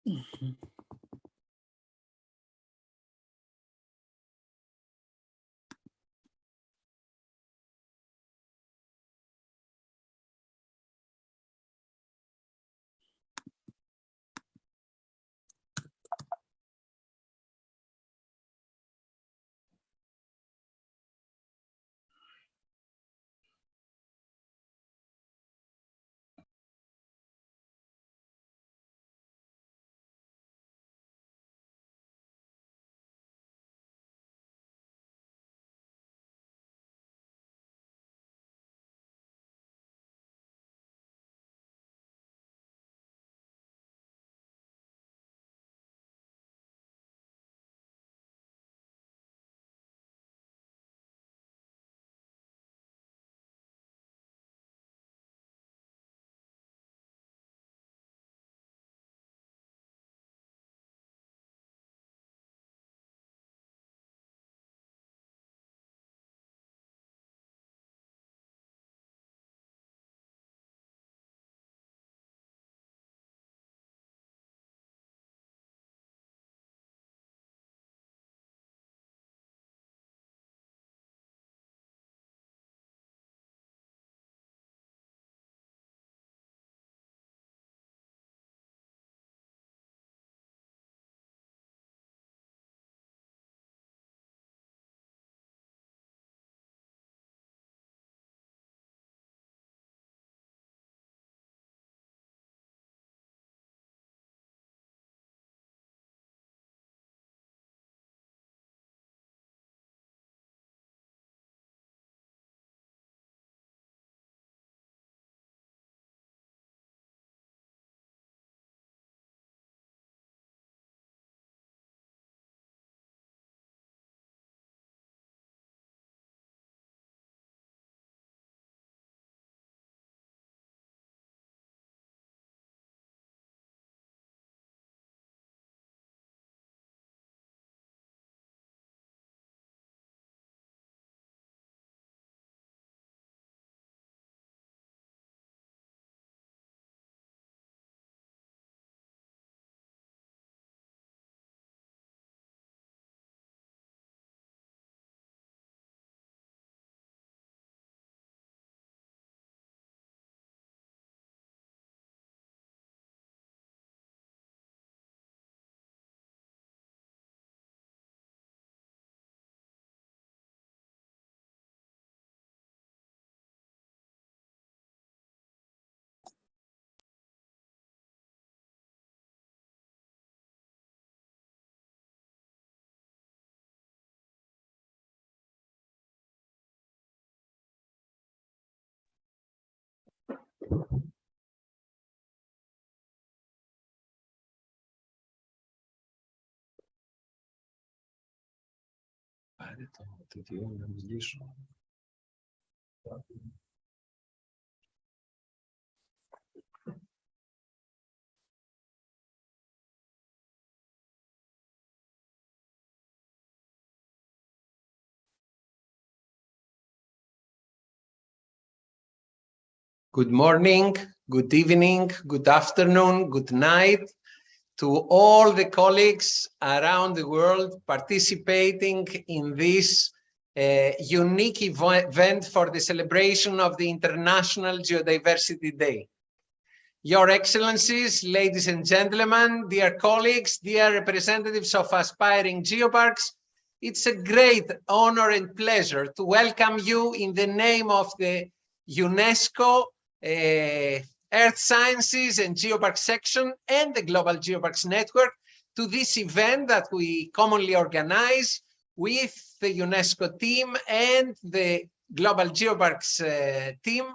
Mhm. Good morning, good evening, good afternoon, good night to all the colleagues around the world participating in this unique event for the celebration of the International Geodiversity Day. Your Excellencies, ladies and gentlemen, dear colleagues, dear representatives of aspiring geoparks, it's a great honor and pleasure to welcome you in the name of the UNESCO Earth Sciences and Geopark section and the Global Geoparks Network to this event that we commonly organize with the UNESCO team and the Global Geoparks team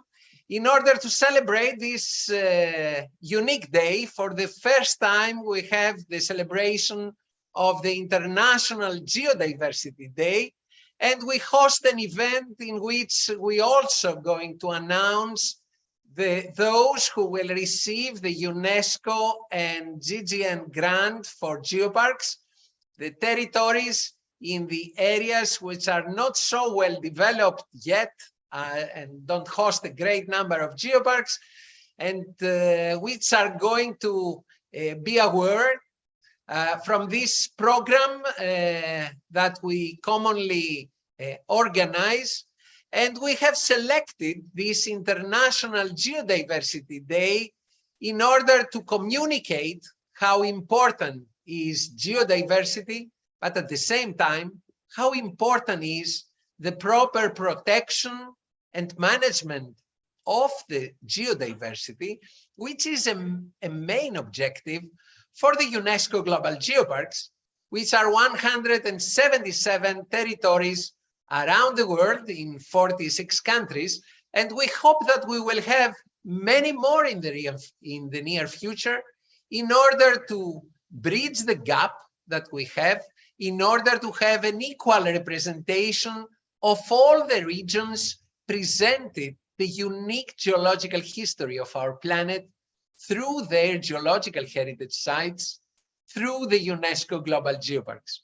in order to celebrate this unique day. For the first time, we have the celebration of the International Geodiversity Day, and we host an event in which we also going to announce those who will receive the UNESCO and GGN grant for geoparks, the territories in the areas which are not so well developed yet and don't host a great number of geoparks, and which are going to be aware from this program that we commonly organize. And we have selected this International Geodiversity Day in order to communicate how important is geodiversity, but at the same time, how important is the proper protection and management of the geodiversity, which is a main objective for the UNESCO Global Geoparks, which are 177 territories around the world in 46 countries. And we hope that we will have many more in the near future in order to bridge the gap that we have, in order to have an equal representation of all the regions presented, the unique geological history of our planet through their geological heritage sites, through the UNESCO Global Geoparks.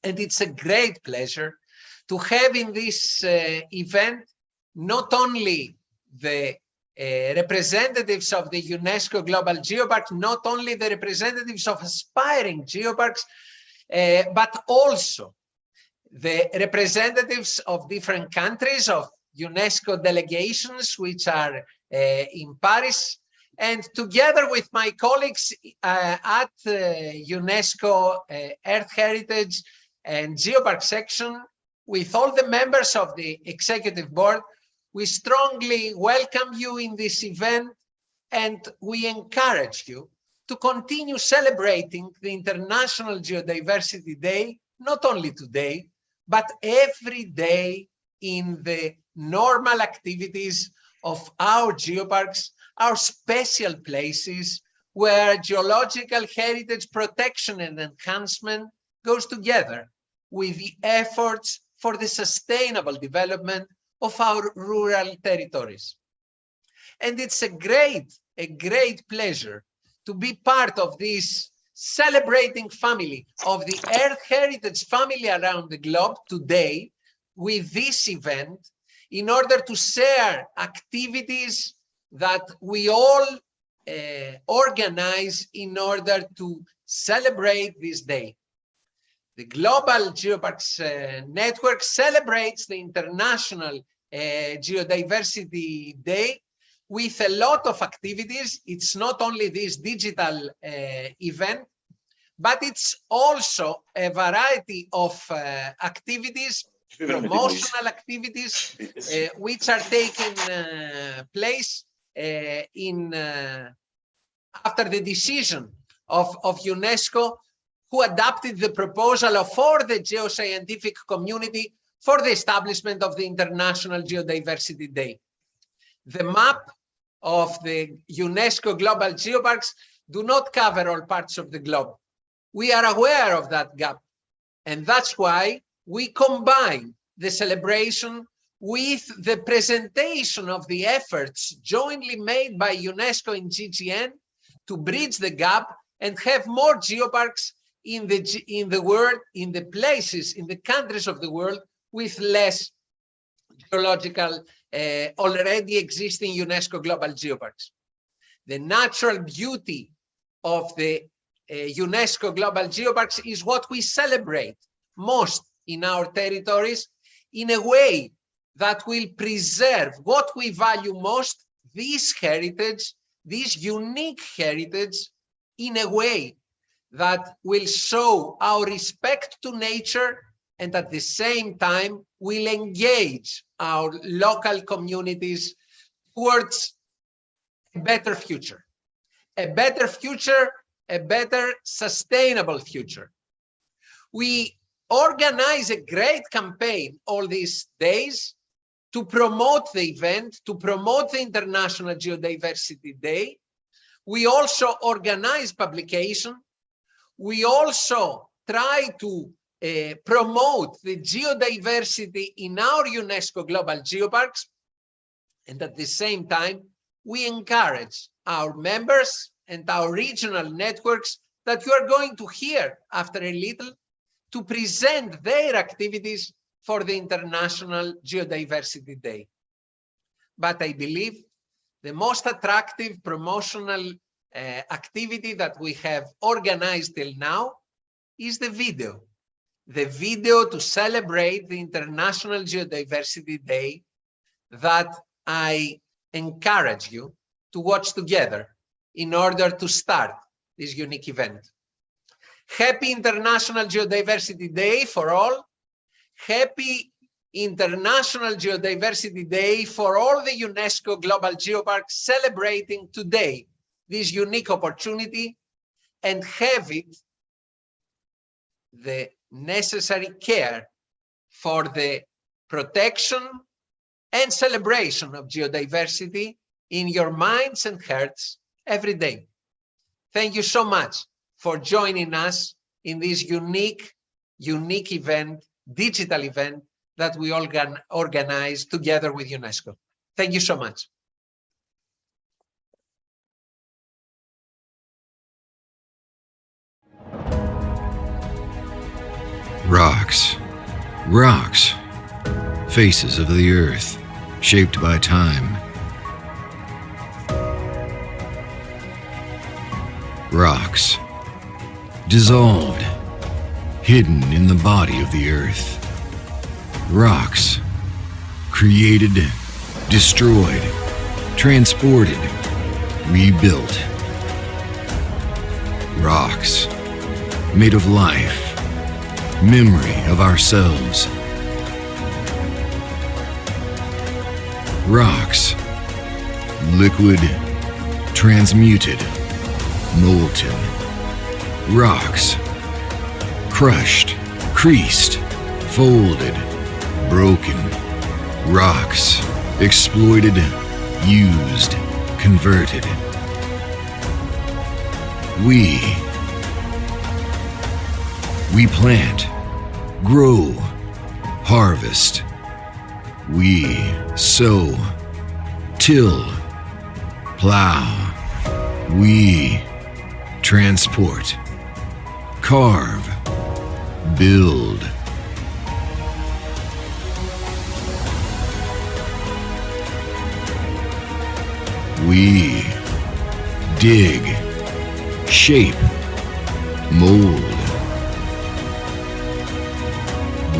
And it's a great pleasure to have in this event not only the representatives of the UNESCO Global Geopark, not only the representatives of aspiring geoparks, but also the representatives of different countries, of UNESCO delegations, which are in Paris. And together with my colleagues at UNESCO Earth Heritage and Geopark section, with all the members of the executive board, we strongly welcome you in this event, and we encourage you to continue celebrating the International Geodiversity Day, not only today, but every day in the normal activities of our geoparks, our special places where geological heritage protection and enhancement goes together with the efforts for the sustainable development of our rural territories. And it's a great pleasure to be part of this celebrating family of the Earth Heritage family around the globe today with this event, in order to share activities that we all organize in order to celebrate this day. The Global Geoparks Network celebrates the International Geodiversity Day with a lot of activities. It's not only this digital event, but it's also a variety of activities, promotional activities, which are taking place after the decision of UNESCO, who adopted the proposal for the geoscientific community for the establishment of the International Geodiversity Day. The map of the UNESCO Global Geoparks do not cover all parts of the globe. We are aware of that gap, and that's why we combine the celebration with the presentation of the efforts jointly made by UNESCO and GGN to bridge the gap and have more geoparks in the world, in the places, in the countries of the world with less geological already existing UNESCO Global Geoparks. The natural beauty of the UNESCO Global Geoparks is what we celebrate most in our territories, in a way that will preserve what we value most, this heritage, this unique heritage, in a way that will show our respect to nature and at the same time will engage our local communities towards a better future, a better future, a better sustainable future. We organize a great campaign all these days to promote the event, to promote the International Geodiversity Day. We also organize publication. We also try to promote the geodiversity in our UNESCO Global Geoparks. And at the same time, we encourage our members and our regional networks that you are going to hear after a little to present their activities for the International Geodiversity Day. But I believe the most attractive promotional activity that we have organized till now is the video. The video to celebrate the International Geodiversity Day that I encourage you to watch together in order to start this unique event. Happy International Geodiversity Day for all. Happy International Geodiversity Day for all the UNESCO Global Geoparks celebrating today this unique opportunity, and have it the necessary care for the protection and celebration of geodiversity in your minds and hearts every day. Thank you so much for joining us in this unique event, digital event that we organize together with UNESCO. Thank you so much. Rocks, rocks, faces of the earth, shaped by time. Rocks, dissolved, hidden in the body of the earth. Rocks, created, destroyed, transported, rebuilt. Rocks, made of life, memory of ourselves. Rocks, liquid, transmuted, molten. Rocks, crushed, creased, folded, broken. Rocks, exploited, used, converted. We plant, grow, harvest. We sow, till, plow. We transport, carve, build. We dig, shape, mold.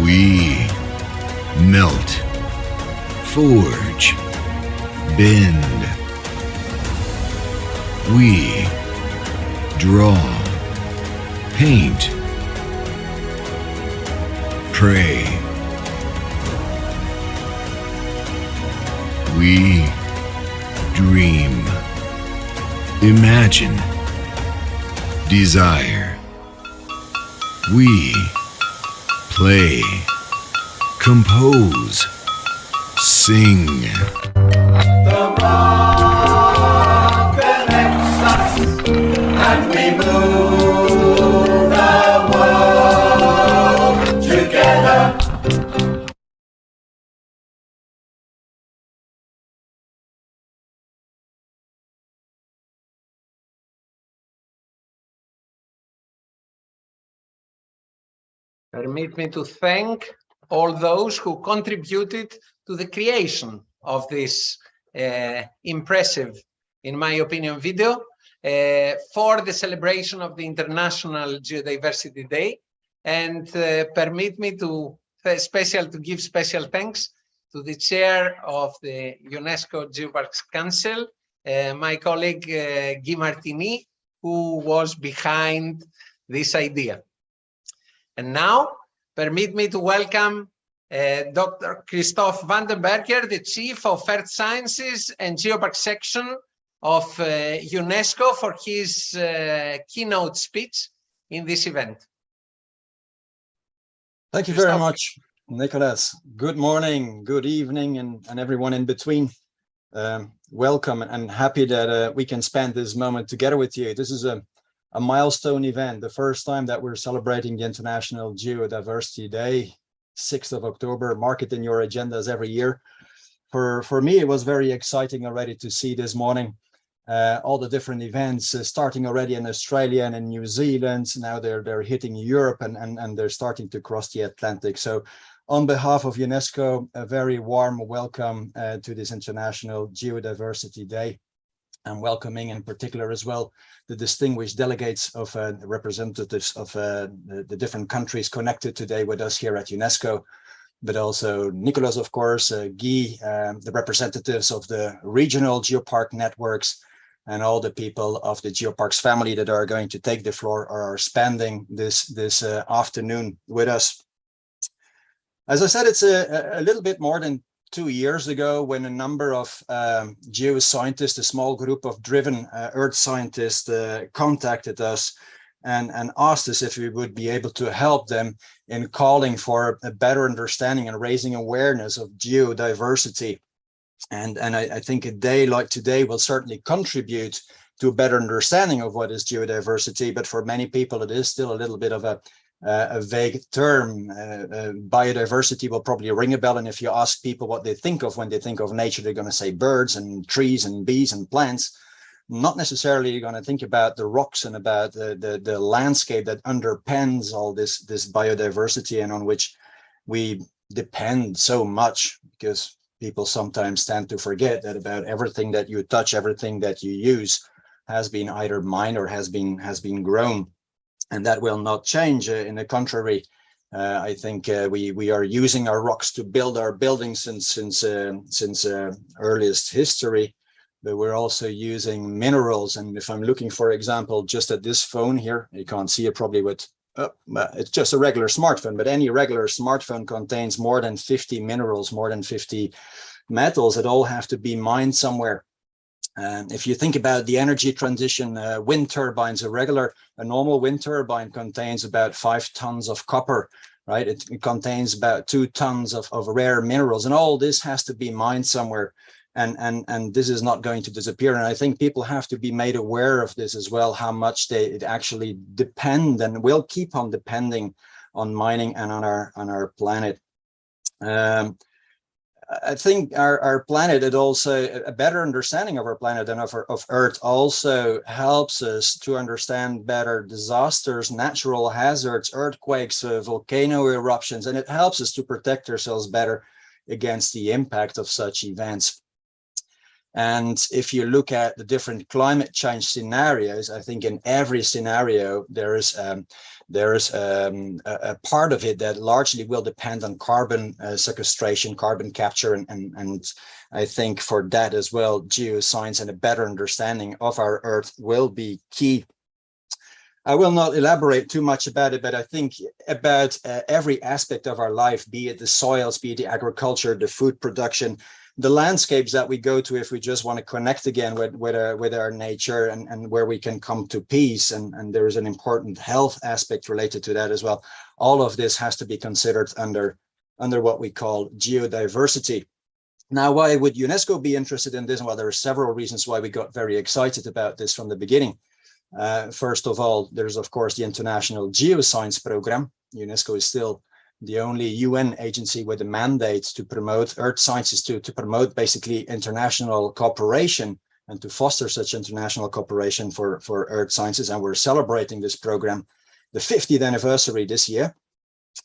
We melt, forge, bend. We draw, paint, pray. We dream, imagine, desire. We play, compose, sing. The rock connects us, and we move the world together. Permit me to thank all those who contributed to the creation of this impressive, in my opinion, video for the celebration of the International Geodiversity Day. And permit me to give special thanks to the chair of the UNESCO Geoparks Council, my colleague Guy Martini, who was behind this idea. And now, permit me to welcome Dr. Christoph Vandenberger, the Chief of Earth Sciences and Geopark Section of UNESCO, for his keynote speech in this event. Thank you very much, Nicholas. Good morning, good evening, and everyone in between. Welcome and happy that we can spend this moment together with you. This is a milestone event, the first time that we're celebrating the International Geodiversity Day, 6th of October. Mark it in your agendas every year. For me, it was very exciting already to see this morning all the different events starting already in Australia and in New Zealand. Now they're hitting Europe and they're starting to cross the Atlantic. So on behalf of UNESCO, a very warm welcome to this International Geodiversity Day. and welcoming in particular as well the distinguished delegates of the representatives of the different countries connected today with us here at UNESCO, but also Nicolas, of course, Guy, the representatives of the regional geopark networks, and all the people of the Geoparks family that are going to take the floor or are spending this afternoon with us. As I said, it's a little bit more than 2 years ago when a number of geoscientists, a small group of driven earth scientists contacted us and asked us if we would be able to help them in calling for a better understanding and raising awareness of geodiversity. And I think a day like today will certainly contribute to a better understanding of what is geodiversity, but for many people it is still a little bit of a vague term. Biodiversity will probably ring a bell, and if you ask people what they think of when they think of nature, they're going to say birds and trees and bees and plants. Not necessarily going to think about the rocks and about the landscape that underpins all this biodiversity and on which we depend so much, because people sometimes tend to forget that about everything that you touch, everything that you use has been either mined or has been grown, and that will not change. In the contrary, I think we are using our rocks to build our buildings since earliest history, but we're also using minerals. And if I'm looking, for example, just at this phone here, you can't see it probably with, it's just a regular smartphone, but any regular smartphone contains more than 50 minerals, more than 50 metals that all have to be mined somewhere. And if you think about the energy transition, wind turbines, a normal wind turbine contains about 5 tons of copper, right? It contains about 2 tons of rare minerals, and all this has to be mined somewhere. And this is not going to disappear. And I think people have to be made aware of this as well, how much they actually depend and will keep on depending on mining and on our planet. I think our planet, it also, a better understanding of our planet and of Earth also helps us to understand better disasters, natural hazards, earthquakes, volcano eruptions, and it helps us to protect ourselves better against the impact of such events. And if you look at the different climate change scenarios, I think in every scenario there is a part of it that largely will depend on carbon sequestration, carbon capture, and I think for that as well, geoscience and a better understanding of our Earth will be key. I will not elaborate too much about it, but I think about every aspect of our life, be it the soils, be it the agriculture, the food production, the landscapes that we go to if we just want to connect again with our nature and where we can come to peace. And there is an important health aspect related to that as well. All of this has to be considered under what we call geodiversity. Now, why would UNESCO be interested in this? Well, there are several reasons why we got very excited about this from the beginning. First of all, there's of course the International Geoscience Program. UNESCO is still the only UN agency with a mandate to promote earth sciences, to promote basically international cooperation and to foster such international cooperation for earth sciences. And we're celebrating this program, the 50th anniversary this year.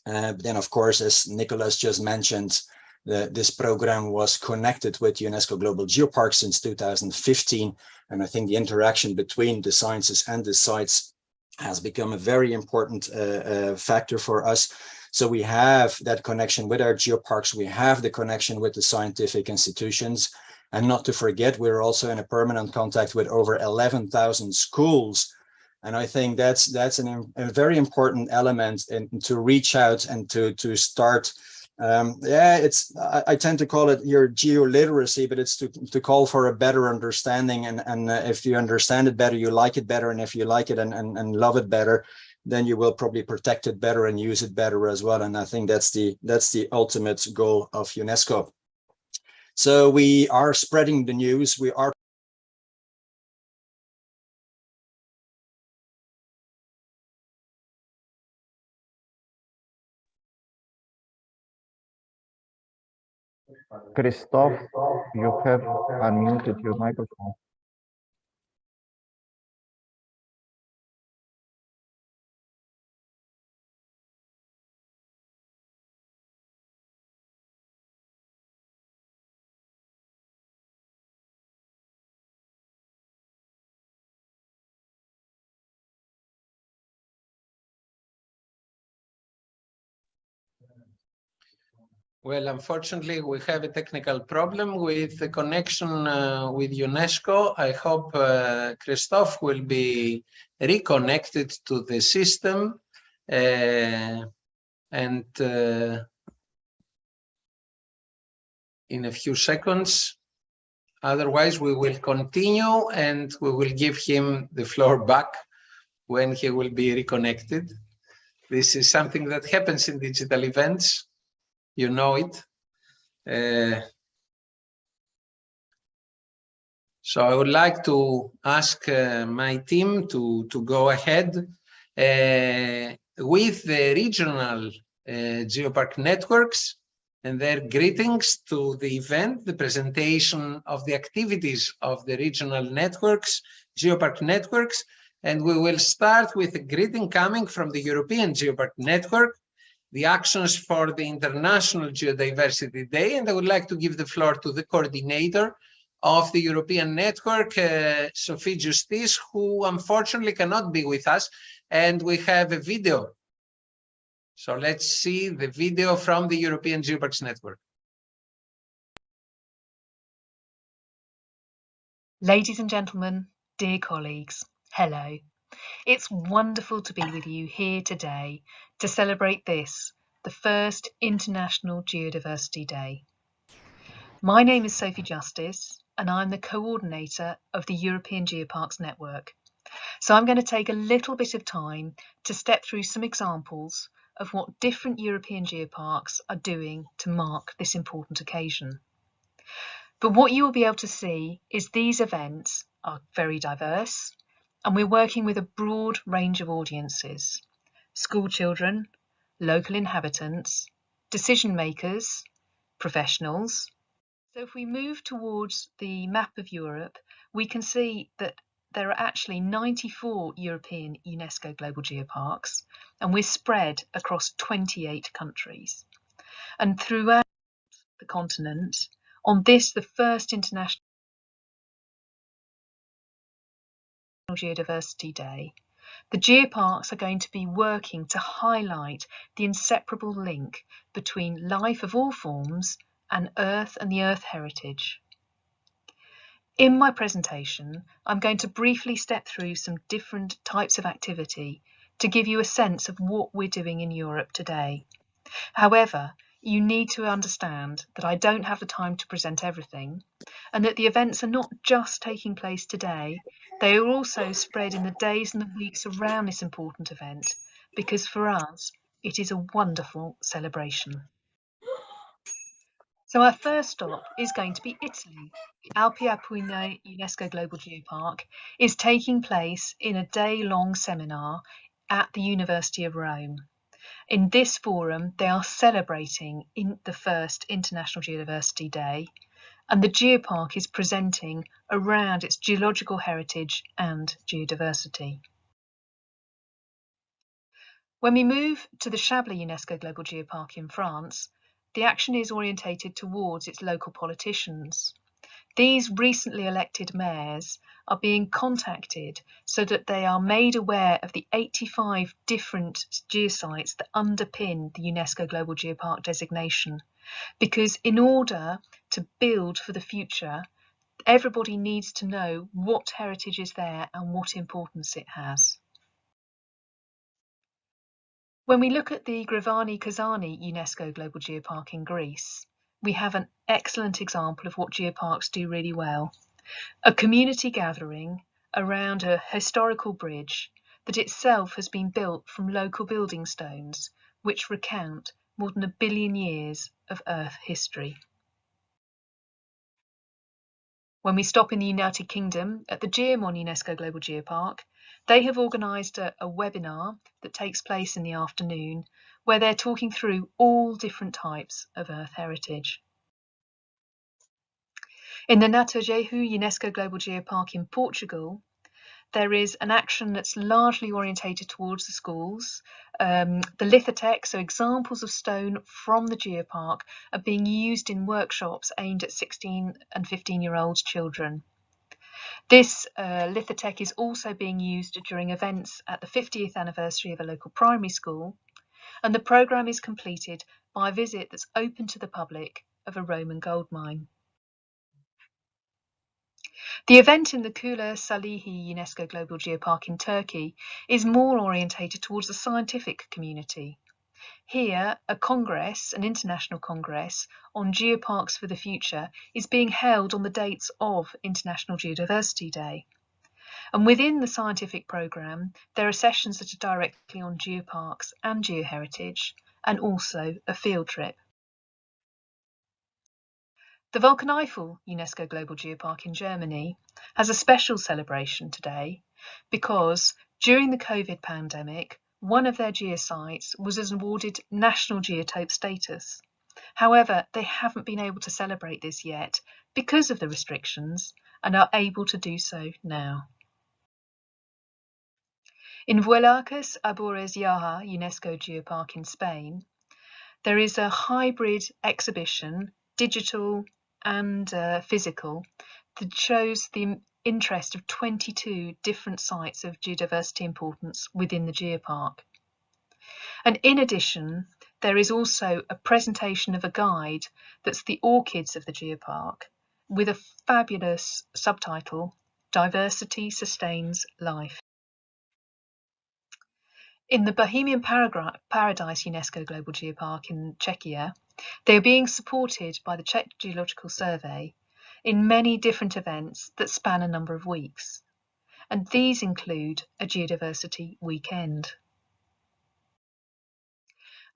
But then, of course, as Nicolas just mentioned, this program was connected with UNESCO Global Geopark since 2015. And I think the interaction between the sciences and the sites has become a very important factor for us. So we have that connection with our geoparks, we have the connection with the scientific institutions, and not to forget, we're also in a permanent contact with over 11,000 schools. And I think that's a very important element to reach out and to start. I tend to call it your geoliteracy, but it's to call for a better understanding. And if you understand it better, you like it better. And if you like it and love it better, then you will probably protect it better and use it better as well. And I think that's the ultimate goal of UNESCO. So we are spreading the news. We are Christoph, you have unmuted your microphone. Well, unfortunately, we have a technical problem with the connection with UNESCO. I hope Christophe will be reconnected to the system and in a few seconds. Otherwise, we will continue and we will give him the floor back when he will be reconnected. This is something that happens in digital events. You know it. So I would like to ask my team to go ahead with the regional geopark networks and their greetings to the event, the presentation of the activities of the regional networks, geopark networks. And we will start with a greeting coming from the European Geopark Network, the actions for the International Geodiversity Day. And I would like to give the floor to the coordinator of the European Network, Sophie Justice, who unfortunately cannot be with us. And we have a video. So let's see the video from the European Geoparks Network. Ladies and gentlemen, dear colleagues, hello. It's wonderful to be with you here today to celebrate this, the first International Geodiversity Day. My name is Sophie Justice, and I'm the coordinator of the European Geoparks Network. So I'm going to take a little bit of time to step through some examples of what different European geoparks are doing to mark this important occasion. But what you will be able to see is these events are very diverse, and we're working with a broad range of audiences: school children, local inhabitants, decision makers, professionals. So if we move towards the map of Europe, we can see that there are actually 94 European UNESCO Global Geoparks, and we're spread across 28 countries. And throughout the continent, on this, the first International Geodiversity Day, the geoparks are going to be working to highlight the inseparable link between life of all forms and Earth and the Earth heritage. In my presentation, I'm going to briefly step through some different types of activity to give you a sense of what we're doing in Europe today. However, you need to understand that I don't have the time to present everything, and that the events are not just taking place today, they are also spread in the days and the weeks around this important event, because for us, it is a wonderful celebration. So our first stop is going to be Italy. The Alpi Apuane UNESCO Global Geopark is taking place in a day-long seminar at the University of Rome. In this forum, they are celebrating the first International Geodiversity Day, and the geopark is presenting around its geological heritage and geodiversity. When we move to the Chablais UNESCO Global Geopark in France, the action is orientated towards its local politicians. These recently elected mayors are being contacted so that they are made aware of the 85 different geosites that underpin the UNESCO Global Geopark designation. Because in order to build for the future, everybody needs to know what heritage is there and what importance it has. When we look at the Grevani Kozani UNESCO Global Geopark in Greece, we have an excellent example of what geoparks do really well. A community gathering around a historical bridge that itself has been built from local building stones, which recount more than 1 billion years of Earth history. When we stop in the United Kingdom at the Geomon UNESCO Global Geopark, they have organised a webinar that takes place in the afternoon where they're talking through all different types of Earth heritage. In the Natojehu UNESCO Global Geopark in Portugal, there is an action that's largely orientated towards the schools. The lithotek, so examples of stone from the geopark, are being used in workshops aimed at 16 and 15-year-old children. This lithotek is also being used during events at the 50th anniversary of a local primary school, and the programme is completed by a visit that's open to the public of a Roman gold mine. The event in the Kula Salihi UNESCO Global Geopark in Turkey is more orientated towards the scientific community. Here, a congress, an international congress on geoparks for the future, is being held on the dates of International Geodiversity Day. And within the scientific programme, there are sessions that are directly on geoparks and geoheritage, and also a field trip. The Vulkaneifel UNESCO Global Geopark in Germany has a special celebration today because during the COVID pandemic, one of their geosites was awarded national geotope status. However, they haven't been able to celebrate this yet because of the restrictions and are able to do so now. In Vuelacas Arbores Yaha UNESCO Geopark in Spain, there is a hybrid exhibition, digital and physical, that shows the interest of 22 different sites of geodiversity importance within the geopark. And in addition, there is also a presentation of a guide that's the orchids of the geopark with a fabulous subtitle, Diversity Sustains Life. In the Bohemian Paradise UNESCO Global Geopark in Czechia, they are being supported by the Czech Geological Survey in many different events that span a number of weeks, and these include a Geodiversity weekend.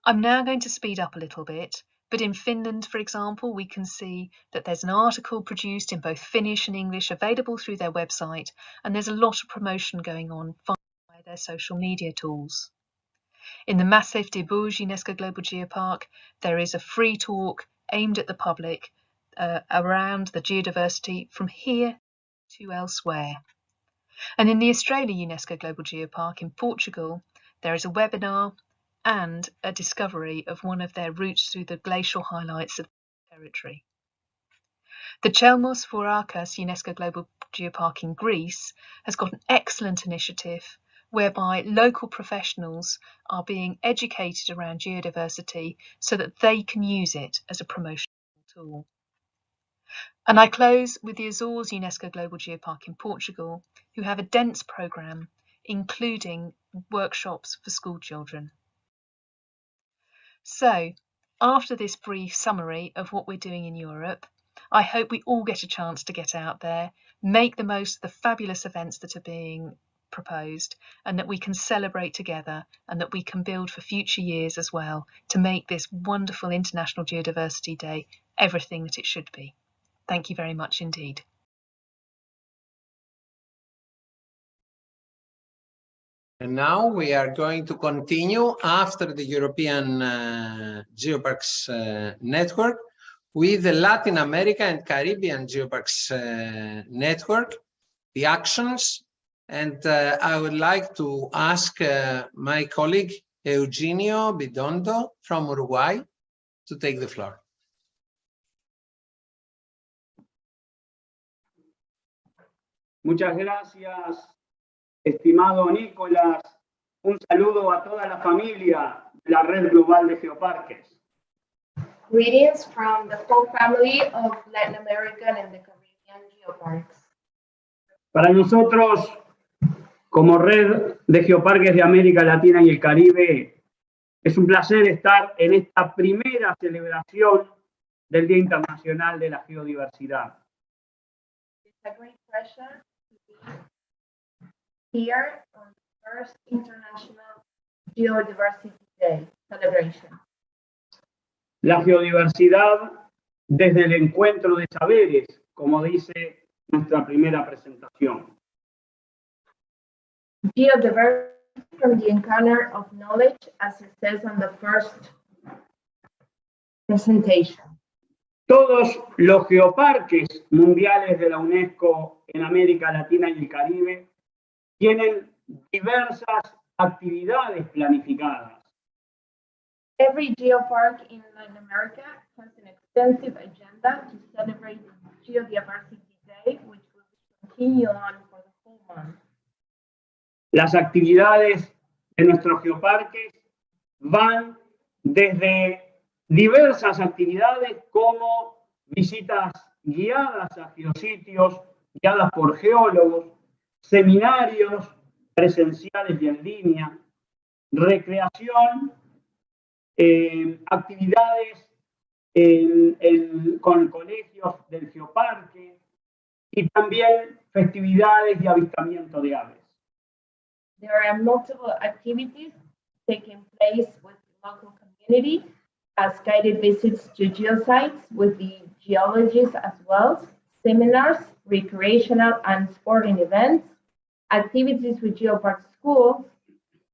I'm now going to speed up a little bit, but in Finland, for example, we can see that there's an article produced in both Finnish and English available through their website, and there's a lot of promotion going on via their social media tools. In the Massif des Bouges UNESCO Global Geopark, there is a free talk aimed at the public around the geodiversity from here to elsewhere. And in the Australia UNESCO Global Geopark in Portugal, there is a webinar and a discovery of one of their routes through the glacial highlights of the territory. The Chelmos Vourakas UNESCO Global Geopark in Greece has got an excellent initiative whereby local professionals are being educated around geodiversity so that they can use it as a promotional tool. And I close with the Azores UNESCO Global Geopark in Portugal, who have a dense programme, including workshops for school children. So, after this brief summary of what we're doing in Europe, I hope we all get a chance to get out there, make the most of the fabulous events that are being proposed, and that we can celebrate together and that we can build for future years as well to make this wonderful International Geodiversity Day everything that it should be. Thank you very much indeed. And now we are going to continue after the European Geoparks Network with the Latin America and Caribbean Geoparks Network, the actions. And I would like to ask my colleague Eugenio Bidondo from Uruguay to take the floor. Muchas gracias, estimado Nicolás. Un saludo a toda la familia de la Red Global de Geoparques. Greetings from the whole family of Latin American and the Caribbean Geoparks. Para nosotros, como Red de Geoparques de América Latina y el Caribe, es un placer estar en esta primera celebración del Día Internacional de la Geodiversidad. It's a great pleasure to be here on the first International Geodiversity Day celebration. La geodiversidad desde el encuentro de saberes, como dice nuestra primera presentación. Geodiversity from the encounter of knowledge, as it says on the first presentation. Todos los geoparques mundiales de la UNESCO en América Latina y el Caribe tienen diversas actividades planificadas. Every geopark in Latin America has an extensive agenda to celebrate Geodiversity Day, which will continue on for the whole month. Las actividades de nuestros geoparques van desde diversas actividades como visitas guiadas a geositios, guiadas por geólogos, seminarios presenciales y en línea, recreación, actividades con colegios del geoparque y también festividades de avistamiento de aves. There are multiple activities taking place with the local community as guided visits to geosites with the geologists as well, seminars, recreational and sporting events, activities with geopark schools,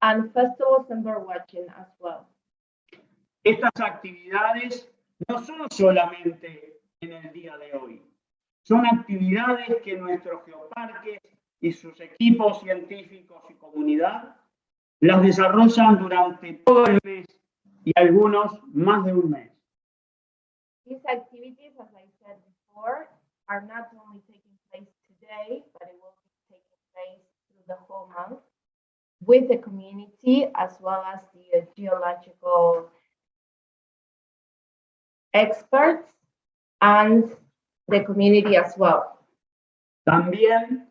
and festivals and bird watching as well. Estas actividades no son solamente en el día de hoy, son actividades que nuestros geoparques y sus equipos científicos y comunidad las desarrollan durante todo el mes y algunos más de un mes. These activities, as I said before, are not only taking place today, but it will be taking place through the whole month with the community as well as the geological experts and the community as well. También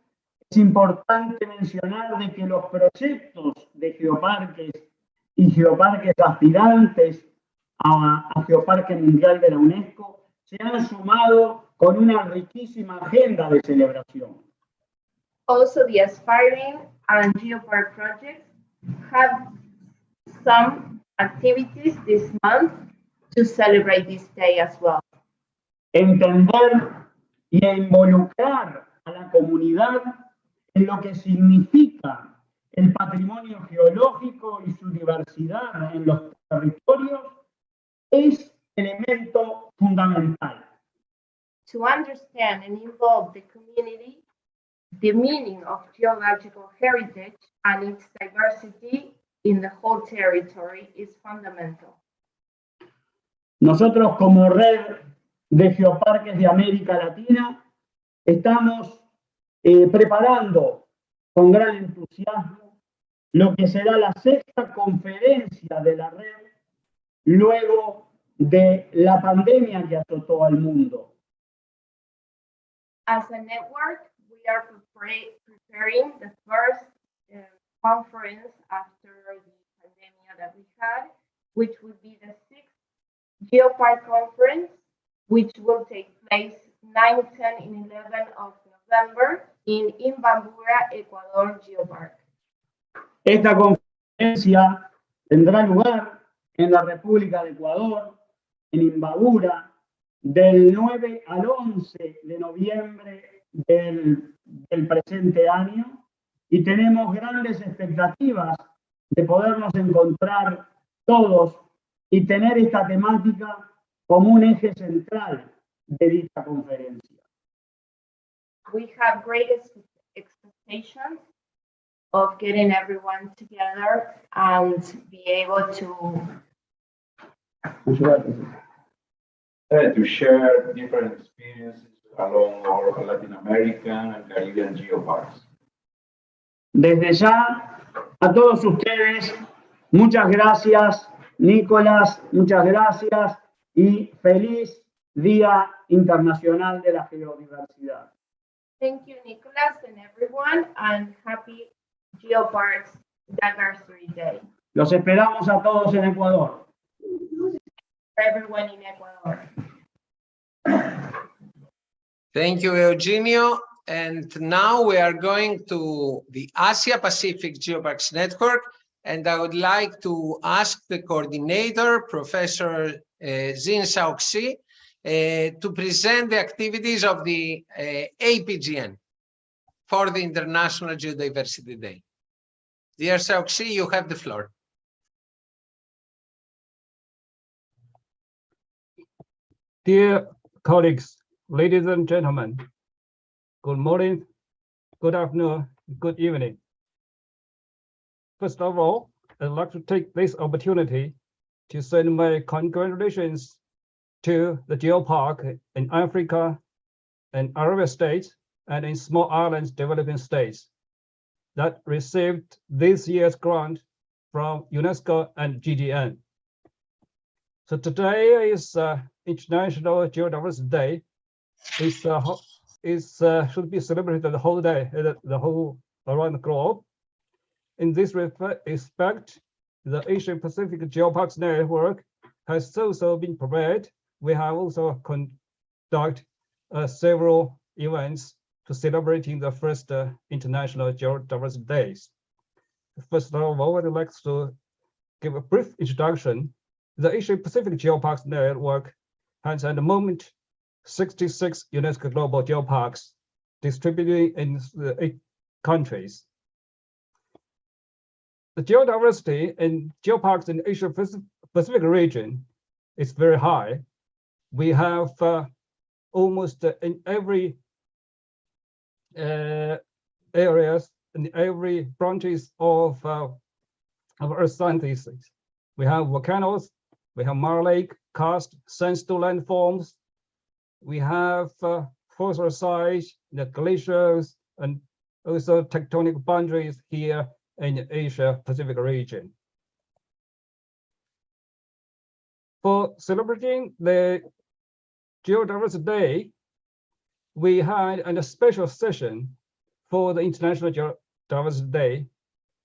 es importante mencionar de que los proyectos de geoparques y geoparques aspirantes a Geoparque Mundial de la UNESCO se han sumado con una riquísima agenda de celebración. Also, the aspiring and geopark projects have some activities this month to celebrate this day as well. Entender y involucrar a la comunidad en lo que significa el patrimonio geológico y su diversidad en los territorios es elemento fundamental. To understand and involve the community, the meaning of geological heritage and its diversity in the whole territory is fundamental. Nosotros como red de geoparques de América Latina estamos preparando con gran entusiasmo lo que será la sexta conferencia de la red luego de la pandemia que azotó al mundo. As a network, we are preparing the first conference after the pandemic that we had, which will be the sixth Geopark conference, which will take place 9, 10, and 11 of November in Imbabura, Ecuador Geopark. Esta conferencia tendrá lugar en la República de Ecuador, en Imbabura, del 9 al 11 de noviembre del presente año, y tenemos grandes expectativas de podernos encontrar todos y tener esta temática como un eje central de dicha conferencia. We have great expectations of getting everyone together and be able to share different experiences along our Latin American and Caribbean geoparks. Desde ya, a todos ustedes, muchas gracias, Nicolás, muchas gracias y feliz Día Internacional de la Geodiversidad. thank you, Nicholas, and everyone, and happy Geoparks Diversity Day Los esperamos a todos en Ecuador. for everyone in Ecuador. Thank you, Eugenio. And now we are going to the Asia Pacific Geoparks Network. And I would like to ask the coordinator, Professor Xin Xiaoxi, to present the activities of the APGN for the International Geodiversity Day. Dear Xiaoxi, you have the floor. Dear colleagues, ladies and gentlemen, good morning, good afternoon, good evening. First of all, I'd like to take this opportunity to send my congratulations to the Geopark in Africa and Arabian states and in small islands developing states that received this year's grant from UNESCO and GGN. So today is International Geodiversity Day. Should be celebrated the whole day, the whole around the globe. In this respect, the Asia Pacific Geoparks Network has also been prepared. We have also conducted several events to celebrating the first International Geodiversity Days. First of all, I'd like to give a brief introduction. The Asia Pacific Geoparks Network has at the moment 66 UNESCO global geoparks distributed in 8 countries. The geodiversity in geoparks in the Asia Pacific region is very high. We have almost in every areas, in every branches of Earth sciences. We have volcanoes, we have Mare Lake, karst, sandstone landforms. We have fossil sites, the glaciers, and also tectonic boundaries here in the Asia Pacific region. For celebrating the Geodiversity Day, we had a special session for the International Geodiversity Day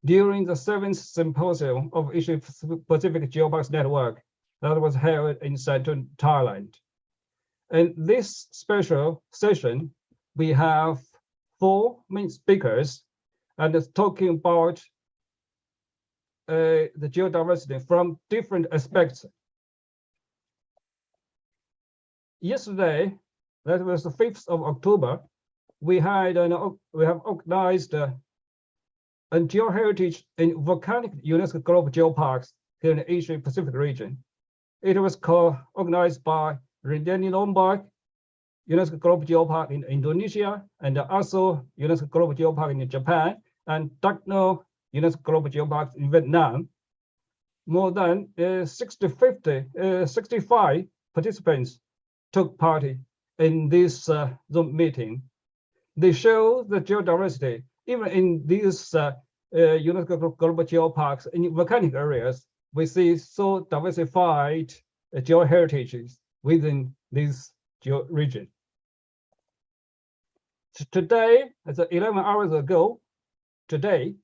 during the 7th Symposium of Asia Pacific Geoparks Network that was held in Santun, Thailand. In this special session, we have 4 main speakers and talking about the geodiversity from different aspects. Yesterday, that was the 5th of October, we have organized a geoheritage in volcanic UNESCO Global Geoparks here in the Asia Pacific region. It was organized by Rendani Lombok, UNESCO Global Geopark in Indonesia, and also UNESCO Global Geopark in Japan, and Dagno UNESCO Global Geopark in Vietnam. More than 65 participants took part in this Zoom meeting. They show the geodiversity, even in these UNESCO Global Geoparks in volcanic areas, we see so diversified geoheritages within this region. Today, as 11 hours ago, today,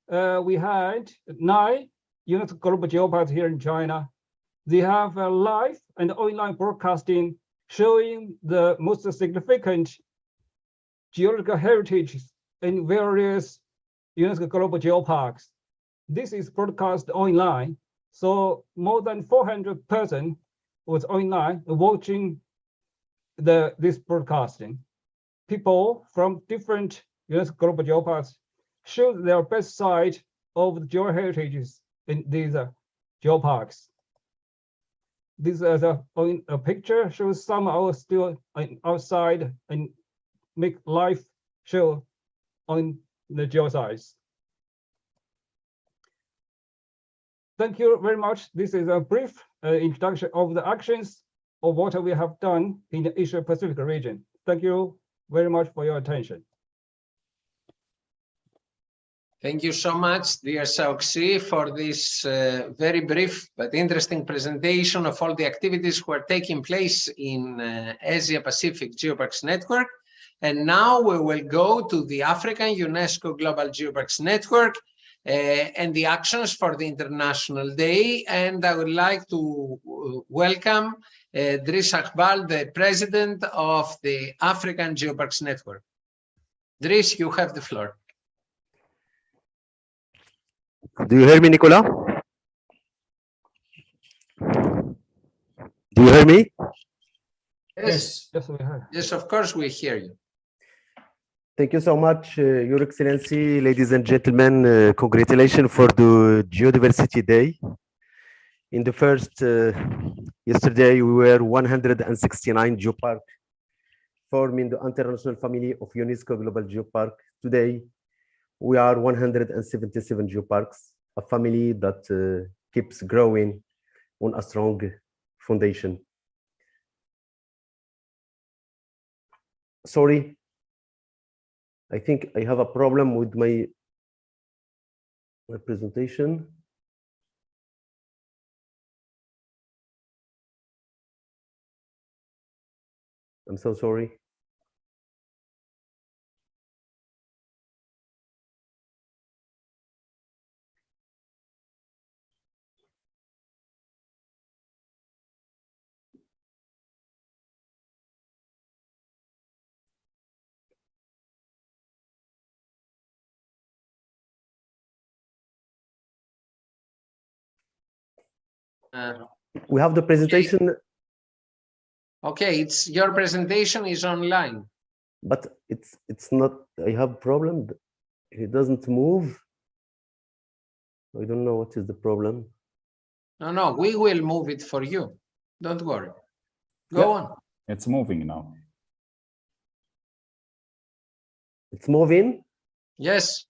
we had 9 UNESCO Global Geoparks here in China. They have a live and online broadcasting showing the most significant geological heritages in various UNESCO Global Geoparks. This is broadcast online, so more than 400 persons was online watching this broadcasting. People from different UNESCO Global Geoparks showed their best side of the geoheritages in these geoparks. This is a picture shows some are still outside and make live show on the geosites. Thank you very much. This is a brief introduction of the actions of what we have done in the Asia Pacific region. Thank you very much for your attention. Thank you so much, dear Sauxi, for this very brief but interesting presentation of all the activities who are taking place in Asia Pacific Geoparks Network. And now we will go to the African UNESCO Global Geoparks Network and the actions for the International Day. And I would like to welcome Dries Agbal, the president of the African Geoparks Network. Dries, you have the floor. Do you hear me, Nicola? Do you hear me? Yes. Yes, we have. Yes, of course we hear you. Thank you so much, Your Excellency, ladies and gentlemen. Congratulations for the Geodiversity Day. In the first, yesterday, we were 169 geopark, forming the international family of UNESCO Global Geopark. Today, we are 177 geoparks, a family that keeps growing on a strong foundation. Sorry, I think I have a problem with my presentation. I'm so sorry. We have the presentation. Okay, it's your presentation is online. But it's not, I have problem. It doesn't move. I don't know what is the problem. No, we will move it for you. Don't worry. Go on. It's moving now. It's moving? Yes.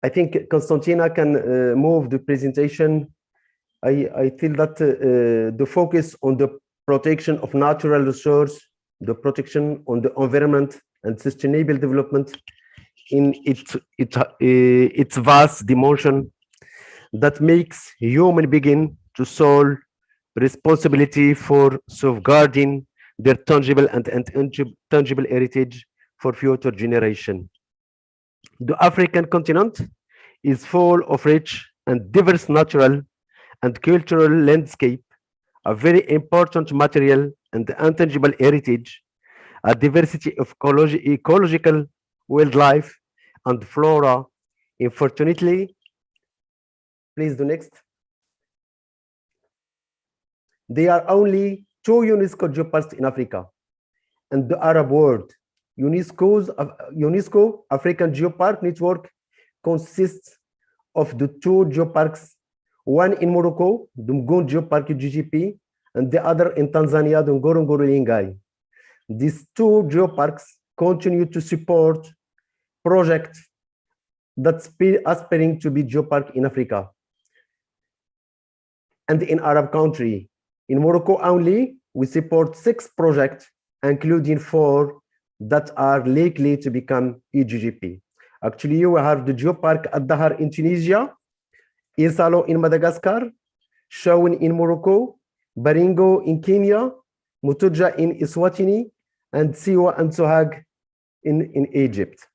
I think Constantina can move the presentation. I feel that the focus on the protection of natural resource, the protection on the environment and sustainable development in its vast dimension that makes human begin to solve responsibility for safeguarding their tangible and intangible heritage for future generation. The African continent is full of rich and diverse natural and cultural landscape, a very important material and intangible heritage, a diversity of ecological wildlife and flora. Unfortunately, please do next. There are only 2 UNESCO geoparks in Africa and the Arab world. UNESCO African Geopark Network consists of the 2 geoparks, one in Morocco, the Mgon Geopark UGGP, and the other in Tanzania, the Ngorongoro Lingai. These 2 geoparks continue to support projects that's aspiring to be geopark in Africa and in Arab country. In Morocco only, we support 6 projects, including 4 that are likely to become EGGP. Actually, we have the Geopark Ad-Dahar in Tunisia, Isalo in Madagascar, Shawen in Morocco, Baringo in Kenya, Mutuja in Eswatini, and Siwa and Sohag in Egypt.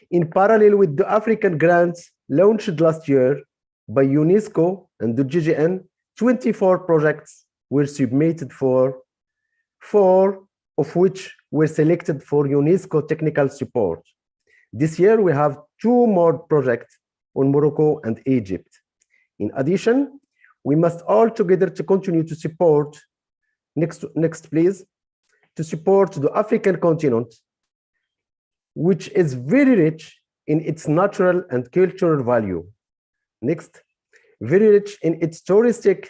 In parallel with the African grants launched last year by UNESCO and the GGN, 24 projects were submitted for 4 of which were selected for UNESCO technical support. This year, we have 2 more projects on Morocco and Egypt. In addition, we must all together to continue to support, next please, to support the African continent, which is very rich in its natural and cultural value. Next, very rich in its touristic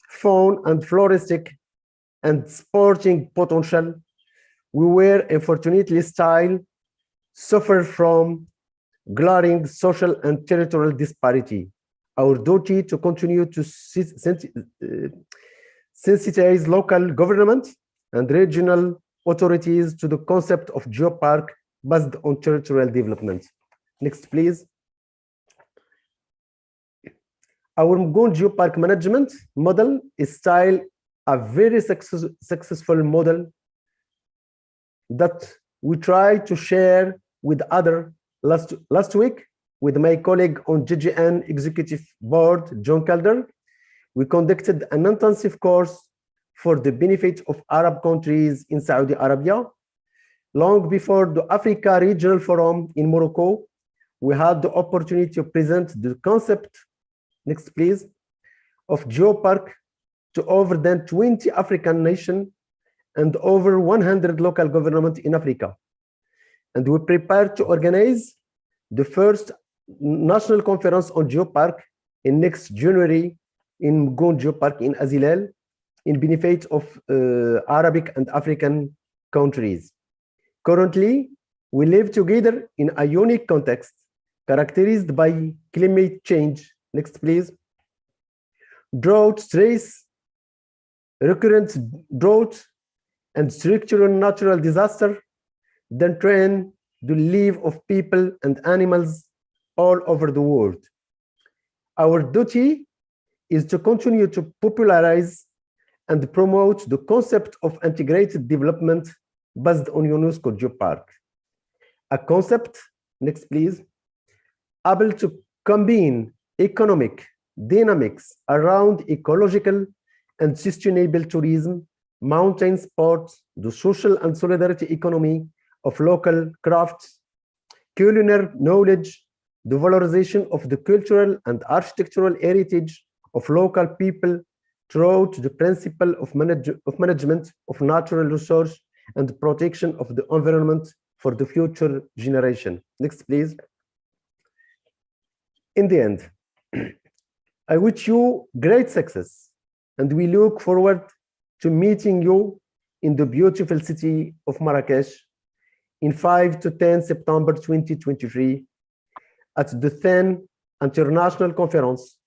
fauna and floristic and sporting potential. We were unfortunately still suffer from glaring social and territorial disparity. Our duty to continue to sensitize local government and regional authorities to the concept of geopark based on territorial development. Next, please. Our Mgon Geopark management model is still a very successful model that we try to share with other. Last week, with my colleague on GGN Executive Board, John Calder, we conducted an intensive course for the benefit of Arab countries in Saudi Arabia. Long before the Africa Regional Forum in Morocco, we had the opportunity to present the concept, next please, of geopark to over than 20 African nations and over 100 local governments in Africa. And we prepared to organize the first national conference on geopark in next January in Mgon Geopark in Azilal, in benefit of Arabic and African countries. Currently, we live together in a unique context characterized by climate change. Next, please. Drought, stress, recurrent drought, and structural natural disaster, then threaten the life of people and animals all over the world. Our duty is to continue to popularize and promote the concept of integrated development based on UNESCO Geopark. A concept, next please, able to combine economic dynamics around ecological and sustainable tourism, mountain sports, the social and solidarity economy of local crafts, culinary knowledge, the valorization of the cultural and architectural heritage of local people throughout the principle of management of natural resource and protection of the environment for the future generation. Next, please. In the end, I wish you great success, and we look forward to meeting you in the beautiful city of Marrakesh in 5 to 10 September 2023 at the 10th International Conference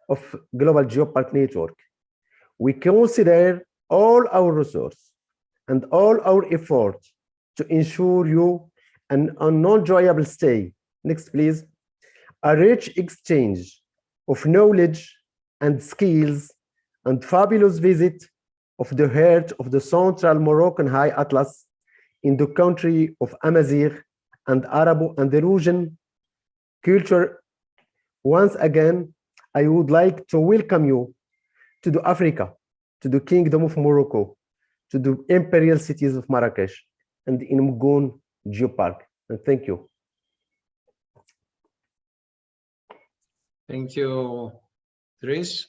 of Global Geopark Network. We consider all our resources and all our efforts to ensure you an enjoyable stay. Next, please. A rich exchange of knowledge and skills and fabulous visit of the heart of the Central Moroccan High Atlas in the country of Amazigh and Arabo-Andalusian culture. Once again, I would like to welcome you to the Africa, to the Kingdom of Morocco, to the imperial cities of Marrakesh and in Mgoun Geopark. And thank you. Thank you, Dries,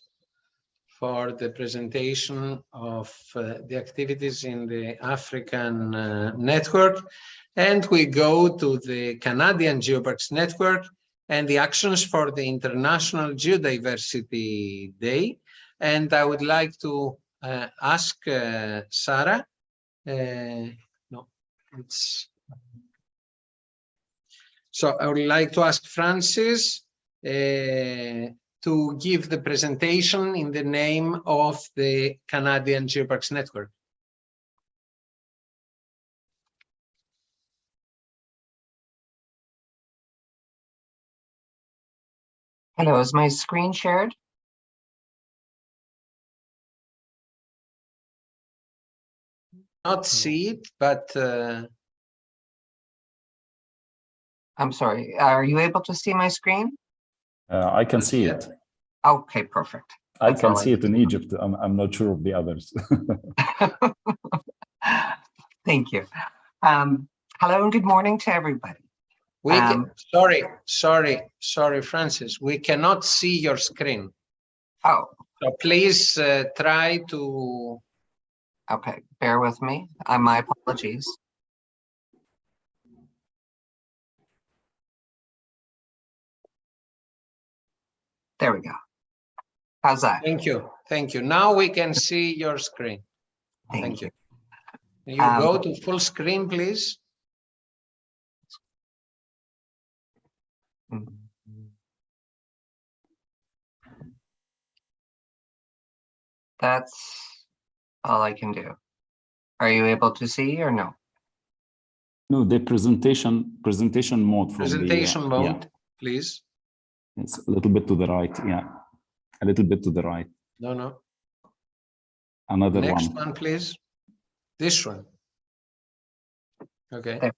for the presentation of the activities in the African network. And we go to the Canadian Geoparks Network and the actions for the International Geodiversity Day. And I would like to ask Sarah. So I would like to ask Francis to give the presentation in the name of the Canadian Geoparks Network. Hello, is my screen shared? Not see it, but I'm sorry, are you able to see my screen? I can see it. Okay, perfect. I can see it in Egypt. I'm not sure of the others. Thank you. Hello and good morning to everybody. We sorry, Francis. We cannot see your screen. Oh. So please try to. Okay, bear with me. My apologies. There we go. How's that? Thank you. Thank you. Now we can see your screen. Thank you. You go to full screen, please. That's all I can do. Are you able to see or no? No, the presentation mode. From presentation mode, yeah. Please. It's a little bit to the right. Yeah, a little bit to the right. No. Another Next one, please. This one. Okay. There.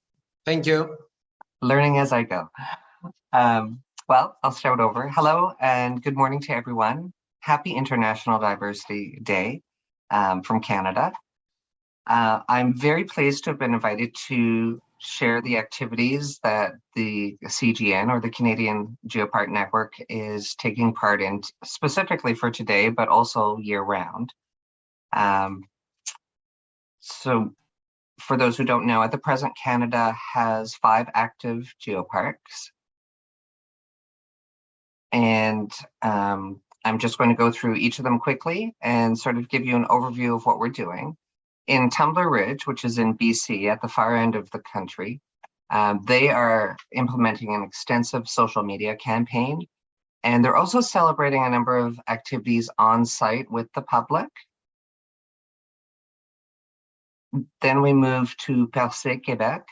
Thank you. Learning as I go. Well, I'll start over. Hello and good morning to everyone. Happy International Diversity Day from Canada. I'm very pleased to have been invited to share the activities that the CGN, or the Canadian Geopark Network, is taking part in specifically for today, but also year-round. So for those who don't know, at the present, Canada has 5 active geoparks. And I'm just going to go through each of them quickly and sort of give you an overview of what we're doing. In Tumbler Ridge, which is in BC at the far end of the country, they are implementing an extensive social media campaign, and they're also celebrating a number of activities on site with the public. Then we moved to Percé, Quebec.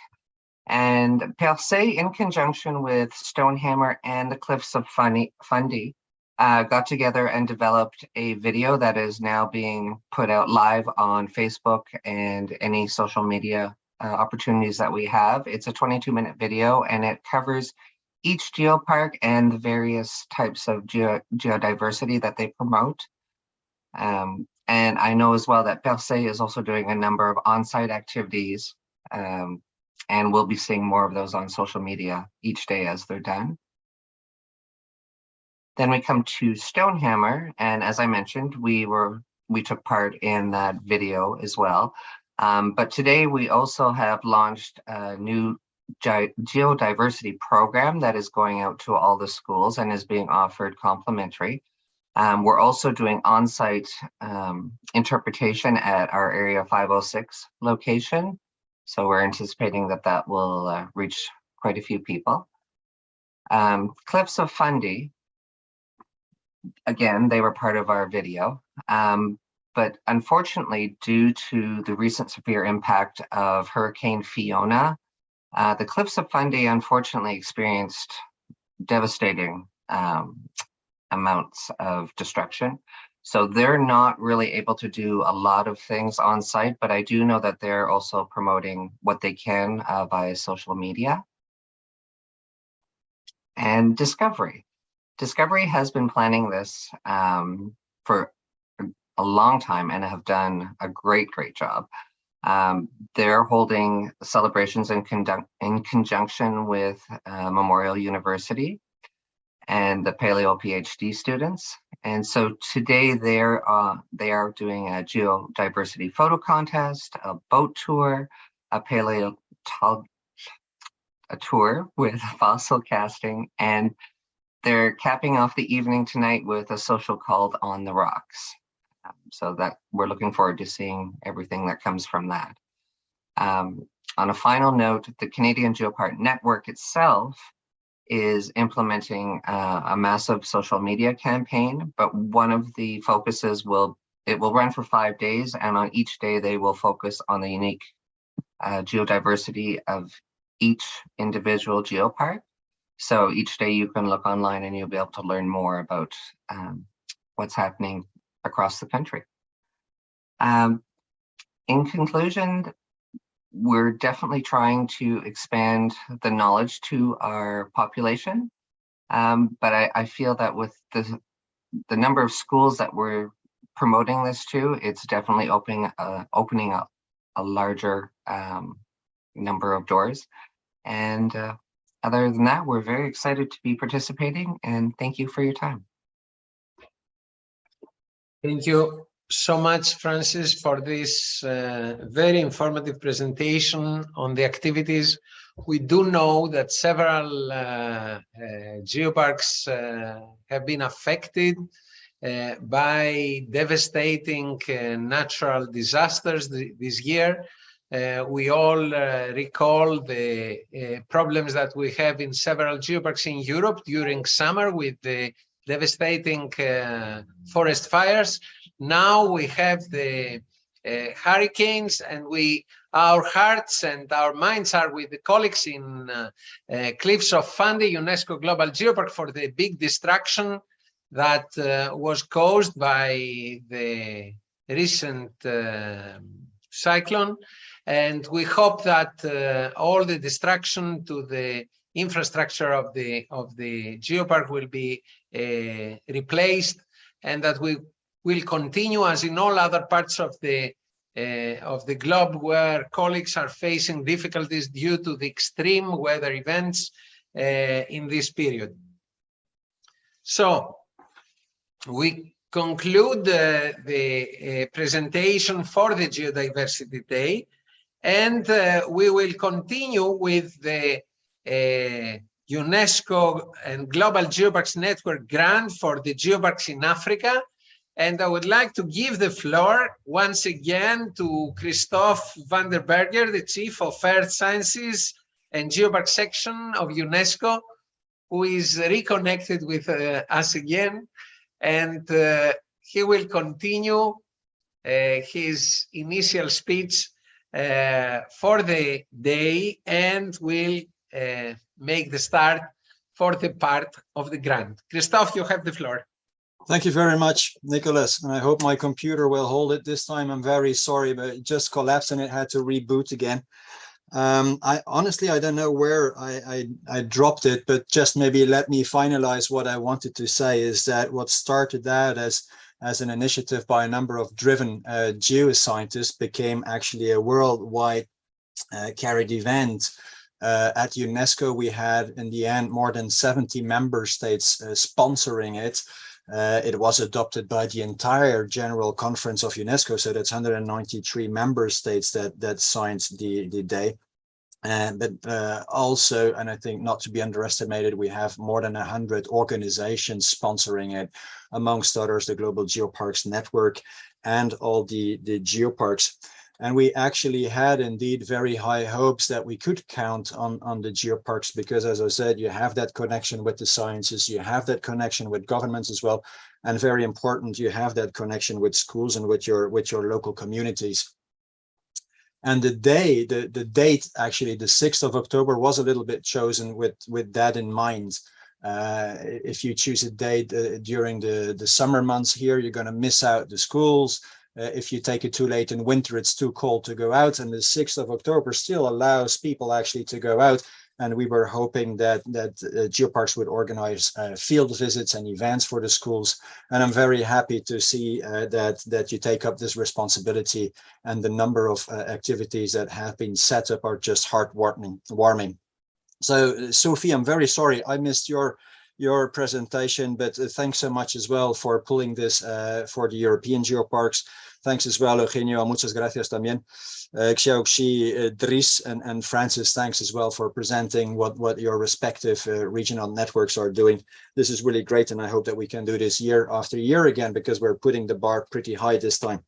And Percé, in conjunction with Stonehammer and the Cliffs of Fundy, got together and developed a video that is now being put out live on Facebook and any social media opportunities that we have. It's a 22-minute video, and it covers each geopark and the various types of geodiversity that they promote. And I know as well that Percé is also doing a number of on-site activities, and we'll be seeing more of those on social media each day as they're done. Then we come to Stonehammer, and as I mentioned, we took part in that video as well. But today we also have launched a new geodiversity program that is going out to all the schools and is being offered complimentary. We're also doing on-site interpretation at our Area 506 location. So we're anticipating that that will reach quite a few people. Cliffs of Fundy, again, they were part of our video. But unfortunately, due to the recent severe impact of Hurricane Fiona, the Cliffs of Fundy unfortunately experienced devastating amounts of destruction. So they're not really able to do a lot of things on site, but I do know that they're also promoting what they can via social media. And Discovery. Discovery has been planning this for a long time and have done a great job. They're holding celebrations in conjunction with Memorial University and the Paleo PhD students. And so today they are doing a geodiversity photo contest, a boat tour, a tour with fossil casting, and they're capping off the evening tonight with a social called On the Rocks. So that we're looking forward to seeing everything that comes from that. On a final note, the Canadian Geopark Network itself is implementing a massive social media campaign, but one of the focuses will run for 5 days, and on each day they will focus on the unique geodiversity of each individual geopark. So each day you can look online and you'll be able to learn more about what's happening across the country. In conclusion, we're definitely trying to expand the knowledge to our population, but I feel that with the number of schools that we're promoting this to, it's definitely opening up a larger number of doors. And other than that, we're very excited to be participating, and thank you for your time. Thank you so much, Francis, for this very informative presentation on the activities. We do know that several geoparks have been affected by devastating natural disasters this year. We all recall the problems that we have in several geoparks in Europe during summer with the devastating forest fires. Now we have the hurricanes, and our hearts and our minds are with the colleagues in Cliffs of Fundy, UNESCO Global Geopark, for the big destruction that was caused by the recent cyclone. And we hope that all the destruction to the infrastructure of the geopark will be replaced, and that we will continue, as in all other parts of the globe where colleagues are facing difficulties due to the extreme weather events in this period. So we conclude the presentation for the Geodiversity Day, and we will continue with the UNESCO and Global Geoparks Network grant for the geoparks in Africa. And I would like to give the floor once again to Christophe van der Berger, the Chief of Earth Sciences and Geopark Section of UNESCO, who is reconnected with us again. And he will continue his initial speech for the day, and will make the start for the part of the grant. Christophe, you have the floor. Thank you very much, Nicholas. And I hope my computer will hold it this time. I'm very sorry, but it just collapsed and it had to reboot again. I honestly, I don't know where I dropped it, but just maybe let me finalize what I wanted to say is that what started out as an initiative by a number of driven geoscientists became actually a worldwide carried event. At UNESCO, we had in the end more than 70 member states sponsoring it. It was adopted by the entire General Conference of UNESCO, so that's 193 member states that signed the day. But also, and I think not to be underestimated, we have more than 100 organizations sponsoring it, amongst others, the Global Geoparks Network and all the geoparks. And we actually had indeed very high hopes that we could count on the geoparks, because as I said, you have that connection with the sciences, you have that connection with governments as well, and very important, you have that connection with schools and with your local communities. And the date, actually, the 6th of October was a little bit chosen with that in mind. If you choose a date during the summer months here, you're going to miss out the schools. If you take it too late in winter, it's too cold to go out. And the 6th of October still allows people actually to go out. And we were hoping that geoparks would organize field visits and events for the schools. And I'm very happy to see that you take up this responsibility, and the number of activities that have been set up are just heartwarming. So, Sophie, I'm very sorry I missed your presentation, but thanks so much as well for pulling this for the European geoparks. Thanks as well, Eugenio. Muchas gracias también. Xiaoxi, Dries, and Francis, thanks as well for presenting what your respective regional networks are doing. This is really great, and I hope that we can do this year after year again, because we're putting the bar pretty high this time.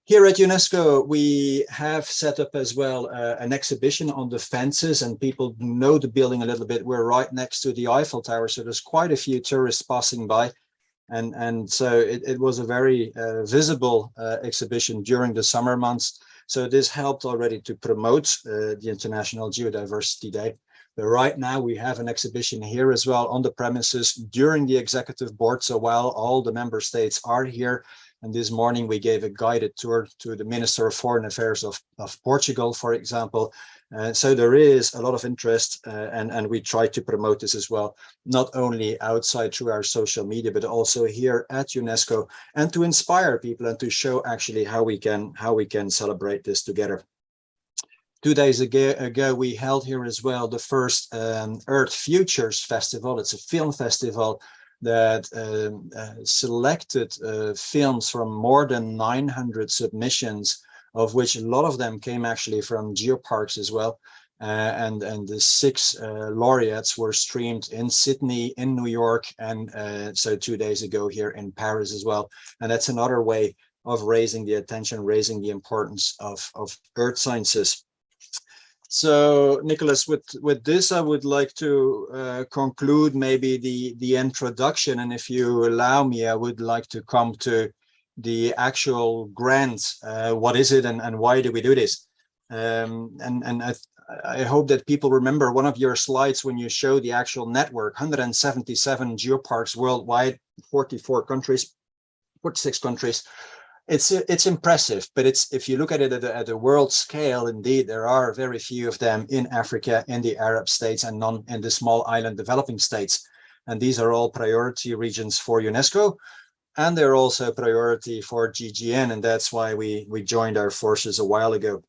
Here at UNESCO, we have set up as well an exhibition on the fences, and people know the building a little bit. We're right next to the Eiffel Tower, so there's quite a few tourists passing by. And so it was a very visible exhibition during the summer months. So this helped already to promote the International Geodiversity Day. But right now we have an exhibition here as well on the premises during the executive board. So while all the member states are here, and this morning we gave a guided tour to the Minister of Foreign Affairs of Portugal, for example. So there is a lot of interest, and we try to promote this as well, not only outside through our social media, but also here at UNESCO, and to inspire people and to show actually how we can celebrate this together. 2 days ago, we held here as well the first Earth Futures Festival. It's a film festival that selected films from more than 900 submissions, of which a lot of them came actually from geoparks as well. And the 6 laureates were streamed in Sydney, in New York, and so 2 days ago here in Paris as well. And that's another way of raising the attention, raising the importance of earth sciences. So, Nicholas, with this, I would like to conclude maybe the introduction. And if you allow me, I would like to come to the actual grant. What is it, and why do we do this? And I hope that people remember one of your slides when you show the actual network, 177 geoparks worldwide, 46 countries. It's impressive, but if you look at it at a world scale, indeed, there are very few of them in Africa, in the Arab states, and none in the small island developing states. And these are all priority regions for UNESCO. And they're also a priority for GGN, and that's why we joined our forces a while ago.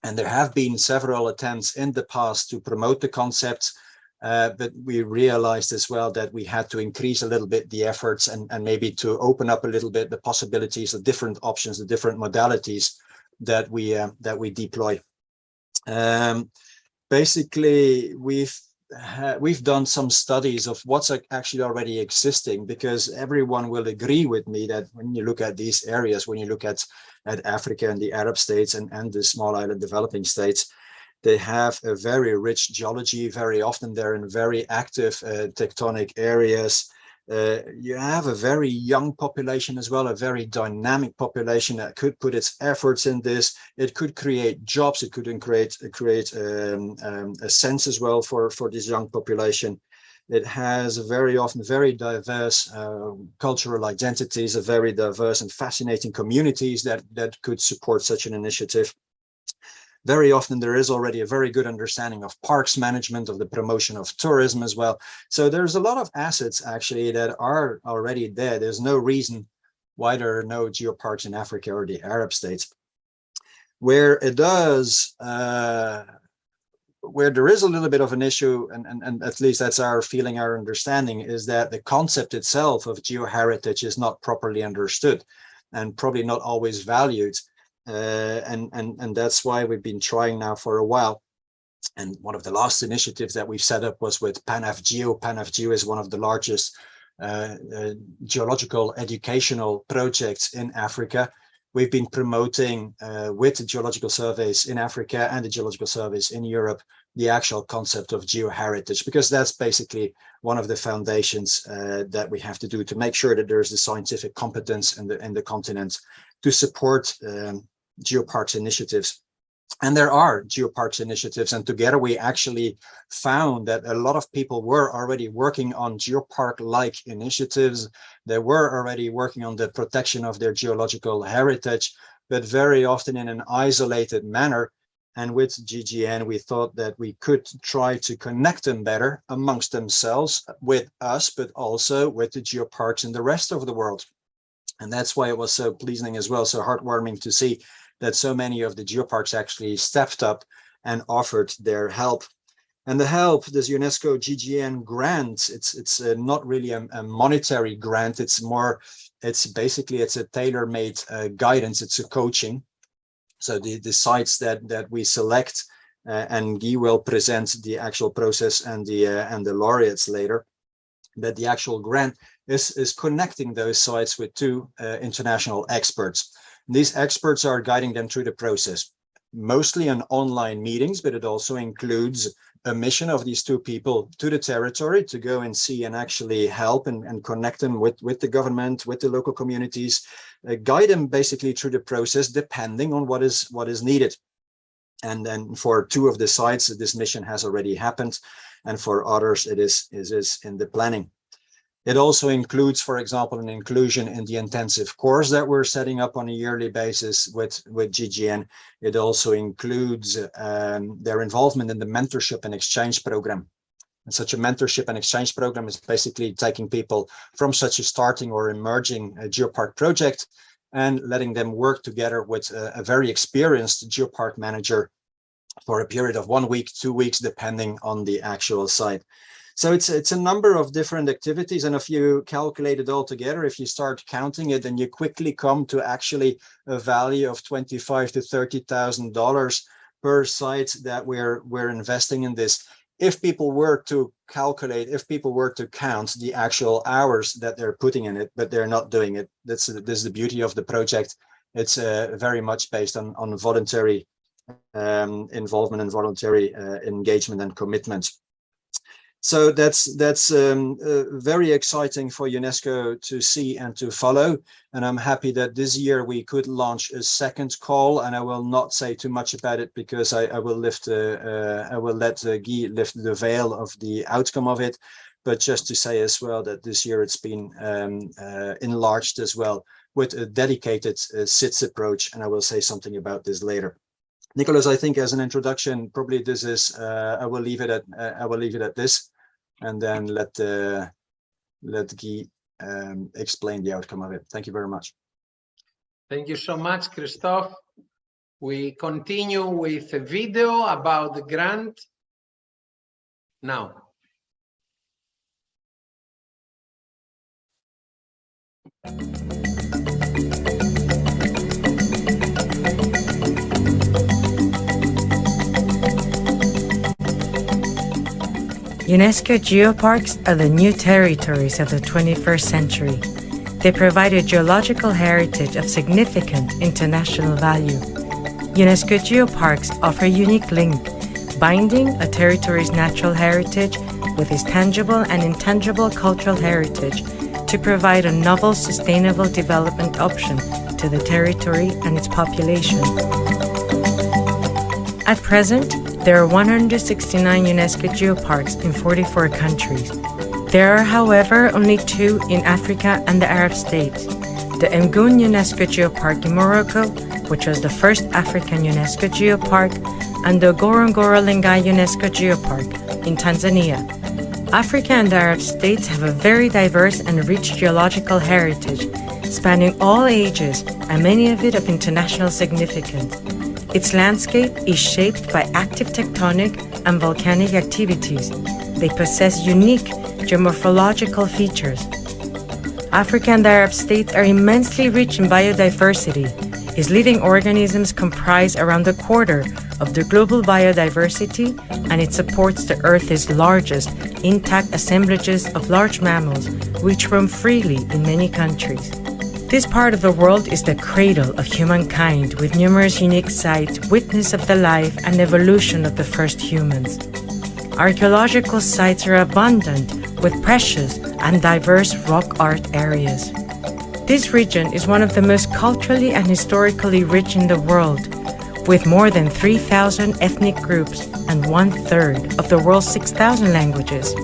And there have been several attempts in the past to promote the concept, but we realized as well that we had to increase a little bit the efforts and maybe to open up a little bit the possibilities, the different options, the different modalities that we deploy. Basically, we've done some studies of what's actually already existing, because everyone will agree with me that when you look at these areas, when you look at Africa and the Arab states and the small island developing states, they have a very rich geology. Very often they're in very active tectonic areas. You have a very young population as well, a very dynamic population that could put its efforts in this. It could create jobs. It could create a sense as well for this young population. It has very often very diverse cultural identities, a very diverse and fascinating communities that could support such an initiative. Very often there is already a very good understanding of parks management, of the promotion of tourism as well. So there's a lot of assets actually that are already there. There's no reason why there are no geoparks in Africa or the Arab states. Where it does, where there is a little bit of an issue, and at least that's our feeling, our understanding, is that the concept itself of geoheritage is not properly understood and probably not always valued. And that's why we've been trying now for a while. And one of the last initiatives that we've set up was with PanAfGeo. PanAfGeo is one of the largest geological educational projects in Africa. We've been promoting with the geological surveys in Africa and the geological surveys in Europe the actual concept of geoheritage, because that's basically one of the foundations that we have to do to make sure that there's the scientific competence in the continent to support geoparks initiatives. And there are geoparks initiatives, and together we actually found that a lot of people were already working on geopark-like initiatives. They were already working on the protection of their geological heritage, but very often in an isolated manner. And with GGN, we thought that we could try to connect them better amongst themselves, with us, but also with the geoparks in the rest of the world. And that's why it was so pleasing as well, so heartwarming to see that so many of the geoparks actually stepped up and offered their help. And the help, this UNESCO GGN grant, it's not really a monetary grant. It's basically a tailor-made guidance. It's a coaching. So the sites that we select, and Guy will present the actual process and the laureates later. But the actual grant is connecting those sites with two international experts. These experts are guiding them through the process, mostly on online meetings, but it also includes a mission of these two people to the territory to go and see and actually help and connect them with the government, with the local communities, guide them basically through the process depending on what is needed. And then for two of the sites, this mission has already happened, and for others it is in the planning. It also includes, for example, an inclusion in the intensive course that we're setting up on a yearly basis with GGN. It also includes their involvement in the mentorship and exchange program. And such a mentorship and exchange program is basically taking people from such a starting or emerging geopark project and letting them work together with a very experienced geopark manager for a period of 1 week, 2 weeks, depending on the actual site. So it's a number of different activities, and if you calculate it all together, if you start counting it, then you quickly come to actually a value of $25,000 to $30,000 per site that we're investing in this. If people were to calculate, if people were to count the actual hours that they're putting in it, but they're not doing it. This is the beauty of the project. It's very much based on voluntary involvement and voluntary engagement and commitment. So that's very exciting for UNESCO to see and to follow. And I'm happy that this year we could launch a second call, and I will not say too much about it because I will let Guy lift the veil of the outcome of it. But just to say as well that this year it's been enlarged as well with a dedicated SITS approach, and I will say something about this later. Nicholas, I think as an introduction, probably this is I will leave it at this, and then let Guy explain the outcome of it. Thank you very much. Thank you so much, Christophe. We continue with a video about the grant now. UNESCO geoparks are the new territories of the 21st century. They provide a geological heritage of significant international value. UNESCO geoparks offer a unique link, binding a territory's natural heritage with its tangible and intangible cultural heritage to provide a novel sustainable development option to the territory and its population. At present, there are 169 UNESCO geoparks in 44 countries. There are, however, only 2 in Africa and the Arab states. The Mgoun UNESCO Geopark in Morocco, which was the first African UNESCO geopark, and the Ngorongoro Lengai UNESCO Geopark in Tanzania. Africa and the Arab states have a very diverse and rich geological heritage, spanning all ages and many of it of international significance. Its landscape is shaped by active tectonic and volcanic activities. They possess unique geomorphological features. Africa and the Arab states are immensely rich in biodiversity. Its leading organisms comprise around a quarter of the global biodiversity, and it supports the Earth's largest intact assemblages of large mammals, which roam freely in many countries. This part of the world is the cradle of humankind, with numerous unique sites, witness of the life and evolution of the first humans. Archaeological sites are abundant, with precious and diverse rock art areas. This region is one of the most culturally and historically rich in the world, with more than 3,000 ethnic groups and 1/3 of the world's 6,000 languages.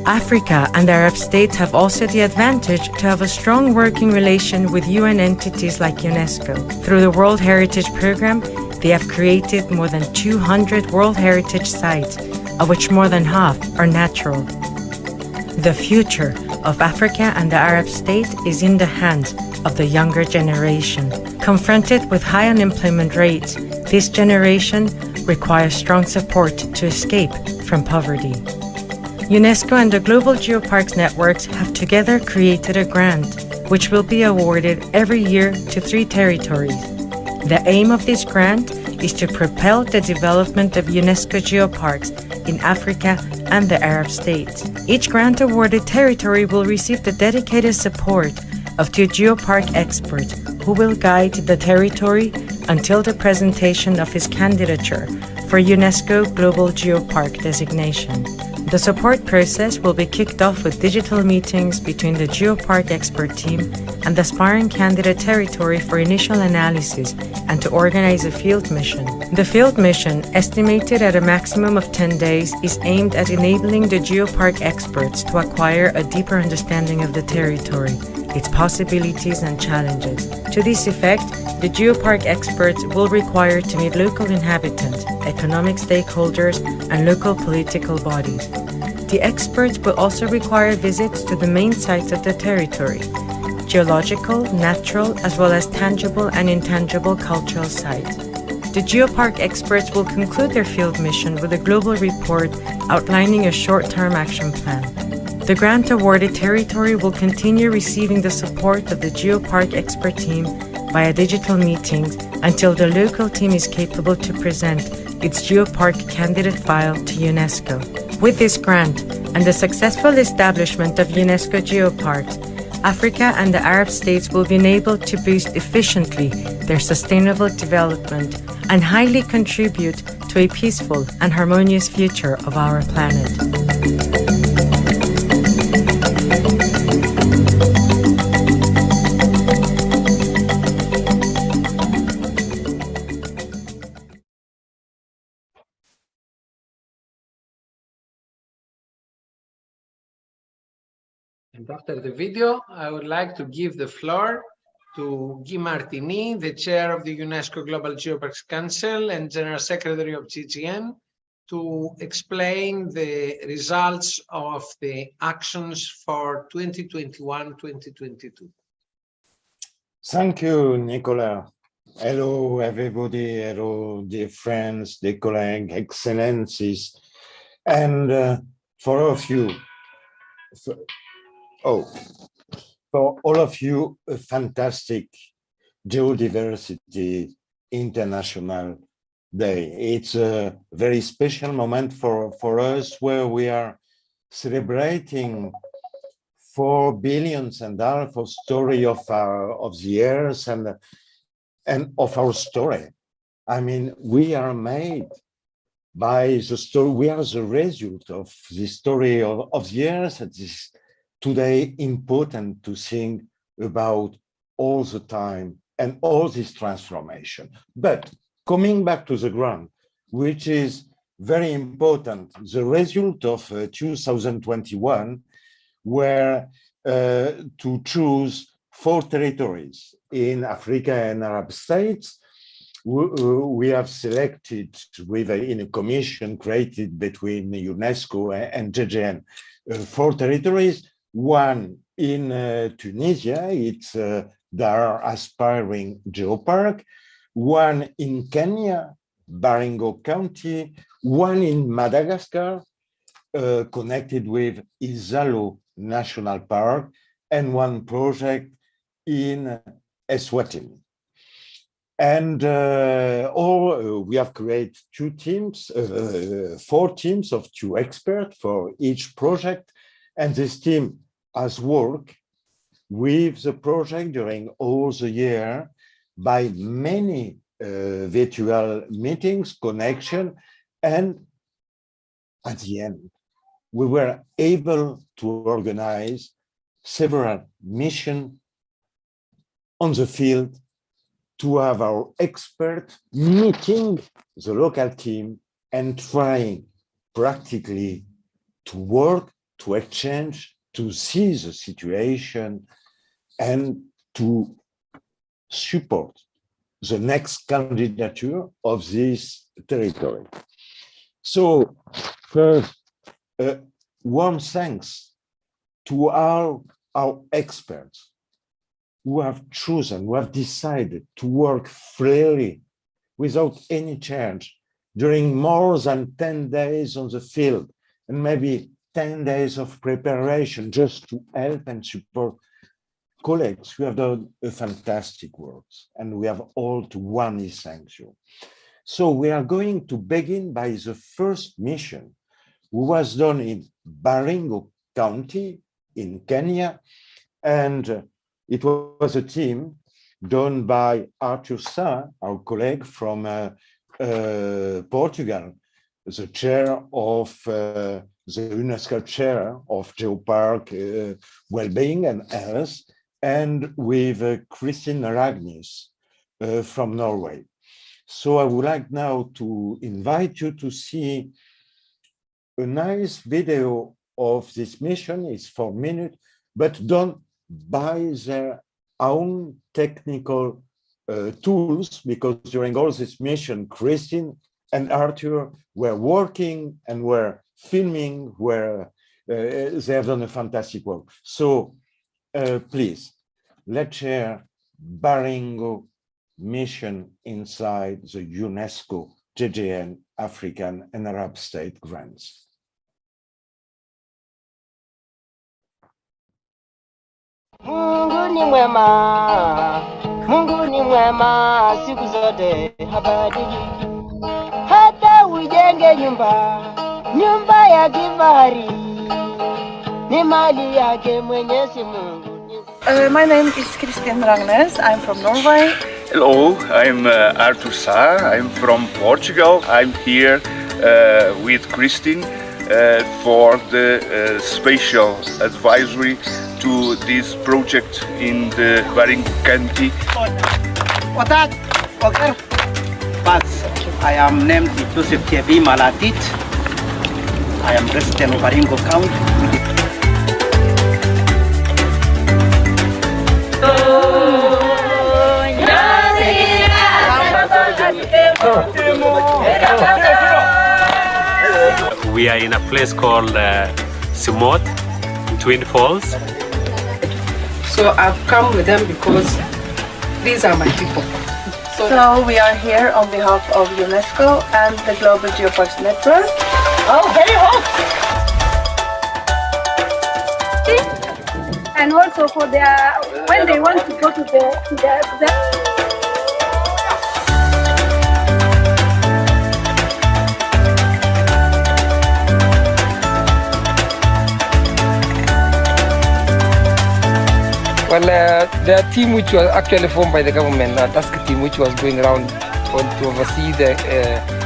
Africa and the Arab states have also the advantage to have a strong working relation with UN entities like UNESCO. Through the World Heritage Program, they have created more than 200 World Heritage sites, of which more than half are natural. The future of Africa and the Arab states is in the hands of the younger generation. Confronted with high unemployment rates, this generation requires strong support to escape from poverty. UNESCO and the Global Geoparks Networks have together created a grant, which will be awarded every year to 3 territories. The aim of this grant is to propel the development of UNESCO geoparks in Africa and the Arab states. Each grant-awarded territory will receive the dedicated support of 2 geopark experts who will guide the territory until the presentation of his candidature for UNESCO Global Geopark designation. The support process will be kicked off with digital meetings between the geopark expert team and the aspiring candidate territory for initial analysis and to organize a field mission. The field mission, estimated at a maximum of 10 days, is aimed at enabling the geopark experts to acquire a deeper understanding of the territory, its possibilities and challenges. To this effect, the geopark experts will require to meet local inhabitants, economic stakeholders, and local political bodies. The experts will also require visits to the main sites of the territory, geological, natural, as well as tangible and intangible cultural sites. The geopark experts will conclude their field mission with a global report outlining a short-term action plan. The grant-awarded territory will continue receiving the support of the geopark expert team via digital meetings until the local team is capable to present its geopark candidate file to UNESCO. With this grant and the successful establishment of UNESCO geoparks, Africa and the Arab states will be enabled to boost efficiently their sustainable development and highly contribute to a peaceful and harmonious future of our planet. And after the video, I would like to give the floor to Guy Martini, the chair of the UNESCO Global Geoparks Council and General Secretary of GGN, to explain the results of the actions for 2021-2022. Thank you, Nicolas. Hello, everybody. Hello, dear friends, dear colleagues, excellencies. And for all of you, for all of you, a fantastic Geodiversity International Day. It's a very special moment for us where we are celebrating 4.5 billion of story of the earth and of our story. I mean, we are made by the story. We are the result of the story of the earth. today important to think about all the time and all this transformation. But coming back to the ground, which is very important, the result of 2021 were to choose 4 territories in Africa and Arab states. We have selected in a commission created between UNESCO and JGN 4 territories. One in Tunisia, it's Dar Aspiring Geopark. One in Kenya, Baringo County. One in Madagascar, connected with Isalo National Park, and one project in Eswatini. And we have created 2 teams, 4 teams of 2 experts for each project. And this team has worked with the project during all the year by many virtual meetings, connection, and at the end, we were able to organize several missions on the field to have our expert meeting the local team and trying practically to work, to exchange, to see the situation and to support the next candidature of this territory. So first, warm thanks to our experts who have chosen, who have decided to work freely without any charge during more than 10 days on the field and maybe 10 days of preparation just to help and support colleagues who have done a fantastic work, and we have all to warmly thank you. So we are going to begin by the first mission, who was done in Baringo County in Kenya, and it was a team done by Arthur Sa, our colleague from Portugal, the chair of the UNESCO chair of Geopark Wellbeing and Health, and with Christine Ragnes from Norway. So I would like now to invite you to see a nice video of this mission. It's 4 minutes, but done by their own technical tools, because during all this mission, Christine and Arthur were working and were filming, where they have done a fantastic work. So please, let's share Baringo mission inside the UNESCO JGN African and Arab state grants. Mungu ni mwema, Mungu ni mwema, siku zote habadiliki. Hata ujenge nyumba, nyumba ya kifahari, ni mali yake Mwenyezi Mungu. My name is Christine Ragnes. I'm from Norway. Hello, I'm Arthur Sa. I'm from Portugal. I'm here with Christine for the special advisory to this project in the Baringo County. I am named Joseph Thierry Malatit. I am resident of Baringo County. We are in a place called Simot, Twin Falls. So I've come with them because these are my people. So we are here on behalf of UNESCO and the Global Geoparks Network. Oh, very hot! And also for their, when they want to go to the Well, the team which was actually formed by the government, a task team which was going around to oversee the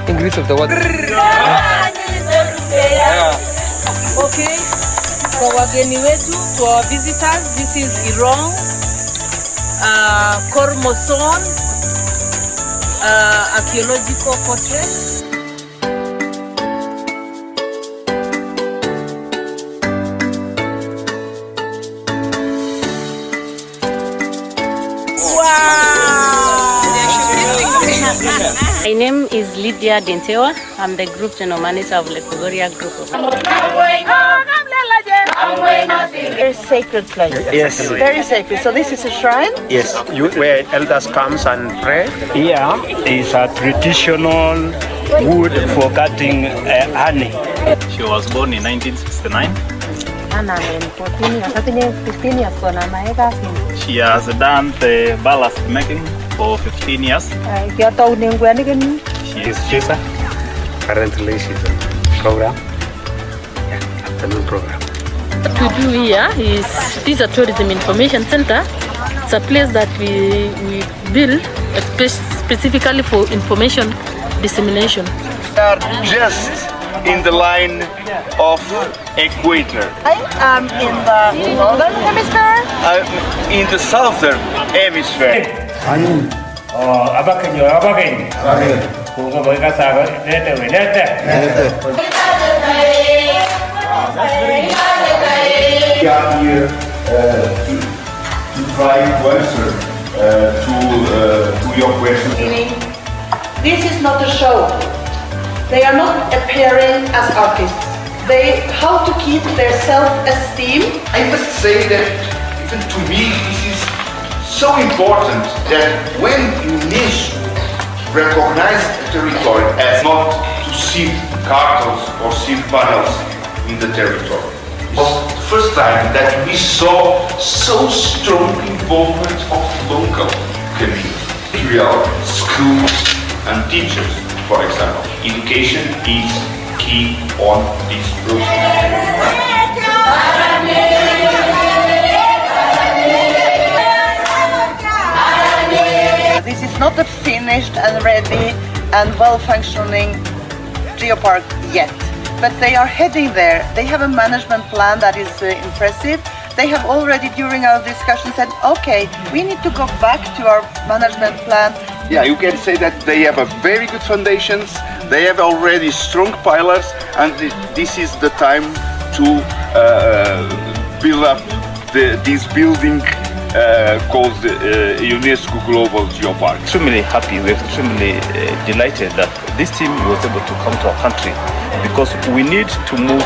increase of the water. Okay. Kwa wageni wetu, to our visitors, this is Irong, Kormoson, archaeological fortress. My name is Lydia Dentewa. I'm the Group General Manager of Lekogoria Group. Very sacred place. Yes. Very sacred. So this is a shrine? Yes, where elders comes and pray. Here is a traditional wood for cutting honey. She was born in 1969. She has done the ballast making for 15 years. She's currently she's a program, afternoon program. What we do here is, this is a tourism information center. It's a place that we build specifically for information dissemination. We are just in the line of equator. I am in the northern hemisphere. In the southern hemisphere. We are here to try to answer to your question. This is not a show. They are not appearing as artists. They how to keep their self-esteem. I must say that even to me this is so important that when UNESCO recognized the territory as not to see cartels or see panels in the territory. It was the first time that we saw so strong involvement of local community, real schools and teachers, for example. Education is key on this process. This is not a finished and ready and well-functioning geopark yet, but they are heading there. They have a management plan that is impressive. They have already, during our discussion, said, okay, we need to go back to our management plan. Yeah, you can say that they have a very good foundations. They have already strong pillars, and this is the time to build up this building called UNESCO Global Geopark. Extremely happy, we're extremely delighted that this team was able to come to our country, because we need to move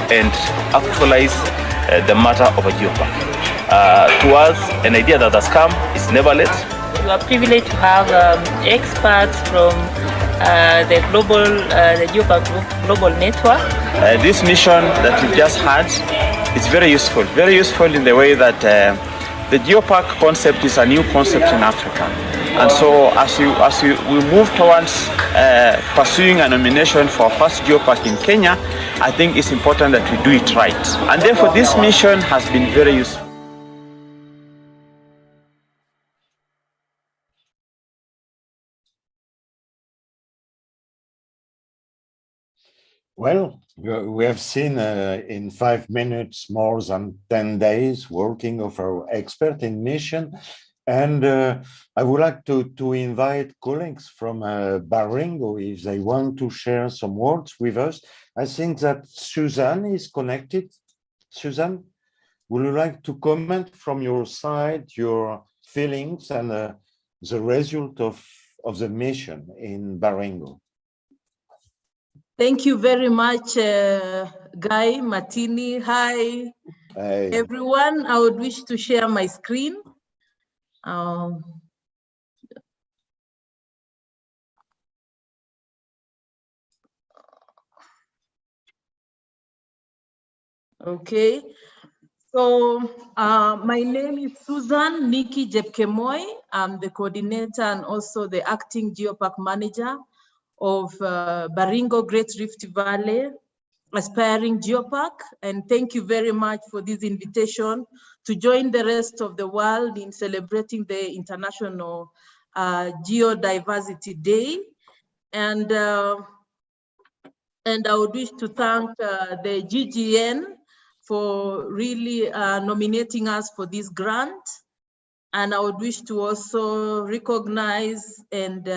and actualize the matter of a geopark. To us, an idea that has come is never late. We are privileged to have experts from the Geopark Global Network. This mission that we just had is very useful in the way that the geopark concept is a new concept in Africa. And so as we move towards pursuing a nomination for our first geopark in Kenya, I think it's important that we do it right. And therefore this mission has been very useful. Well, we have seen in 5 minutes more than 10 days working of our expert in mission. And I would like to invite colleagues from Baringo if they want to share some words with us. I think that Suzanne is connected. Suzanne, would you like to comment from your side, your feelings and the result of the mission in Baringo? Thank you very much, Guy, Martini. Hi, everyone. I would wish to share my screen. Okay. So my name is Susan Nikki Jepkemoy. I'm the coordinator and also the acting geopark manager of Baringo Great Rift Valley Aspiring Geopark. And thank you very much for this invitation to join the rest of the world in celebrating the International Geodiversity Day. And I would wish to thank the GGN for really nominating us for this grant. And I would wish to also recognize and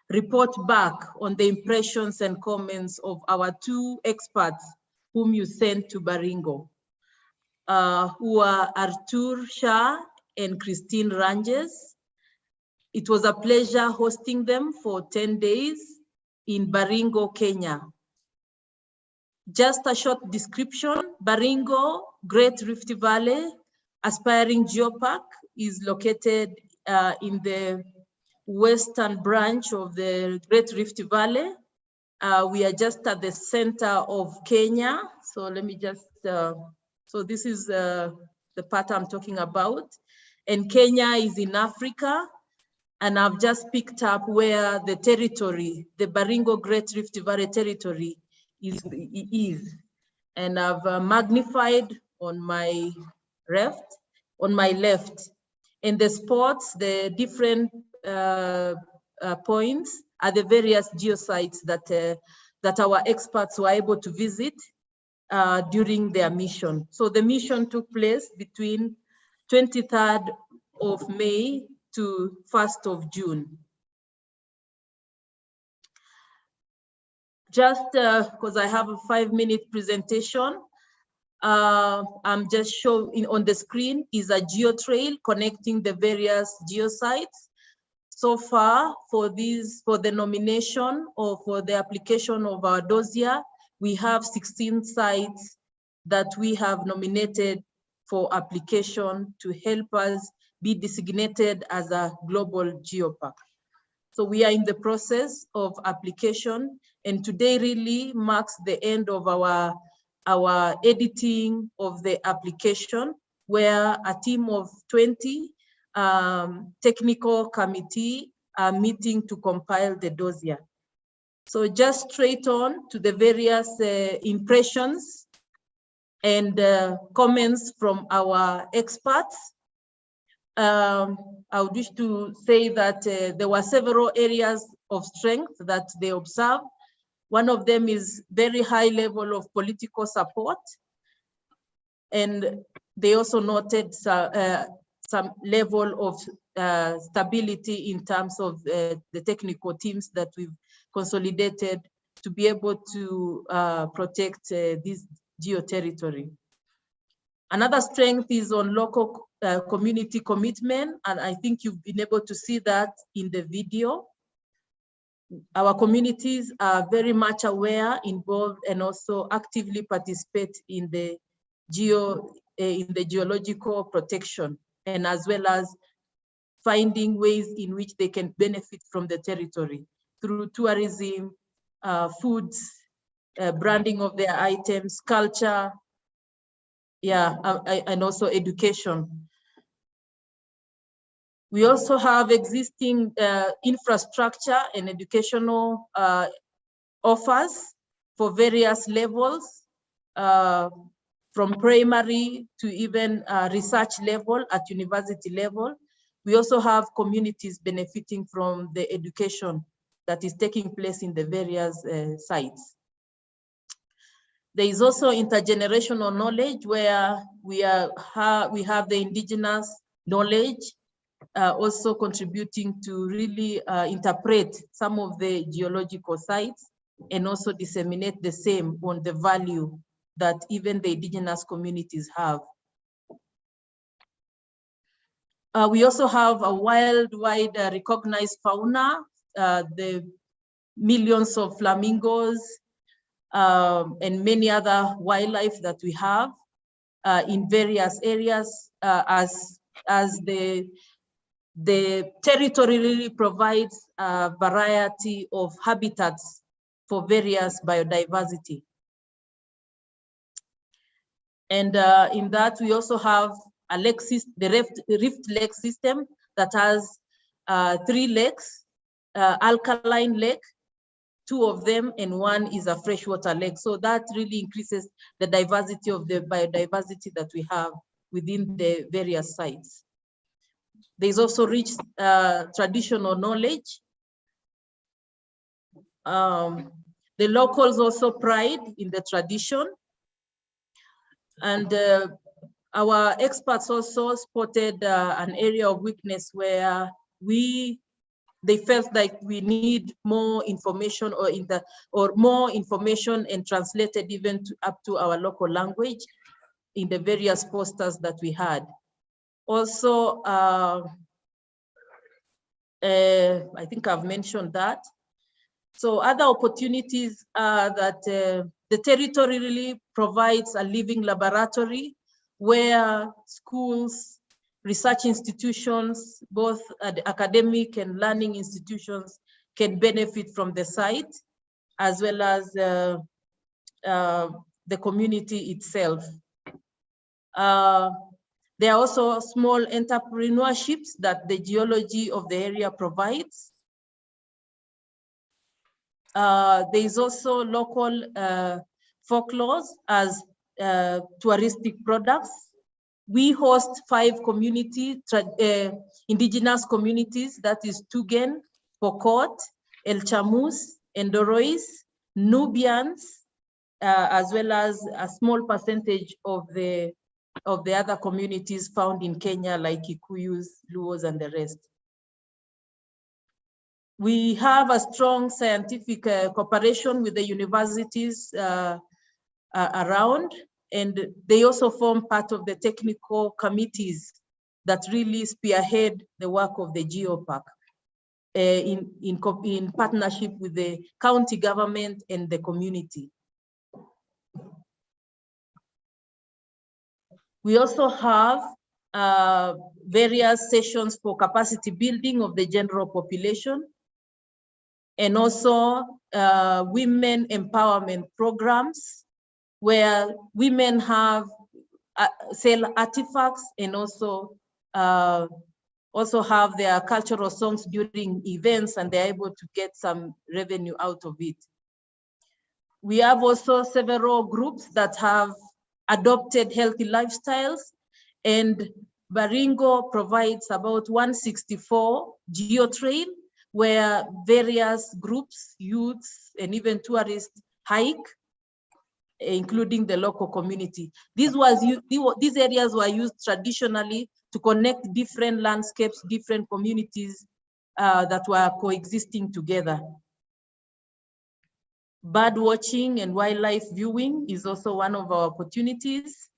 report back on the impressions and comments of our two experts whom you sent to Baringo, who are Artur Shah and Christine Ranges. It was a pleasure hosting them for 10 days in Baringo, Kenya. Just a short description: Baringo, Great Rift Valley, aspiring geopark, is located in the western branch of the Great Rift Valley. We are just at the center of Kenya. So let me just, so this is the part I'm talking about. And Kenya is in Africa. And I've just picked up where the territory, the Baringo Great Rift Valley territory is. And I've magnified on my left. And the spots, the different points are the various geosites that our experts were able to visit during their mission. So the mission took place between 23rd of May to 1st of June. Just because I have a 5-minute presentation, I'm just showing on the screen is a geotrail connecting the various geosites. So far for the nomination or for the application of our dossier, we have 16 sites that we have nominated for application to help us be designated as a global geopark. So we are in the process of application, and today really marks the end of our editing of the application, where a team of 20 technical committee are meeting to compile the dossier. So just straight on to the various impressions and comments from our experts. I would wish to say that there were several areas of strength that they observed. One of them is very high level of political support. And they also noted some level of stability in terms of the technical teams that we've consolidated to be able to protect this geo-territory. Another strength is on local community commitment, and I think you've been able to see that in the video. Our communities are very much aware, involved, and also actively participate in the geological protection, and as well as finding ways in which they can benefit from the territory through tourism, foods, branding of their items, culture, and also education. We also have existing infrastructure and educational offers for various levels, from primary to even research level at university level. We also have communities benefiting from the education that is taking place in the various sites. There is also intergenerational knowledge where we have the indigenous knowledge also contributing to really interpret some of the geological sites and also disseminate the same on the value that even the indigenous communities have. We also have a worldwide recognized fauna, the millions of flamingos, and many other wildlife that we have in various areas, as the territory really provides a variety of habitats for various biodiversity. And in that, we also have a lake system, the Rift Lake system that has 3 lakes, alkaline lake, 2 of them, and 1 is a freshwater lake. So that really increases the diversity of the biodiversity that we have within the various sites. There's also rich traditional knowledge. The locals also pride in the tradition. And our experts also spotted an area of weakness where they felt like we need more information or more information and translated even up to our local language in the various posters that we had. Also, I think I've mentioned that. So other opportunities are that the territory really provides a living laboratory where schools, research institutions, both academic and learning institutions can benefit from the site, as well as the community itself. There are also small entrepreneurships that the geology of the area provides. There is also local folklores as touristic products. We host 5 indigenous communities, that is Tugen, Pokot, El Chamus, Endorois, Nubians, as well as a small percentage of the other communities found in Kenya, like Kikuyus, Luos, and the rest. We have a strong scientific cooperation with the universities around, and they also form part of the technical committees that really spearhead the work of the Geopark in partnership with the county government and the community. We also have various sessions for capacity building of the general population, and also women empowerment programs where women have sell artifacts and also have their cultural songs during events, and they're able to get some revenue out of it. We have also several groups that have adopted healthy lifestyles, and Baringo provides about 164 geotrail where various groups, youths, and even tourists hike, including the local community. These areas were used traditionally to connect different landscapes, different communities that were coexisting together. Bird watching and wildlife viewing is also one of our opportunities.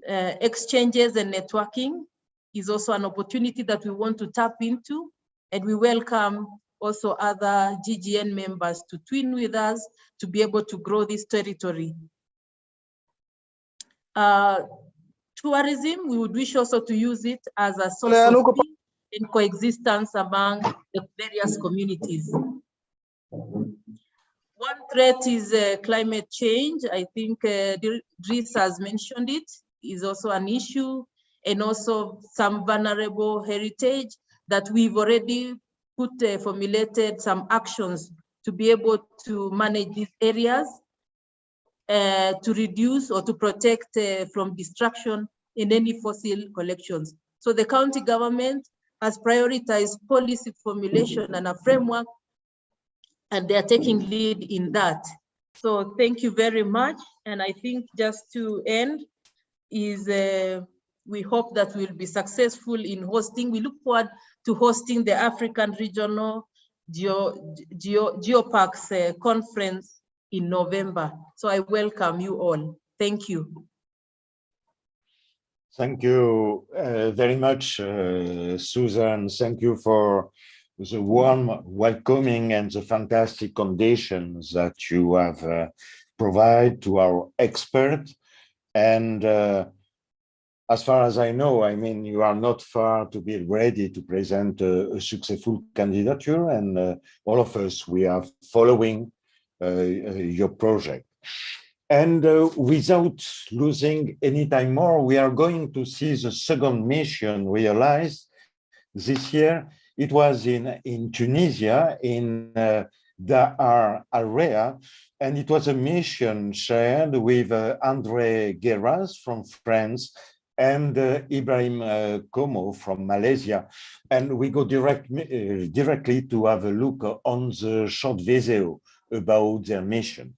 Exchanges and networking is also an opportunity that we want to tap into, and we welcome also other GGN members to twin with us to be able to grow this territory. Tourism, we would wish also to use it as a source of peace and coexistence among the various communities. One threat is climate change. I think Dries has mentioned it, is also an issue, and also some vulnerable heritage that we've already formulated some actions to be able to manage these areas, to reduce or to protect from destruction in any fossil collections. So the county government has prioritized policy formulation and a framework, and they are taking lead in that. So thank you very much. And I think just to end is we hope that we'll be successful in hosting. We look forward to hosting the African Regional Geoparks Conference in November. So I welcome you all. Thank you. Thank you very much, Susan. Thank you for the warm welcoming and the fantastic conditions that you have provided to our expert. And as far as I know, I mean, you are not far to be ready to present a successful candidature, and all of us, we are following your project. And without losing any time more, we are going to see the second mission realized this year. It was in Tunisia, in Dahar area, and it was a mission shared with André Guerras from France and Ibrahim Komo from Malaysia. And we go directly to have a look on the short video about their mission.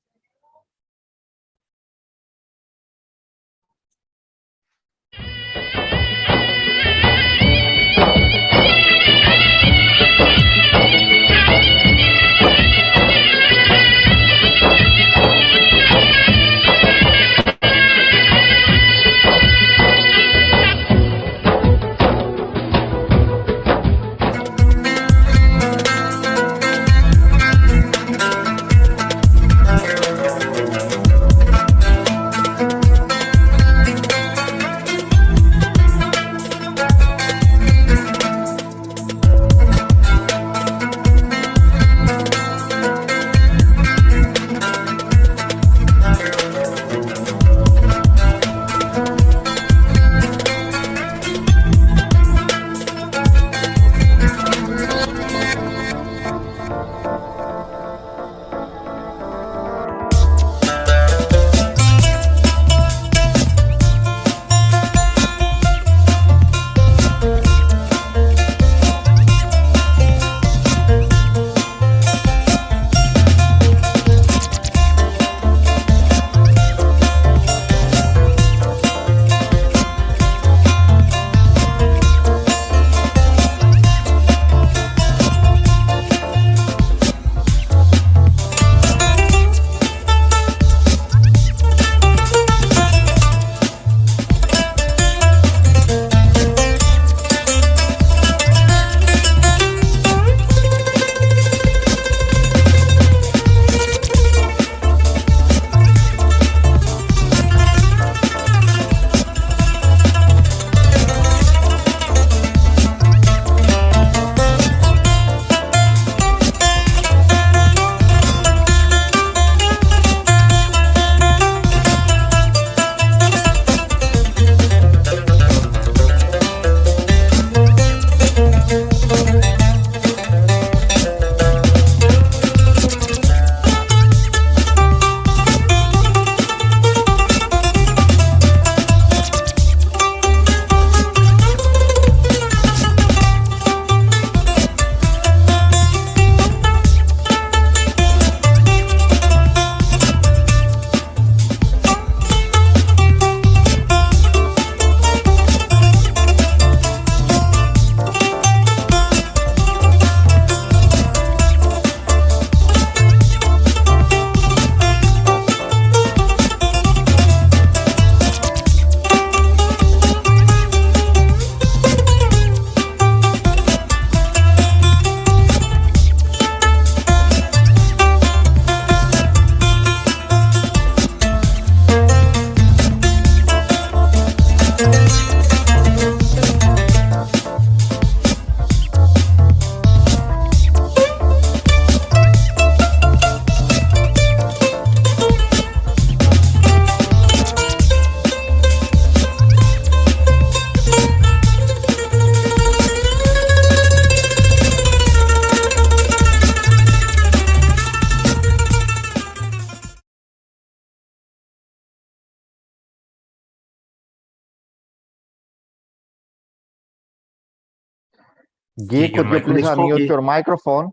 Guy, could you please unmute your microphone?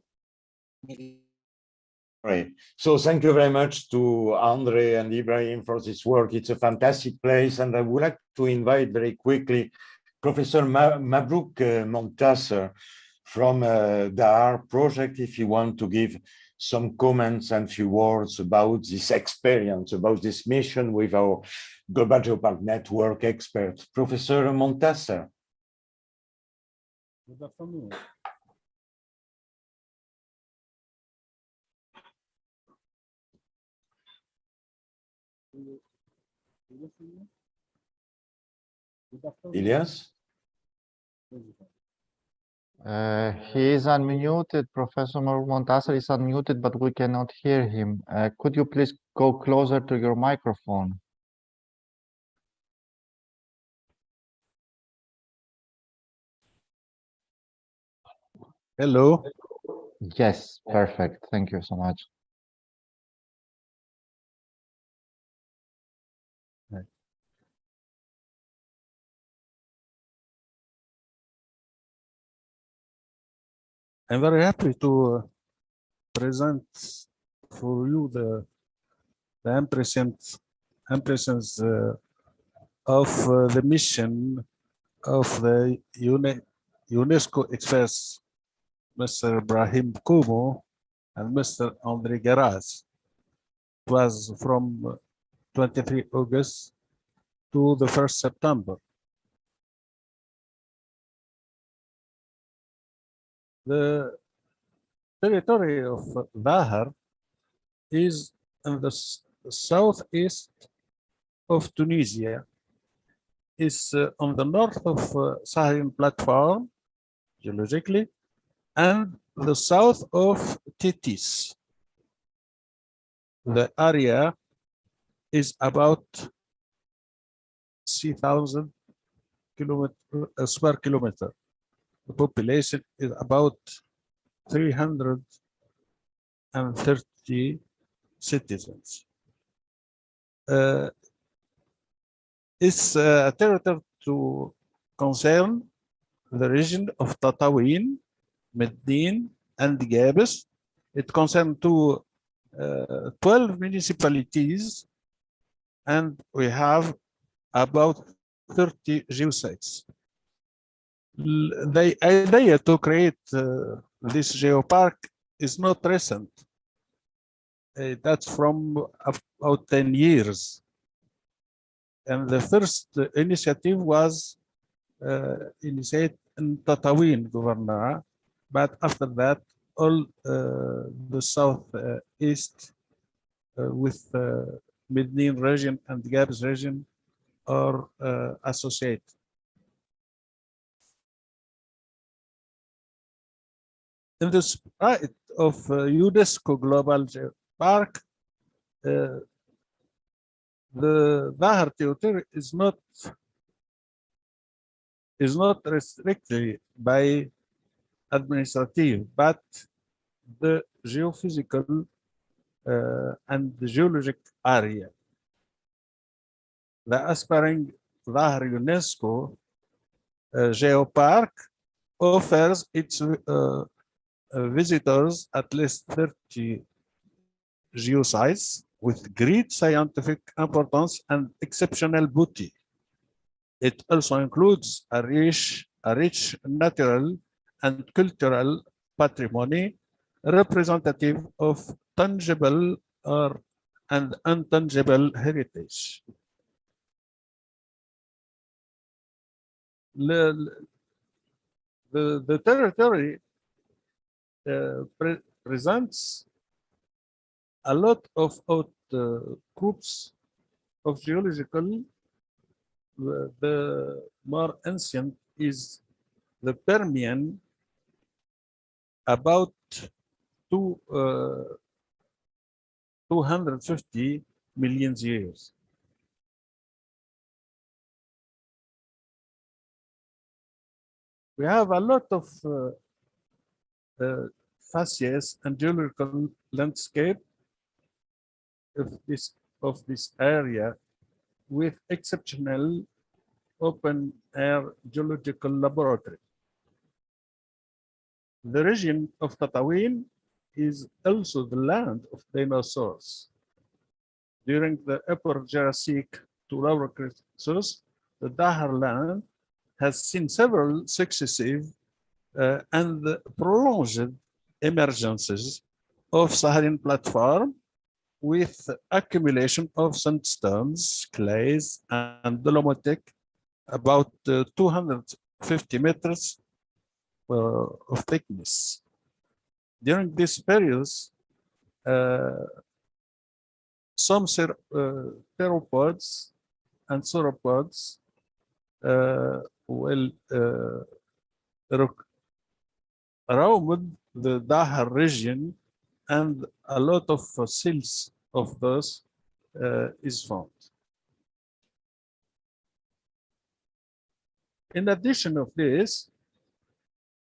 Right. So thank you very much to Andre and Ibrahim for this work. It's a fantastic place. And I would like to invite very quickly Professor Mabrouk Montasser from Dahar project, if you want to give some comments and few words about this experience, about this mission with our Global Geopark Network expert. Professor Montasser. Good afternoon. Elias? He is unmuted. Professor Montasser is unmuted, but we cannot hear him. Could you please go closer to your microphone? Hello. Yes, perfect. Thank you so much. I'm very happy to present for you the impressions of the mission of the UNESCO experts, Mr. Ibrahim Kumo and Mr. André Garaz. It was from 23 August to the 1st September. The territory of Dahar is in the southeast of Tunisia. Is on the north of Saharan platform, geologically, and the south of Tetis. The area is about 3,000 square kilometer. The population is about 330 citizens. It's a territory to concern the region of Tatawin, Medin, and Gabes. It concerns 12 municipalities, and we have about 30 geosites. The idea to create this geopark is not recent. That's from about 10 years. And the first initiative was initiated in Tatawin Governorate, but after that, all the southeast with Medin region and Gabes region are associated. In the spirit of UNESCO Global Geopark, the Dahar territory is not restricted by administrative, but the geophysical and the geologic area. The aspiring Dahar UNESCO Geopark offers its visitors at least 30 geosites with great scientific importance and exceptional beauty. It also includes a rich natural and cultural patrimony representative of tangible and intangible heritage. The territory presents a lot of groups of geological. The more ancient is the Permian, about 250 million years. We have a lot of facies and geological landscape of this area with exceptional open air geological laboratory. The region of Tatooine is also the land of dinosaurs. During the Upper Jurassic to Lower Cretaceous, the Dahar land has seen several successive and prolonged emergences of Saharan platform with accumulation of sandstones, clays, and dolomitic about 250 meters of thickness. During these periods, some theropods and sauropods will around the Dahar region, and a lot of fossils of those is found. In addition of this,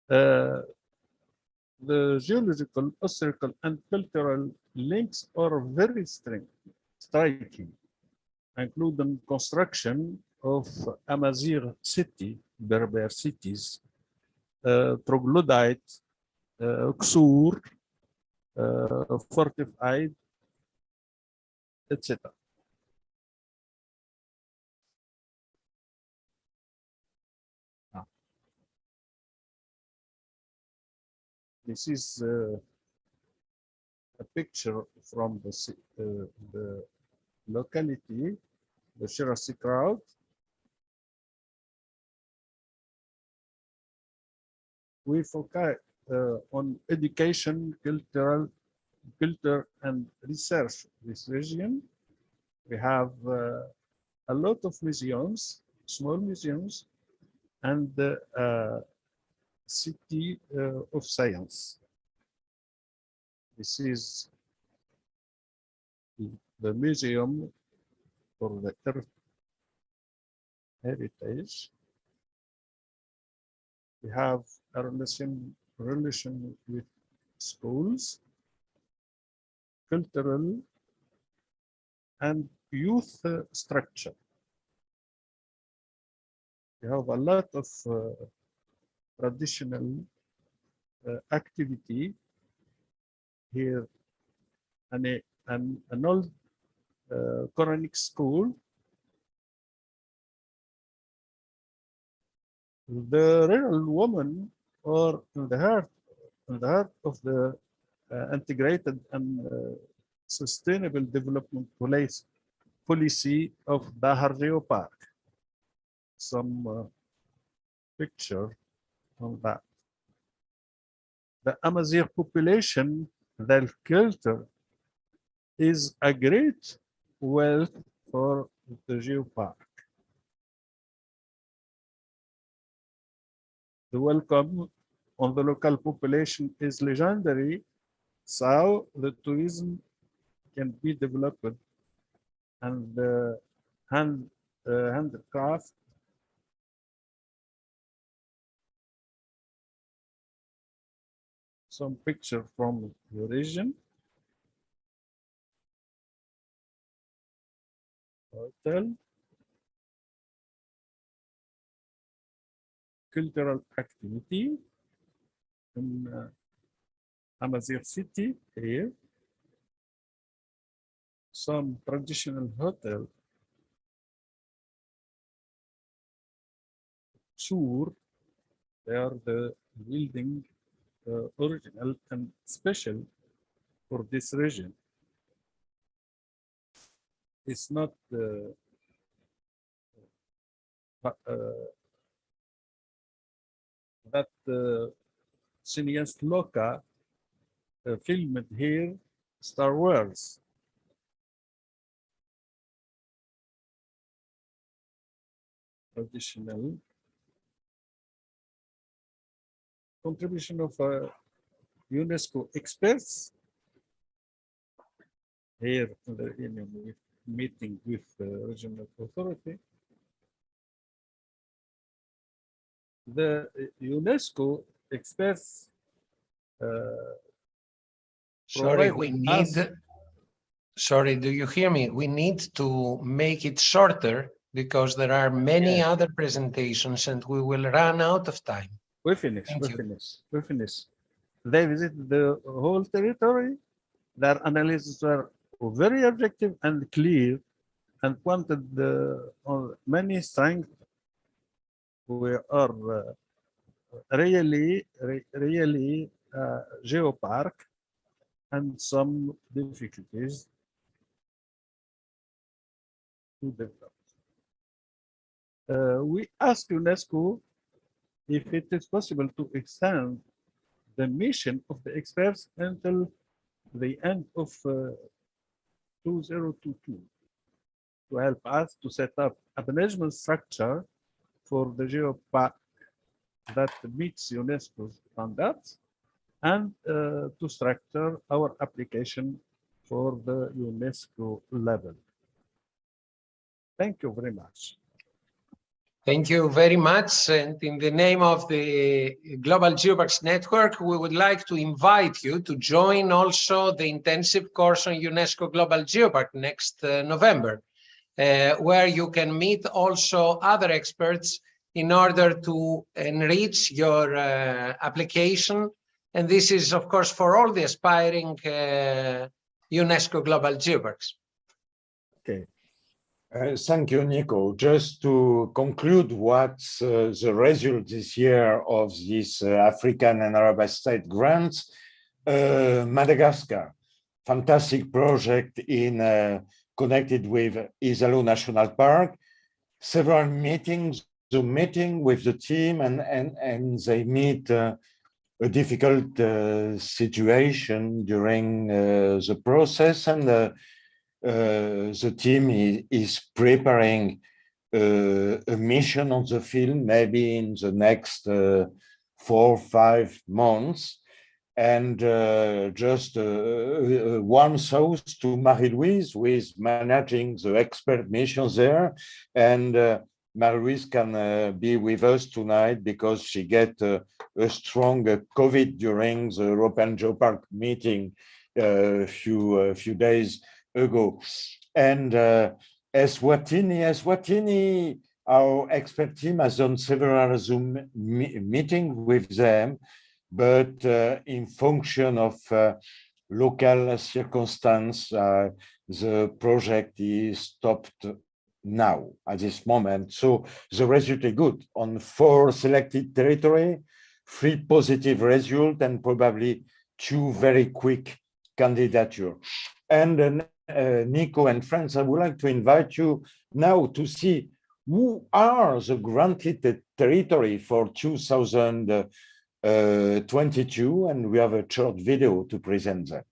the geological, historical, and cultural links are very striking, including construction of Amazigh city, Berber cities, troglodyte, Ksur, fortified, etc. This is a picture from the locality, the Shirasi crowd. We focus on education, culture, and research this region. We have a lot of museums, small museums, and city of science. This is the museum for the Earth heritage. We have a relation with schools, cultural, and youth structure. We have a lot of traditional activity here, and an old Quranic school. The real woman, or in the heart of the integrated and sustainable development policy of Dahar Geopark. Some picture on that. The Amazigh population, their culture, is a great wealth for the geopark. The welcome on the local population is legendary, so the tourism can be developed, and handcraft some picture from the region. Hotel. Cultural activity in Amazigh city here. Some traditional hotel. Sur, they are the building original and special for this region. It's not that cineast Loka filmed here Star Wars. Traditional contribution of UNESCO experts here in a meeting with the regional authority. The UNESCO experts sorry, we need, sorry, do you hear me? We need to make it shorter because there are many other presentations and we will run out of time. We finish. They visited the whole territory. Their analysis were very objective and clear and pointed on many strengths. We are really geopark and some difficulties to develop. We asked UNESCO if it is possible to extend the mission of the experts until the end of 2022 to help us to set up a management structure for the geopark that meets UNESCO's standards and to structure our application for the UNESCO level. Thank you very much. Thank you very much. And in the name of the Global Geoparks Network, we would like to invite you to join also the intensive course on UNESCO Global Geopark next November, where you can meet also other experts in order to enrich your application. And this is, of course, for all the aspiring UNESCO Global Geoparks. Okay. Thank you, Nico. Just to conclude what's the result this year of this African and Arab state grants, Madagascar, fantastic project in connected with Isalo National Park, several meetings, Zoom meeting with the team and they meet a difficult situation during the process, and the team is preparing a mission on the field, maybe in the next 4 or 5 months. And just one thought to Marie-Louise, who is managing the expert missions there. And Marie-Louise can be with us tonight because she get a strong COVID during the European Geopark meeting a few days ago. And Eswatini, our expert team has done several Zoom meetings with them, but in function of local circumstance, the project is stopped now at this moment. So the result is good on 4 selected territory, 3 positive results, and probably 2 very quick candidature. And Nico and friends, I would like to invite you now to see who are the granted territory for 2022, and we have a short video to present them.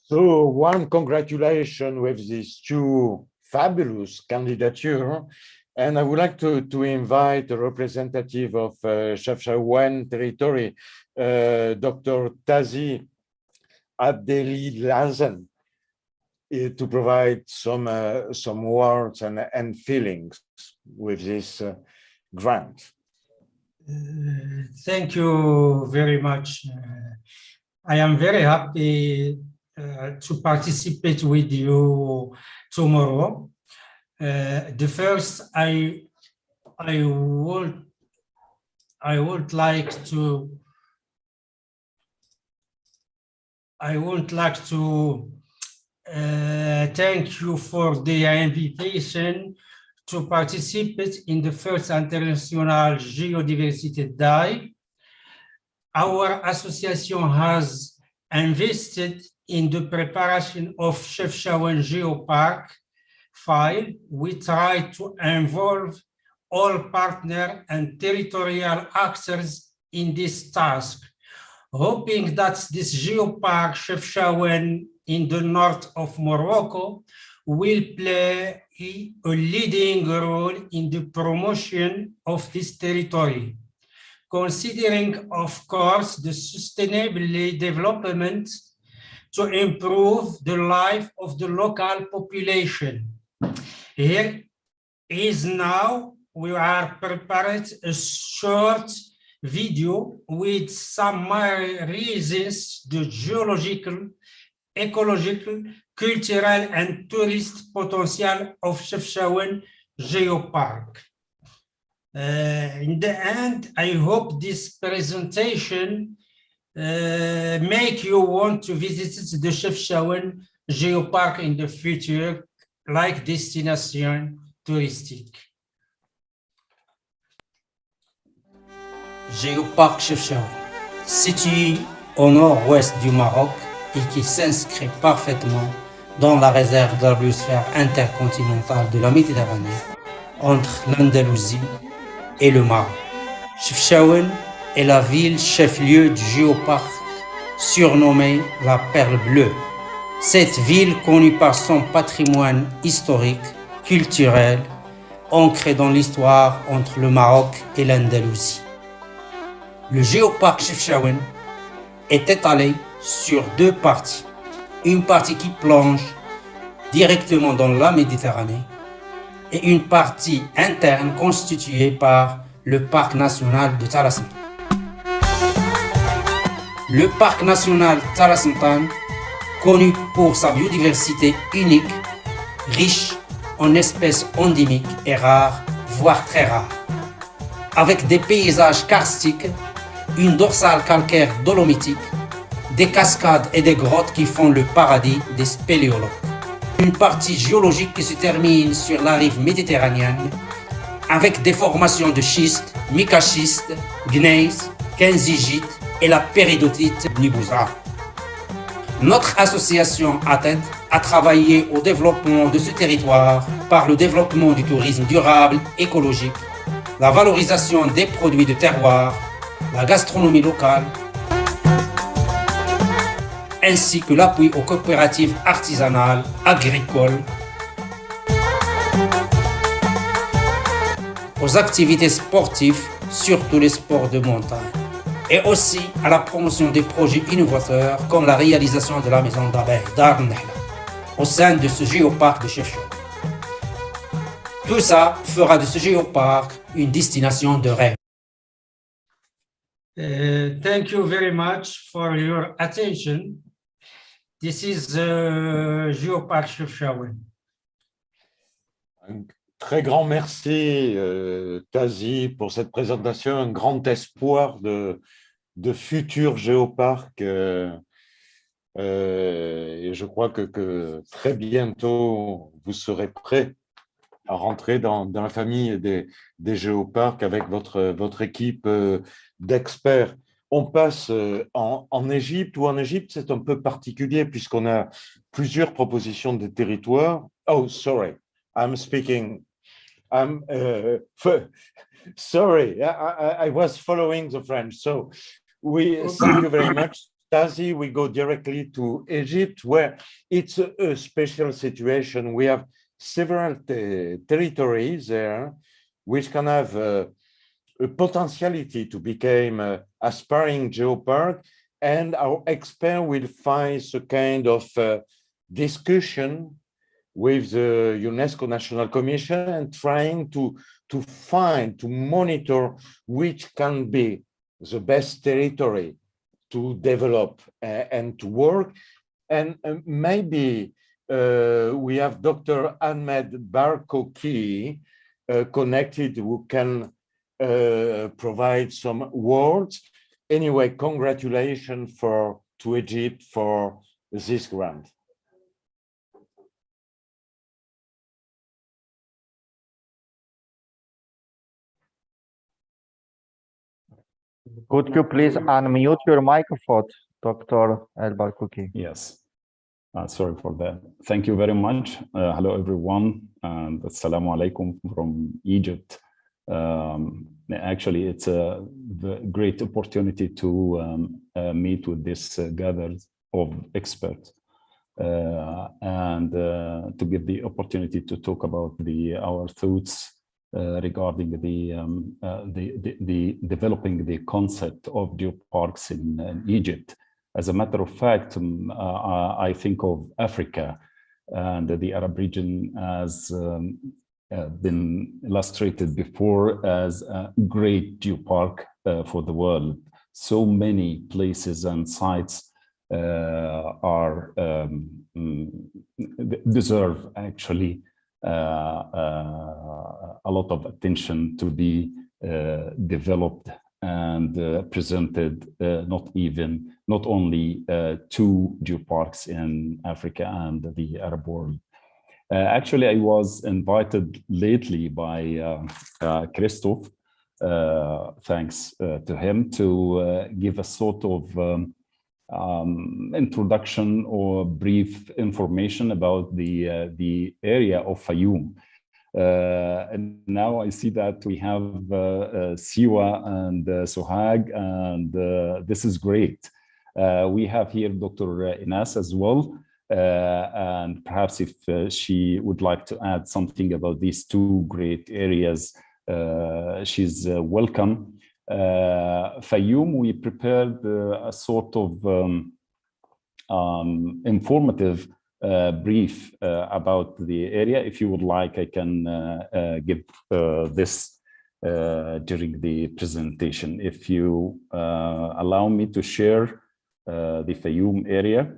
So one congratulation with these two fabulous candidatures. And I would like to invite a representative of Chefchaouen territory, Dr. Tazi Abdelilazen, to provide some words and feelings with this grant. Thank you very much. I am very happy to participate with you tomorrow. The first, I would like to thank you for the invitation to participate in the first International Geodiversity Day. Our association has invested in the preparation of Chefchaouen Geopark file. We try to involve all partner and territorial actors in this task, hoping that this geopark Chefchaouen in the north of Morocco will play a leading role in the promotion of this territory, considering, of course, the sustainable development to improve the life of the local population. Here is now, we are preparing a short video with some reasons, the geological, ecological, cultural, and tourist potential of Chefchaouen Geopark. In the end, I hope this presentation make you want to visit the Chefchaouen Geopark in the future, like destination touristique. Géoparc Chefchaouen, situé au nord-ouest du Maroc et qui s'inscrit parfaitement dans la réserve de la biosphère intercontinentale de la Méditerranée, entre l'Andalousie et le Maroc. Chefchaouen est la ville chef-lieu du géoparc, surnommée la Perle Bleue. Cette ville, connue par son patrimoine historique, culturel, ancré dans l'histoire entre le Maroc et l'Andalousie. Le géoparc Chefchaouen est étalé sur deux parties. Une partie qui plonge directement dans la Méditerranée et une partie interne constituée par le parc national de Tarasantan. Le parc national Tarasantan, connu pour sa biodiversité unique, riche en espèces endémiques et rares, voire très rares, avec des paysages karstiques, une dorsale calcaire dolomitique, des cascades et des grottes qui font le paradis des spéléologues. Une partie géologique qui se termine sur la rive méditerranéenne, avec des formations de schiste, micaschiste, gneiss, kenzigite et la péridotite nibouza. Notre association ATED a travaillé au développement de ce territoire par le développement du tourisme durable, écologique, la valorisation des produits de terroir, la gastronomie locale, ainsi que l'appui aux coopératives artisanales, agricoles, aux activités sportives, surtout les sports de montagne, et aussi à la promotion des projets innovateurs comme la réalisation de la maison d'abeilles d'Arnel au sein de ce géoparc de Chefchaouen. Tout ça fera de ce géoparc une destination de rêve. Thank you very much for your attention. This is Geoparc Chefchaouen. Un très grand merci, Tazi, pour cette présentation. Un grand espoir de futurs géoparcs. Et je crois que très bientôt, vous serez prêts à rentrer dans la famille des géoparcs avec votre équipe d'experts. On passe en Égypte, ou en Égypte, c'est un peu particulier puisqu'on a plusieurs propositions de territoires. Oh, sorry, I'm speaking. Sorry, I was following the French. So thank you very much. Tazi, we go directly to Egypt, where it's a special situation. We have several territories there which can have a potentiality to become aspiring geopark, and our expert will find a kind of discussion with the UNESCO National Commission and trying to monitor which can be the best territory to develop and to work. And maybe we have Dr. Ahmed Barkouki connected, who can provide some words. Anyway, congratulations to Egypt for this grant. Could you please unmute your microphone, Dr. El Barkouki? Yes. Sorry for that. Thank you very much. Hello, everyone, and assalamu alaikum from Egypt. Actually, it's a great opportunity to meet with this gathered of experts and to give the opportunity to talk about our thoughts regarding the developing the concept of geoparks in Egypt. As a matter of fact, I think of Africa and the Arab region as been illustrated before as a great geopark for the world. So many places and sites are deserve actually a lot of attention to be developed and presented, not only two geoparks in Africa and the Arab world. Actually, I was invited lately by Christoph, thanks to him, to give a sort of introduction or brief information about the area of Fayoum. And now I see that we have Siwa and Sohag, and this is great. We have here Dr. Inas as well, and perhaps if she would like to add something about these two great areas, she's welcome. Fayoum, we prepared a sort of informative brief about the area. If you would like, I can give this during the presentation. If you allow me to share the Fayoum area.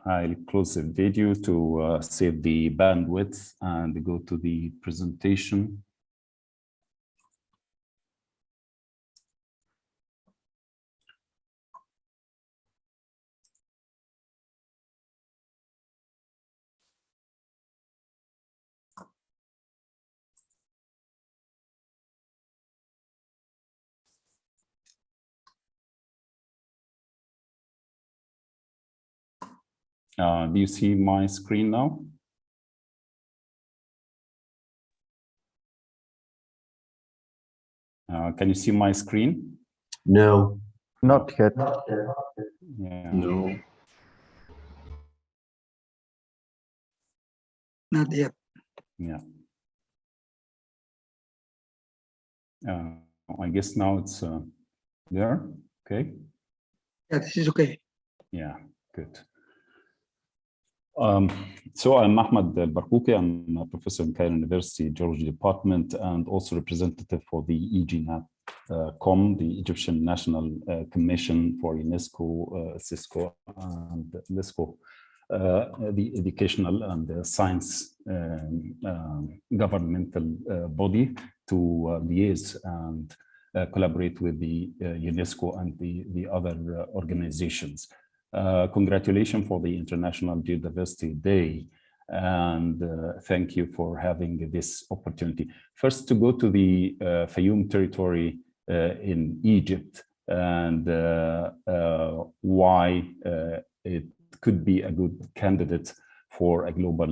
I'll close the video to save the bandwidth and go to the presentation. Do you see my screen now? Can you see my screen? No. Not yet. Yeah. No. Not yet. Yeah. I guess now it's there. Okay. Yeah, this is okay. Yeah, good. So I'm Ahmed Barkouki. I'm a professor in Cairo University Geology Department and also representative for the EGNAT-COM, the Egyptian National Commission for UNESCO, CISCO, and LISCO, the educational and science governmental body to liaise and collaborate with the UNESCO and the other organizations. Congratulations for the International Geodiversity Day, and thank you for having this opportunity. First, to go to the Fayoum territory in Egypt and why it could be a good candidate for a global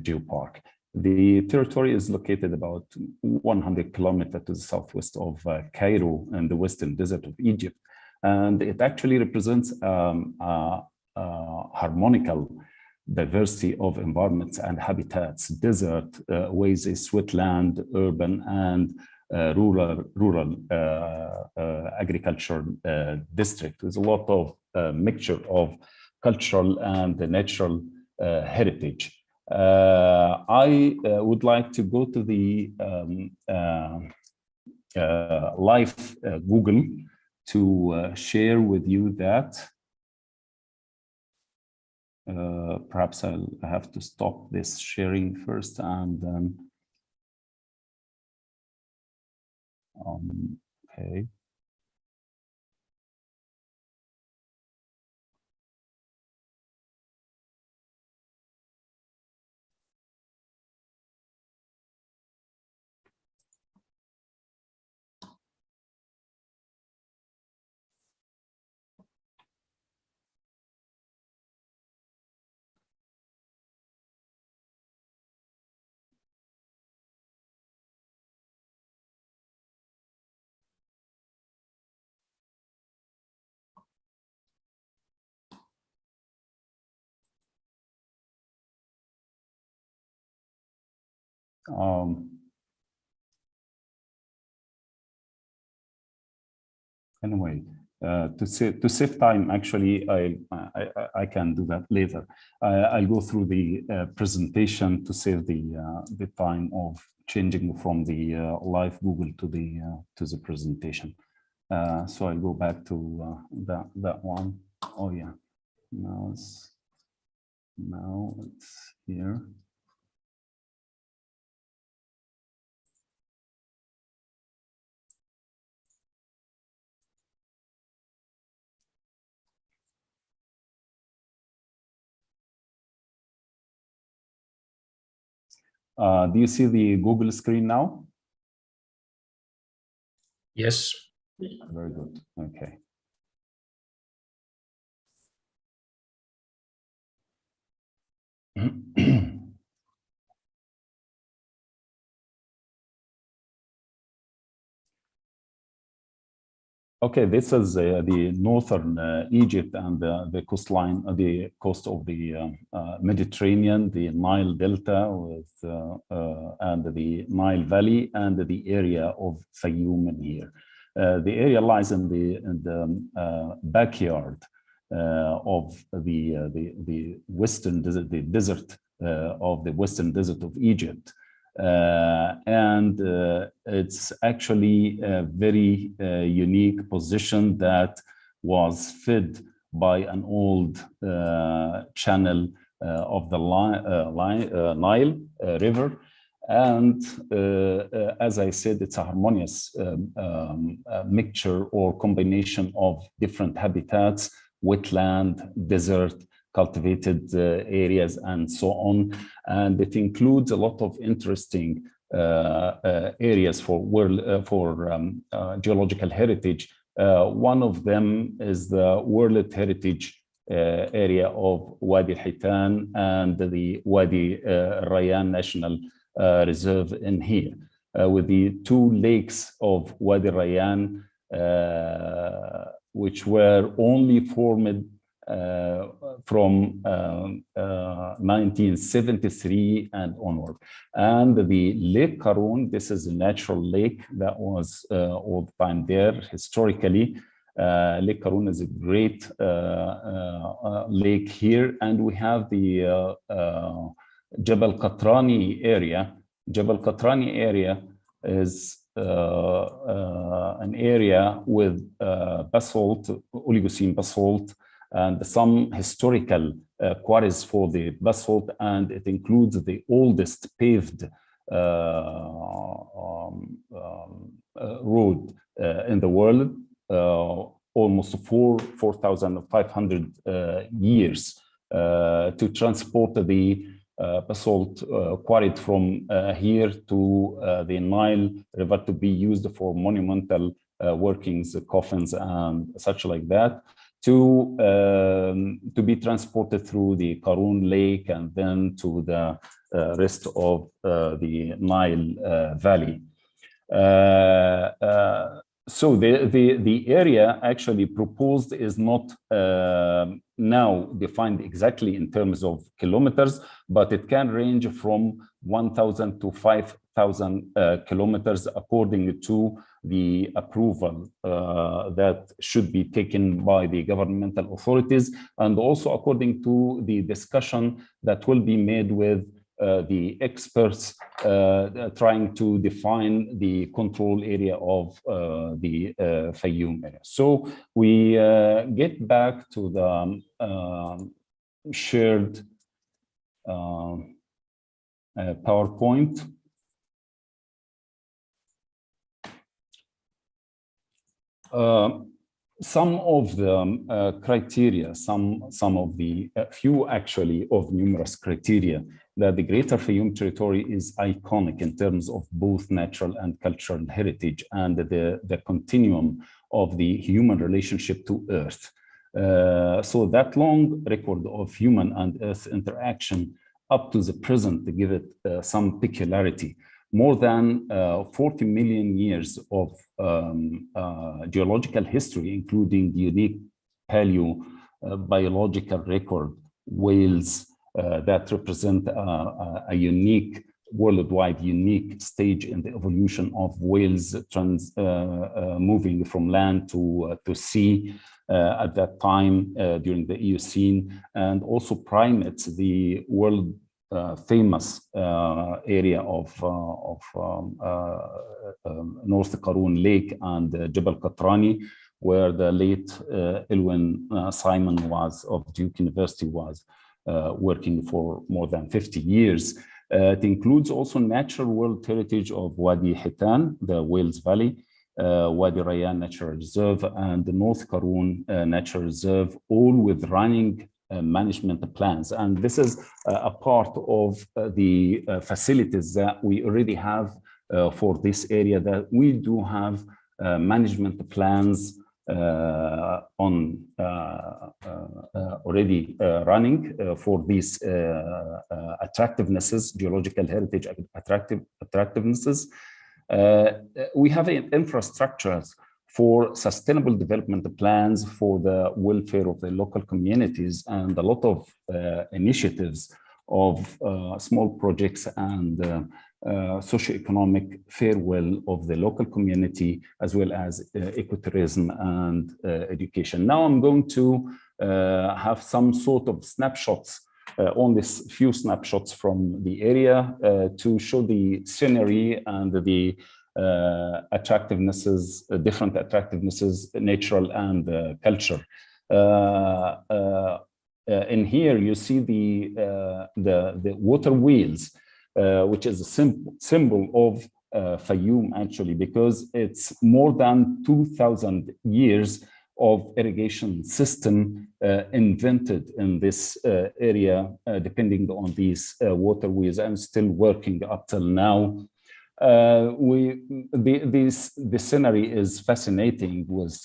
geopark. The territory is located about 100 kilometers to the southwest of Cairo in the western desert of Egypt. And it actually represents harmonical diversity of environments and habitats, desert, oasis, wetland, urban, and rural agriculture district. There's a lot of mixture of cultural and natural heritage. I would like to go to the live Google to share with you that. Perhaps I'll have to stop this sharing first and then. Okay. Anyway, to save time, actually, I can do that later. I'll go through the presentation to save the time of changing from the live Google to the presentation. So I'll go back to that one. Oh yeah, now it's here. Do you see the Google screen now? Yes. Very good. Okay. Okay, this is the northern Egypt and the coastline, the coast of the Mediterranean, the Nile Delta, with and the Nile Valley, and the area of Fayoum in here. The area lies in the backyard of the western desert, the desert of the western desert of Egypt. And it's actually a very unique position that was fed by an old channel of the Nile River. And as I said, it's a harmonious mixture or combination of different habitats, wetland, desert, cultivated areas, and so on. And it includes a lot of interesting areas for geological heritage. One of them is the World Heritage area of Wadi al-Hitan and the Wadi Rayyan National Reserve in here, with the two lakes of Wadi Rayyan, which were only formed from 1973 and onward. And the Lake Karun, this is a natural lake that was all the time there historically. Lake Karun is a great lake here, and we have the Jebel Qatrani area. Jebel Qatrani area is an area with basalt, Oligocene basalt, and some historical quarries for the basalt, and it includes the oldest paved road in the world, almost 4,500 years to transport the basalt quarried from here to the Nile River to be used for monumental workings, coffins, and such like that, to be transported through the Karun Lake and then to the rest of the Nile Valley. So the area actually proposed is not now defined exactly in terms of kilometers, but it can range from 1,000 to 5,000 kilometers according to the approval that should be taken by the governmental authorities, and also according to the discussion that will be made with the experts trying to define the control area of the Fayoum area. So we get back to the shared PowerPoint. Some of the criteria, some of the few actually of numerous criteria that the Greater Fayoum territory is iconic in terms of both natural and cultural heritage and the continuum of the human relationship to Earth. So that long record of human and Earth interaction up to the present to give it some peculiarity. More than 40 million years of geological history, including the unique paleobiological record, whales that represent a unique, worldwide unique stage in the evolution of whales moving from land to sea at that time during the Eocene, and also primates, the world famous area of North Karun Lake and Jebel Qatrani, where the late Elwin Simon of Duke University was working for more than 50 years. It includes also natural world heritage of Wadi Hitan, the Wales Valley, Wadi Rayyan Natural Reserve, and the North Karun Natural Reserve, all with running management plans. And this is a part of the facilities that we already have for this area, that we do have management plans already running for these attractivenesses, geological heritage attractivenesses. We have infrastructures for sustainable development plans for the welfare of the local communities, and a lot of initiatives of small projects and socioeconomic farewell of the local community, as well as ecotourism and education. Now I'm going to have some sort of snapshots, only few snapshots from the area to show the scenery and the attractivenesses, different attractivenesses, natural and culture. In here you see the water wheels, which is a symbol of Fayoum actually, because it's more than 2,000 years of irrigation system invented in this area, depending on these water wheels, and still working up till now. The scenery is fascinating with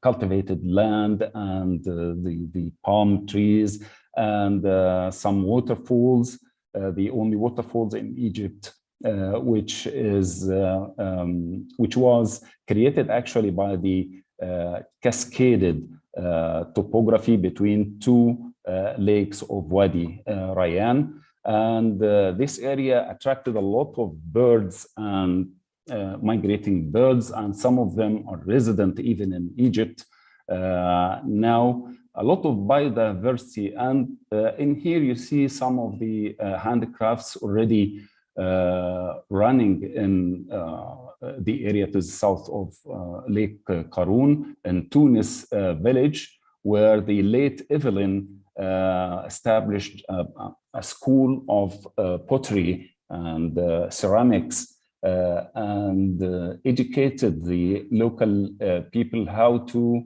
cultivated land and the palm trees and some waterfalls, the only waterfalls in Egypt, which was created actually by the cascaded topography between two lakes of Wadi Rayyan. And this area attracted a lot of birds and migrating birds, and some of them are resident even in Egypt. Now, a lot of biodiversity, and in here you see some of the handicrafts already running in the area to the south of Lake Karun in Tunis village, where the late Evelyn established a school of pottery and ceramics and educated the local people how to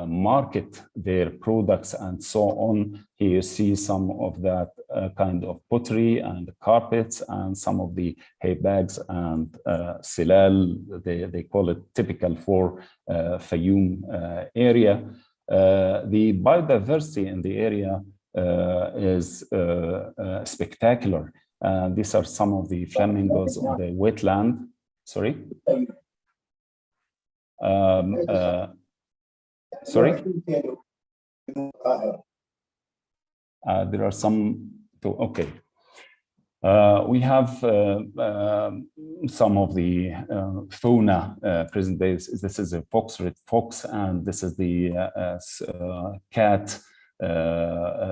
market their products and so on. Here you see some of that kind of pottery and carpets and some of the hay bags and silal, they call it, typical for Fayoum area. The biodiversity in the area is spectacular. These are some of the flamingos on the wetland. Sorry. Sorry. There are some. Okay. We have some of the fauna present days. This is a red fox, and this is the cat,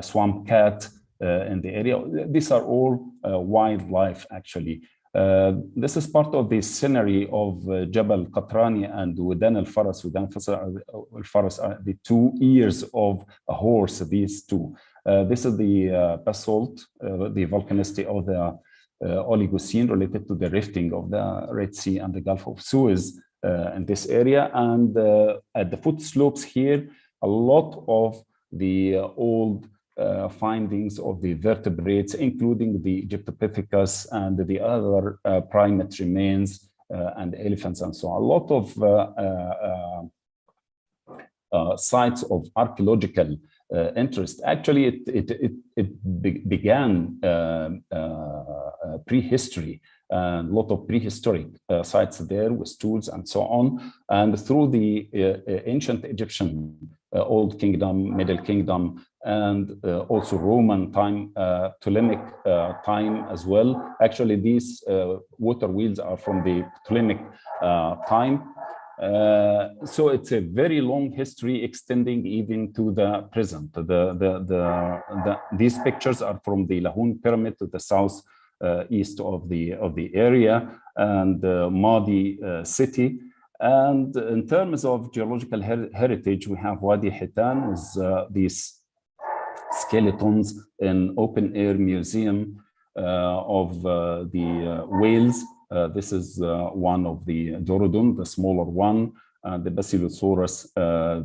swamp cat in the area. These are all wildlife, actually. This is part of the scenery of Jabal Qatrani and Wudan al-Faras. Wudan al-Faras are the 2 ears of a horse, these two. This is the basalt, the volcanicity of the Oligocene related to the rifting of the Red Sea and the Gulf of Suez in this area. And at the foot slopes here, a lot of the old findings of the vertebrates, including the Egyptopithecus and the other primate remains and elephants and so on. A lot of sites of archaeological interest. Actually, it began prehistory, and a lot of prehistoric sites there with tools and so on. And through the ancient Egyptian Old Kingdom, Middle Kingdom, and also Roman time, Ptolemaic time as well. Actually, these water wheels are from the Ptolemaic time. So it's a very long history extending even to the present. These pictures are from the Lahoun Pyramid to the south east of the area, and Madi city. And in terms of geological heritage, we have Wadi Hitan with these skeletons in open air museum of the whales. This is one of the Dorodon, the smaller one, the Basilosaurus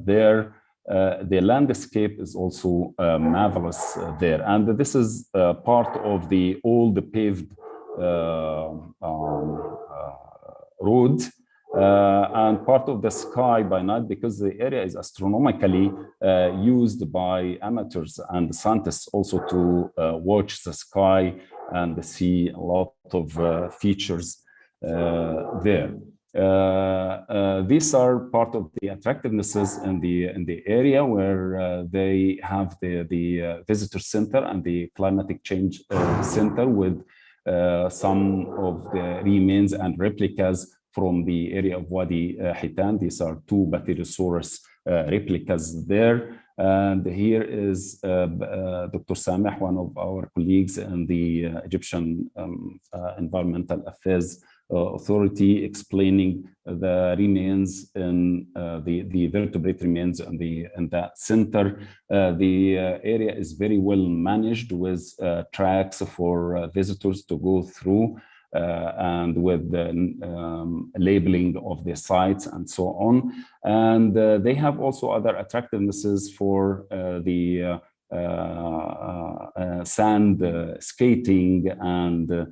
there. The landscape is also marvelous there. And this is part of the old paved road and part of the sky by night, because the area is astronomically used by amateurs and scientists also to watch the sky and see a lot of features there. These are part of the attractivenesses in the area, where they have the visitor center and the climatic change center with some of the remains and replicas from the area of Wadi Hitan. These are 2 Basilosaurus replicas there. And here is Dr. Sameh, one of our colleagues in the Egyptian Environmental Affairs Authority, explaining the remains in the vertebrate remains in that center. The area is very well managed with tracks for visitors to go through, and with the labeling of the sites and so on. And they have also other attractivenesses for the sand skating and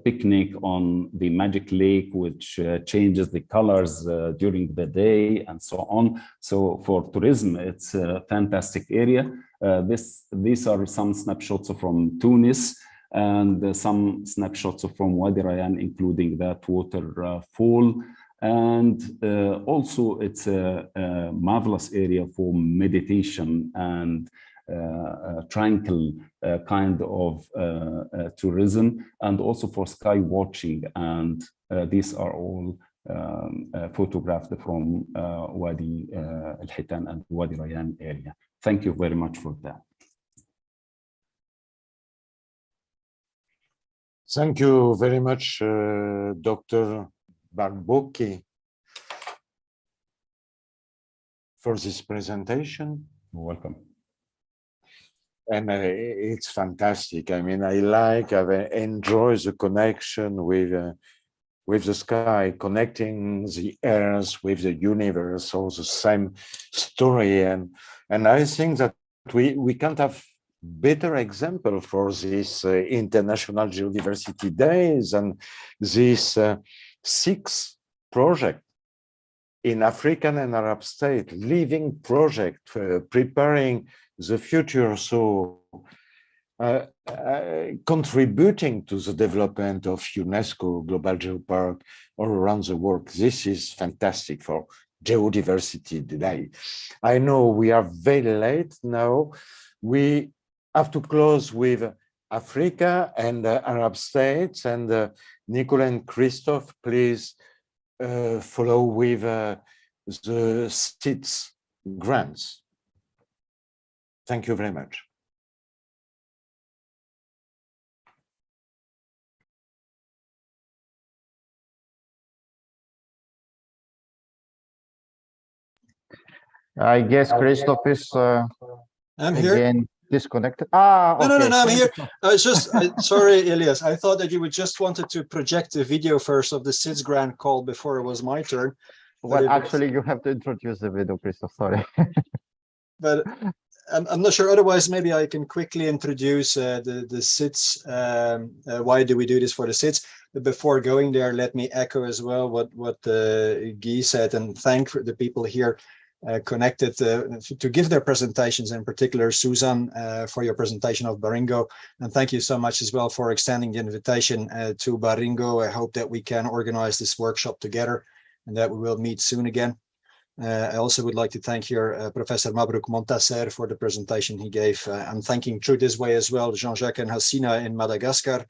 picnic on the magic lake, which changes the colors during the day and so on. So for tourism, it's a fantastic area. These are some snapshots from Tunis, and some snapshots from Wadi Rayyan, including that waterfall. And also it's a marvelous area for meditation and tranquil kind of tourism, and also for sky watching. And these are all photographed from Wadi al-Hitan and Wadi Rayyan area. Thank you very much for that. Thank you very much, Dr. Barbocchi, for this presentation. You're welcome. And it's fantastic. I mean, I enjoy the connection with the sky, connecting the earth with the universe, all the same story. And I think that we can't have better example for this International Geodiversity Days and this 6 project in African and Arab state, living project, preparing the future. So contributing to the development of UNESCO Global Geopark all around the world. This is fantastic for geodiversity today. I know we are very late now. We have to close with Africa and Arab states, and Nicola and Christophe, please follow with the SIDS grants. Thank you very much. I guess Christoph is I'm here. again disconnected. Ah, okay. No, I'm here. It's just, sorry, Elias. I thought that you would just wanted to project the video first of the SIDS grant call before it was my turn. Well, actually, you have to introduce the video, Christoph. Sorry. But I'm not sure. Otherwise, maybe I can quickly introduce the SIDS. Why do we do this for the SIDS? But before going there, let me echo as well what Guy said, and thank the people here connected to give their presentations, in particular Susan for your presentation of Baringo, and thank you so much as well for extending the invitation to Baringo. I hope that we can organize this workshop together and that we will meet soon again. I also would like to thank here Professor Mabrouk Montasser for the presentation he gave. I'm thanking through this way as well Jean-Jacques and Hasina in Madagascar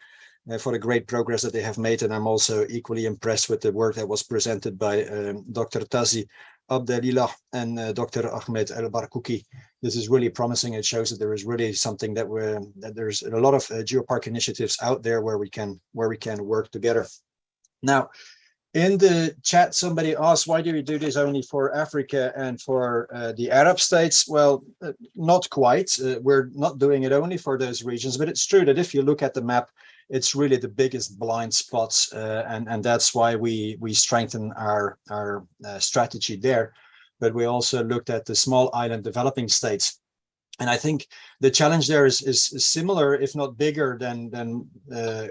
for the great progress that they have made, and I'm also equally impressed with the work that was presented by Dr. Tazi Abdelillah and Dr. Ahmed El Barkouki. This is really promising. It shows that there is really something that there's a lot of geopark initiatives out there where we can work together. Now, in the chat, somebody asked, why do we do this only for Africa and for the Arab states? Well, not quite. We're not doing it only for those regions, but it's true that if you look at the map, it's really the biggest blind spots, and that's why we strengthen our strategy there. But we also looked at the small island developing states. And I think the challenge there is similar, if not bigger than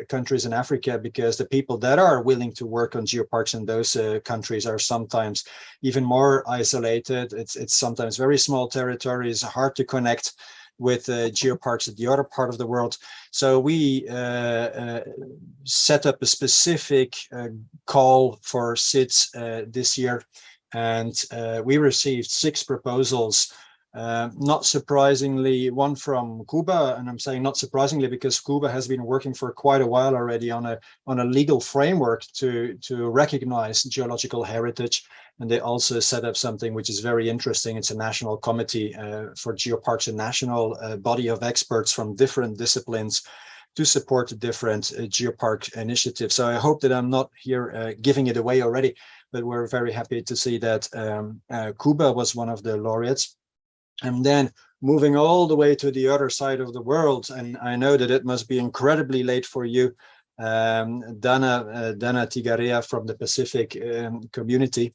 countries in Africa, because the people that are willing to work on geoparks in those countries are sometimes even more isolated. It's sometimes very small territories, hard to connect with geoparks at the other part of the world. So we set up a specific call for SIDS this year, and we received 6 proposals. Not surprisingly, one from Cuba, and I'm saying not surprisingly because Cuba has been working for quite a while already on a legal framework to recognize geological heritage, and they also set up something which is very interesting. It's a national committee for geoparks, a national body of experts from different disciplines to support different geopark initiatives. So I hope that I'm not here giving it away already, but we're very happy to see that Cuba was one of the laureates. And then moving all the way to the other side of the world, and I know that it must be incredibly late for you, Dana Tigarea from the Pacific community.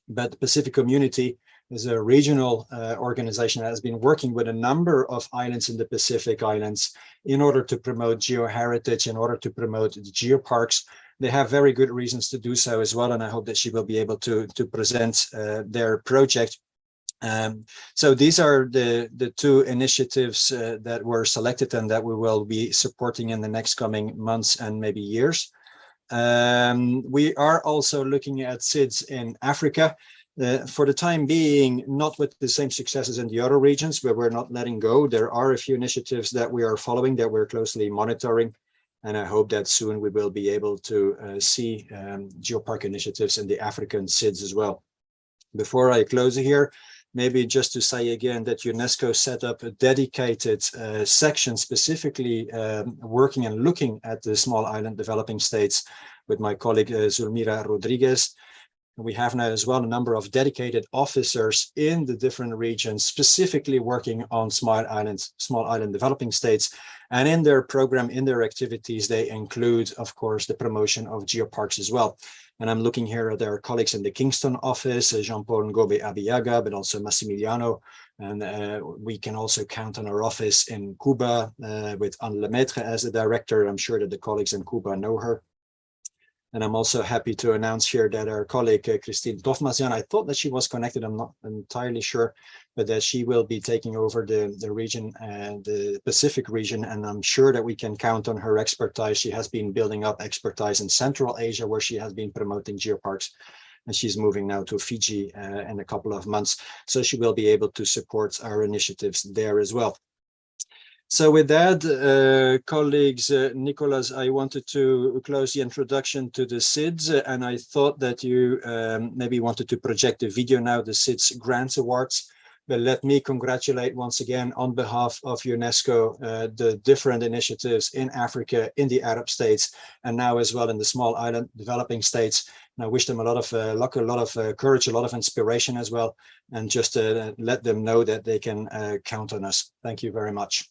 But the Pacific community is a regional organization that has been working with a number of islands in the Pacific Islands in order to promote geoheritage, in order to promote the geoparks. They have very good reasons to do so as well, and I hope that she will be able to present their project. So these are the 2 initiatives that were selected and that we will be supporting in the next coming months and maybe years. We are also looking at SIDS in Africa. For the time being, not with the same successes in the other regions, where we're not letting go. There are a few initiatives that we are following, that we're closely monitoring, and I hope that soon we will be able to see geopark initiatives in the African SIDS as well. Before I close here, maybe just to say again that UNESCO set up a dedicated section specifically working and looking at the small island developing states with my colleague Zulmira Rodriguez. We have now as well a number of dedicated officers in the different regions specifically working on small island developing states. And in their program, in their activities, they include, of course, the promotion of geoparks as well. And I'm looking here at our colleagues in the Kingston office, Jean-Paul Ngobe Abiyaga, but also Massimiliano. And we can also count on our office in Cuba with Anne Lemaitre as the director. I'm sure that the colleagues in Cuba know her. And I'm also happy to announce here that our colleague Christine Dofmasian, I thought that she was connected, I'm not entirely sure, but that she will be taking over the region, the Pacific region, and I'm sure that we can count on her expertise. She has been building up expertise in Central Asia, where she has been promoting geoparks, and she's moving now to Fiji in a couple of months. So she will be able to support our initiatives there as well. So with that, colleagues, Nicholas, I wanted to close the introduction to the SIDS, and I thought that you maybe wanted to project a video now, the SIDS Grants Awards. But let me congratulate once again on behalf of UNESCO the different initiatives in Africa, in the Arab states, and now as well in the small island developing states. And I wish them a lot of luck, a lot of courage, a lot of inspiration as well, and just let them know that they can count on us. Thank you very much.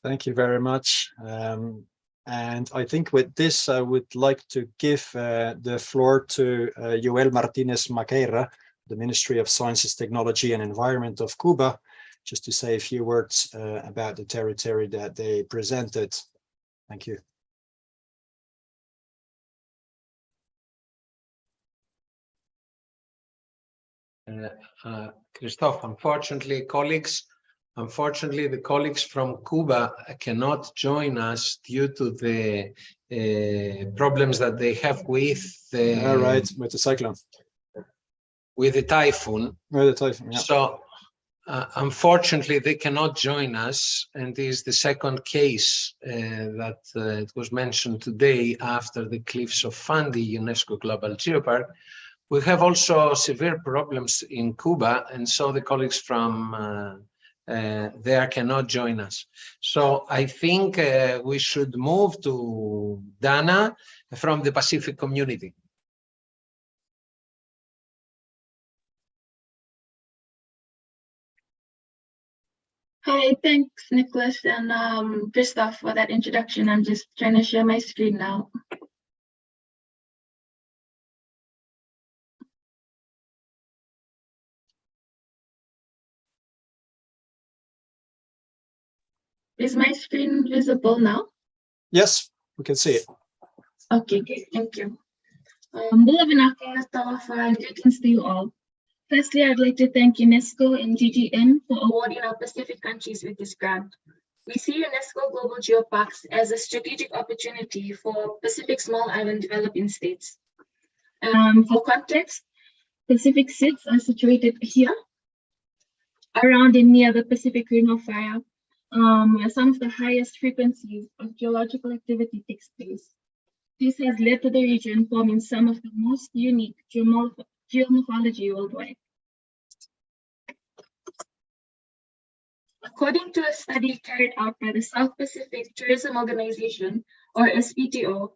Thank you very much. And I think with this, I would like to give the floor to Joel Martinez Maqueira, the Ministry of Sciences, Technology and Environment of Cuba, just to say a few words about the territory that they presented. Thank you. Christoph, unfortunately, the colleagues from Cuba cannot join us due to the problems that they have with the cyclone, with the typhoon. Yeah. So Unfortunately, they cannot join us, and this is the second case that it was mentioned today after the cliffs of Fundy UNESCO Global Geopark. We have also severe problems in Cuba, and so the colleagues from there cannot join us. So I think we should move to Dana from the Pacific community. Hi, thanks, Nicholas and Christoph, for that introduction. I'm just trying to share my screen now. Is my screen visible now? Yes, we can see it. Okay, great, thank you. Greetings to you all. Firstly, I'd like to thank UNESCO and GGN for awarding our Pacific countries with this grant. We see UNESCO Global Geoparks as a strategic opportunity for Pacific small island developing states. For context, Pacific SIDS are situated here, around and near the Pacific Ring of Fire, where some of the highest frequencies of geological activity takes place. This has led to the region forming some of the most unique geomorphology worldwide. According to a study carried out by the South Pacific Tourism Organization, or SPTO,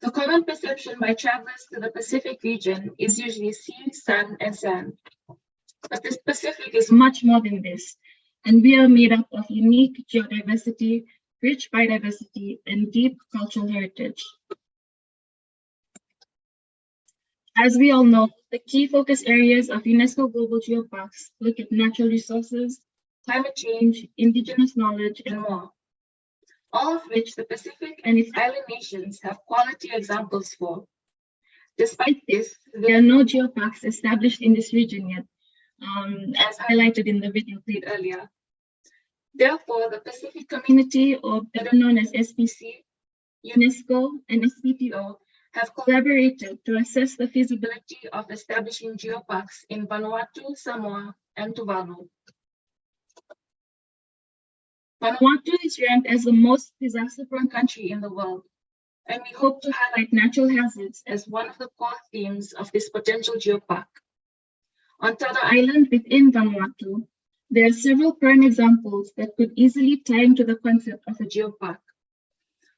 the common perception by travelers to the Pacific region is usually sea, sun, and sand. But the Pacific is much more than this, and we are made up of unique geodiversity, rich biodiversity, and deep cultural heritage. As we all know, the key focus areas of UNESCO Global Geoparks look at natural resources, climate change, indigenous knowledge, and more, all of which the Pacific and its island nations have quality examples for. Despite this, there are no geoparks established in this region yet, as highlighted in the video played earlier. Therefore, the Pacific community, or better known as SPC, UNESCO, and SPTO, have collaborated to assess the feasibility of establishing geoparks in Vanuatu, Samoa, and Tuvalu. Vanuatu is ranked as the most disaster-prone country in the world, and we hope to highlight natural hazards as one of the core themes of this potential geopark. On Tada Island within Vanuatu, there are several prime examples that could easily tie into the concept of a geopark.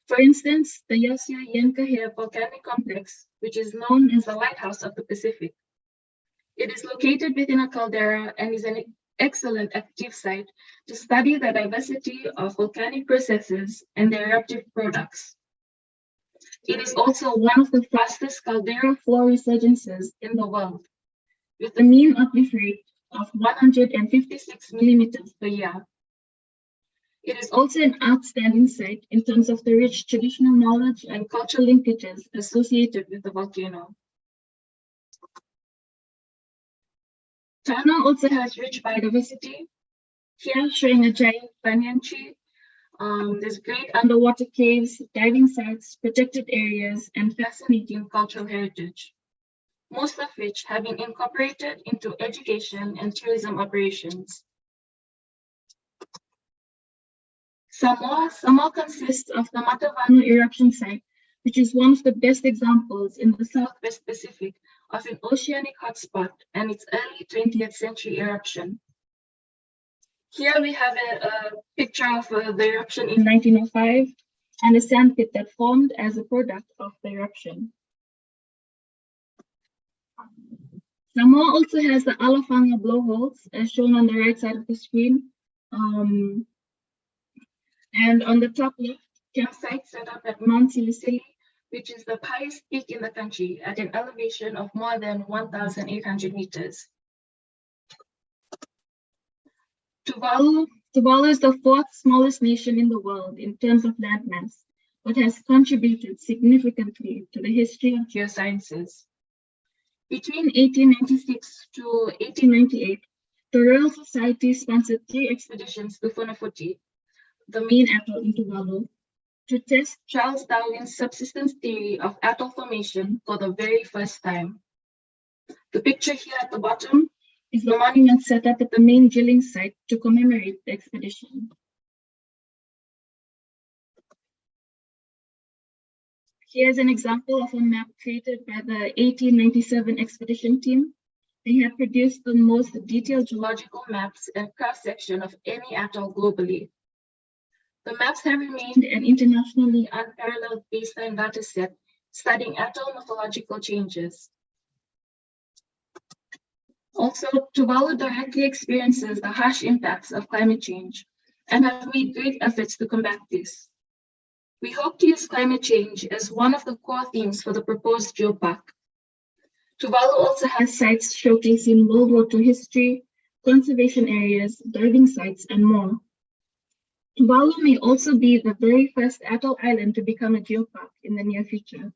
For instance, the Yasia Yenkahe volcanic complex, which is known as the Lighthouse of the Pacific. It is located within a caldera and is an excellent active site to study the diversity of volcanic processes and their eruptive products. It is also one of the fastest caldera flow resurgences in the world, with a mean uplift rate of 156 millimeters per year. It is also an outstanding site in terms of the rich traditional knowledge and cultural linkages associated with the volcano. Tana also has rich biodiversity. Here, showing a giant banyan tree. There's great underwater caves, diving sites, protected areas, and fascinating cultural heritage, most of which have been incorporated into education and tourism operations. Samoa consists of the Matavanu eruption site, which is one of the best examples in the Southwest Pacific of an oceanic hotspot and its early 20th century eruption. Here we have a picture of the eruption in 1905 and a sandpit that formed as a product of the eruption. Samoa also has the Alafanga blowholes, as shown on the right side of the screen. And on the top left, campsite set up at Mount Silisili, which is the highest peak in the country at an elevation of more than 1,800 meters. Tuvalu is the fourth smallest nation in the world in terms of landmass, but has contributed significantly to the history of geosciences. Between 1896 to 1898, the Royal Society sponsored 3 expeditions to Funafuti, the main atoll in Tuvalu, to test Charles Darwin's subsistence theory of atoll formation for the very first time. The picture here at the bottom is the monument set up at the main drilling site to commemorate the expedition. Here's an example of a map created by the 1897 expedition team. They have produced the most detailed geological maps and cross-section of any atoll globally. The maps have remained an internationally unparalleled baseline data set studying atoll morphological changes. Also, Tuvalu directly experiences the harsh impacts of climate change and have made great efforts to combat this. We hope to use climate change as one of the core themes for the proposed geopark. Tuvalu also has sites showcasing World War II history, conservation areas, diving sites, and more. Tuvalu may also be the very first atoll island to become a geopark in the near future.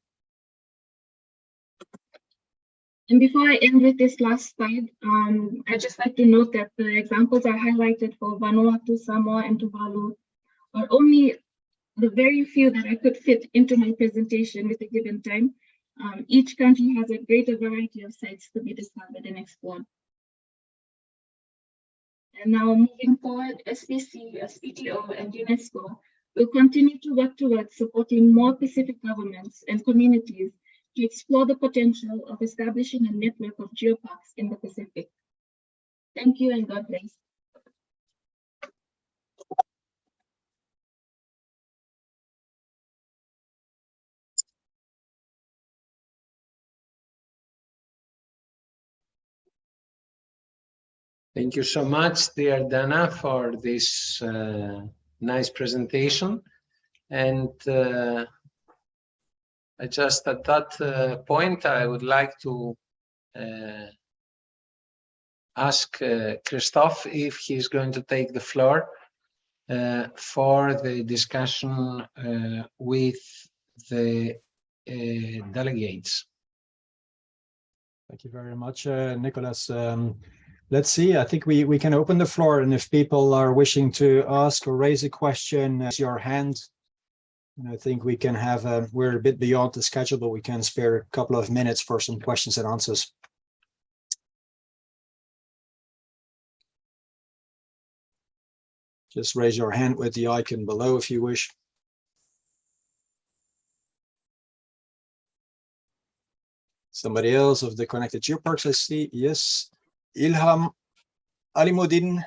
And before I end with this last slide, I'd just like to note that the examples are highlighted for Vanuatu, Samoa, and Tuvalu are only the very few that I could fit into my presentation with a given time. Each country has a greater variety of sites to be discovered and explored. And now moving forward, SPC, SPTO, and UNESCO will continue to work towards supporting more Pacific governments and communities to explore the potential of establishing a network of geoparks in the Pacific. Thank you and God bless. Thank you so much, dear Dana, for this nice presentation. And I just at that point, I would like to ask Christophe if he's going to take the floor for the discussion with the delegates. Thank you very much, Nicholas. Let's see, I think we can open the floor, and if people are wishing to ask or raise a question, raise your hand. And I think we can have, we're a bit beyond the schedule, but we can spare a couple of minutes for some questions and answers. Just raise your hand with the icon below if you wish. Somebody else of the Connected Geoparks, I see, yes. Ilham Alimuddin.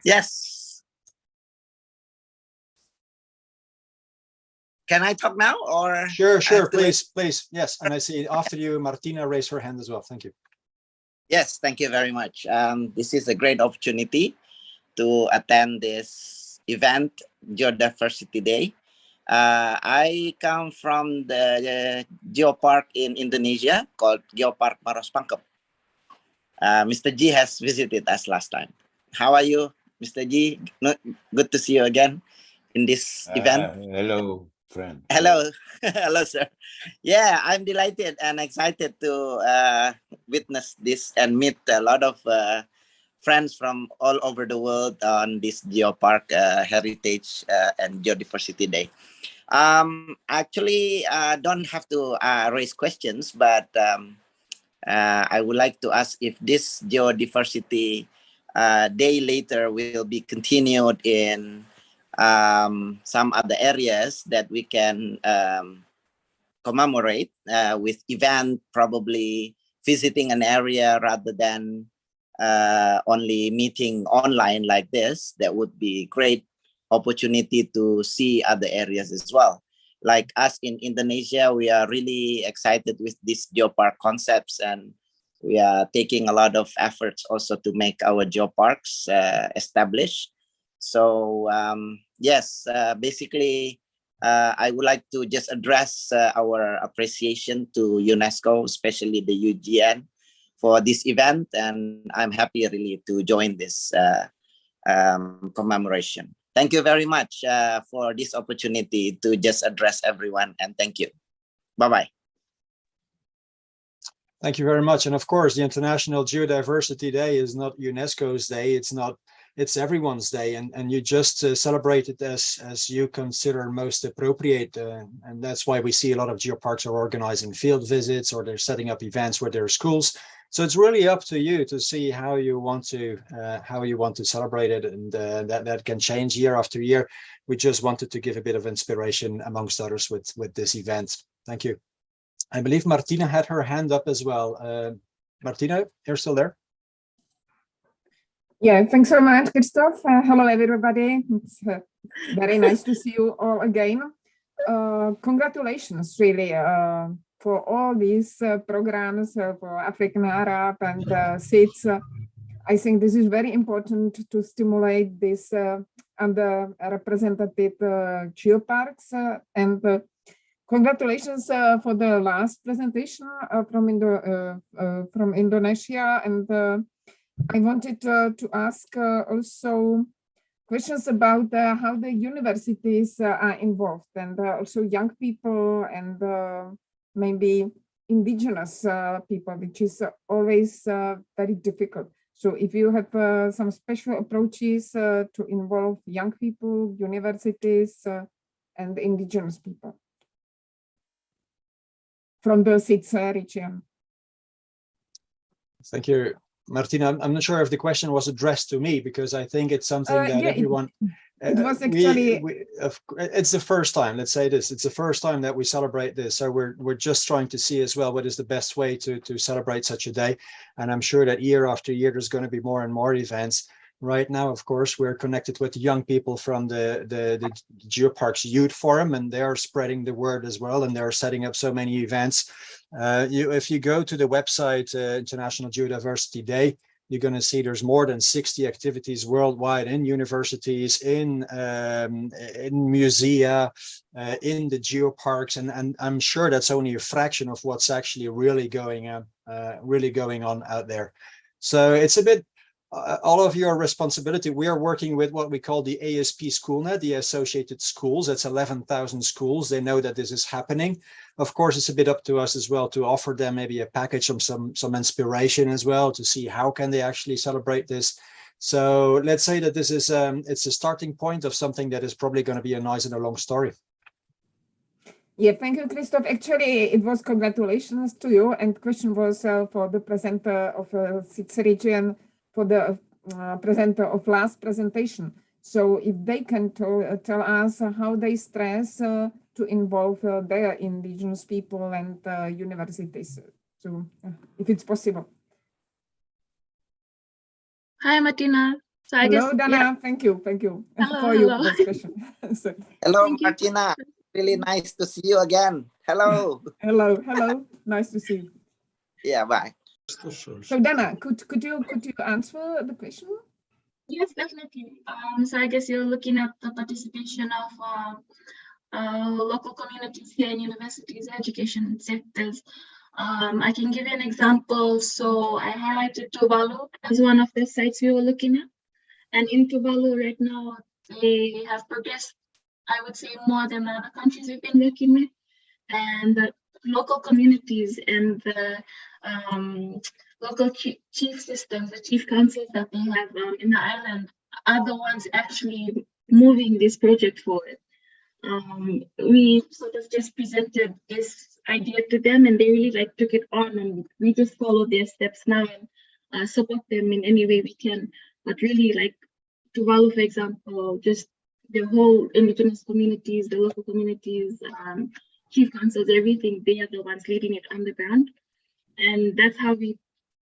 Yes. Can I talk now or? Sure, please. Yes, and I see after you, Martina raised her hand as well. Thank you. Yes, thank you very much. This is a great opportunity to attend this event, Geodiversity Day. I come from the geopark in Indonesia called Geopark Maros Pangkep. Mr. G has visited us last time. How are you, Mr. G? Good to see you again in this event. Hello, friend. Hello, hello, sir. Yeah, I'm delighted and excited to witness this and meet a lot of friends from all over the world on this Geopark Heritage and Geodiversity Day. Actually, don't have to raise questions, but I would like to ask if this Geodiversity Day later will be continued in some other areas that we can commemorate with event, probably visiting an area rather than only meeting online like this. That would be great opportunity to see other areas as well. Like us in Indonesia, we are really excited with these geopark concepts, and we are taking a lot of efforts also to make our geoparks established. So yes, basically, I would like to just address our appreciation to UNESCO, especially the UGN, for this event, and I'm happy really to join this commemoration. Thank you very much for this opportunity to just address everyone, and thank you. Bye-bye. Thank you very much. And of course, the International Geodiversity Day is not UNESCO's day. It's not it's everyone's day, and you just celebrate it as you consider most appropriate. And that's why we see a lot of geoparks are organizing field visits, or they're setting up events where there are schools. So it's really up to you to see how you want to celebrate it, and that can change year after year. We just wanted to give a bit of inspiration amongst others with this event. Thank you. I believe Martina had her hand up as well. Martina, you're still there? Yeah, thanks so much, Christoph. Hello, everybody. It's very nice to see you all again. Congratulations, really, for all these programs for African, Arab, and SIDS. I think this is very important to stimulate this underrepresented geoparks. And congratulations for the last presentation from Indonesia. And I wanted to ask also questions about how the universities are involved, and also young people, and maybe indigenous people, which is always very difficult. So if you have some special approaches to involve young people, universities, and indigenous people from the SIDS region. Thank you, Martina. I'm not sure if the question was addressed to me, because I think it's something that yeah, everyone... It was actually... it's the first time, let's say this, it's the first time that we celebrate this. So we're just trying to see as well what is the best way to celebrate such a day. And I'm sure that year after year, there's going to be more and more events. Right now, of course, we're connected with the young people from the Geoparks Youth Forum, and they're spreading the word as well, and they're setting up so many events. If you go to the website, International Geodiversity Day, you're going to see there's more than 60 activities worldwide in universities, in musea, in the geoparks, and I'm sure that's only a fraction of what's actually really going on out there. So it's a bit all of your responsibility. We are working with what we call the ASP SchoolNet, the associated schools. That's 11,000 schools. They know that this is happening. Of course, it's a bit up to us as well to offer them maybe a package of some inspiration as well, to see how can they actually celebrate this. So let's say that this is it's a starting point of something that is probably going to be a nice and a long story. Yeah, thank you, Christoph. Actually, it was congratulations to you, and question was for the presenter of SIDS region, for the presenter of last presentation. So if they can tell us how they stress to involve their indigenous people and universities, so if it's possible. Hi, Martina. So hello, Dana. Thank you hello, for your question. So, hello, Martina. Really nice to see you again. Hello. hello. Nice to see you. Yeah, bye. So Dana, could you answer the question? Yes, definitely. So I guess you're looking at the participation of local communities here in universities, education sectors. I can give you an example. So I highlighted Tuvalu as one of the sites we were looking at. And in Tuvalu right now, they have progressed, I would say, more than other countries we've been working with. And the local communities and the local chief systems, the chief councils that they have in the island are the ones actually moving this project forward. We sort of just presented this idea to them, and they really took it on, and we just follow their steps now and support them in any way we can. But really, Tuvalu, for example, just the whole indigenous communities, the local communities, chief councils, everything, they are the ones leading it on the ground. And that's how we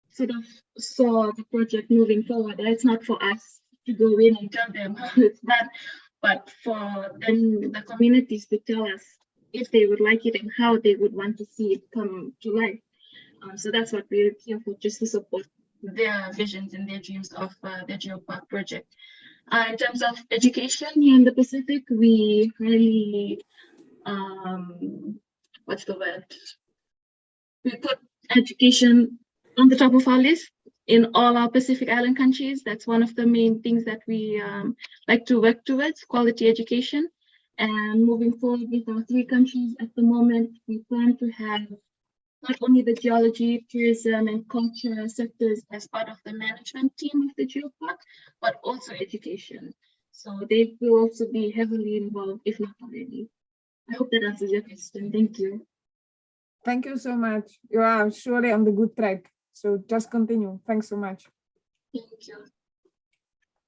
sort of saw the project moving forward. It's not for us to go in and tell them how it's done, but for them, the communities, to tell us if they would like it and how they would want to see it come to life. So that's what we're here for, just to support their visions and their dreams of the Geopark project. In terms of education here in the Pacific, we really, what's the word? We put education on the top of our list in all our Pacific Island countries. That's one of the main things that we like to work towards, quality education. And moving forward with our 3 countries at the moment, we plan to have not only the geology, tourism, and culture sectors as part of the management team of the Geopark, but also education. So they will also be heavily involved, if not already. I hope that answers your question. Thank you. Thank you so much. You are surely on the good track. So just continue. Thanks so much. Thank you.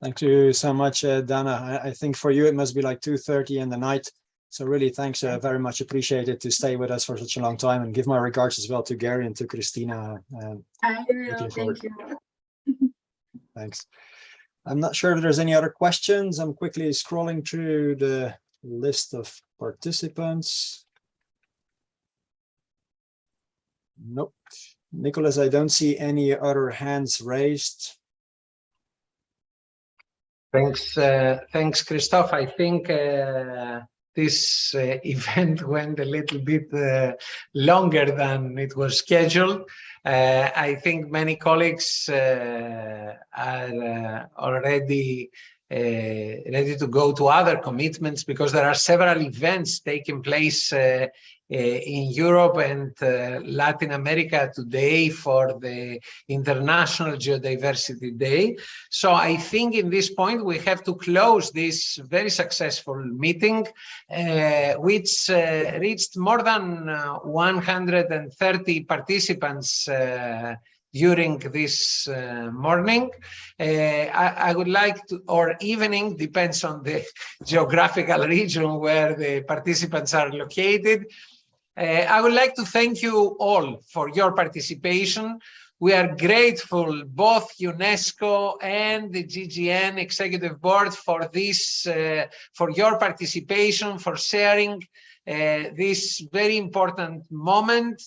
Thank you so much, Dana. I think for you, it must be like 2:30 in the night. So really, thanks, very much appreciated to stay with us for such a long time, and give my regards as well to Gary and to Christina. I will, thank you. Thanks. I'm not sure if there's any other questions. I'm quickly scrolling through the list of participants. Nope. Nicholas, I don't see any other hands raised. Thanks, Christoph. I think this event went a little bit longer than it was scheduled. I think many colleagues are already ready to go to other commitments, because there are several events taking place in Europe and Latin America today for the International Geodiversity Day. So I think in this point we have to close this very successful meeting, which reached more than 130 participants during this morning. I would like to, or evening, depends on the geographical region where the participants are located. I would like to thank you all for your participation. We are grateful, both UNESCO and the GGN Executive Board, for this, for your participation, for sharing this very important moment,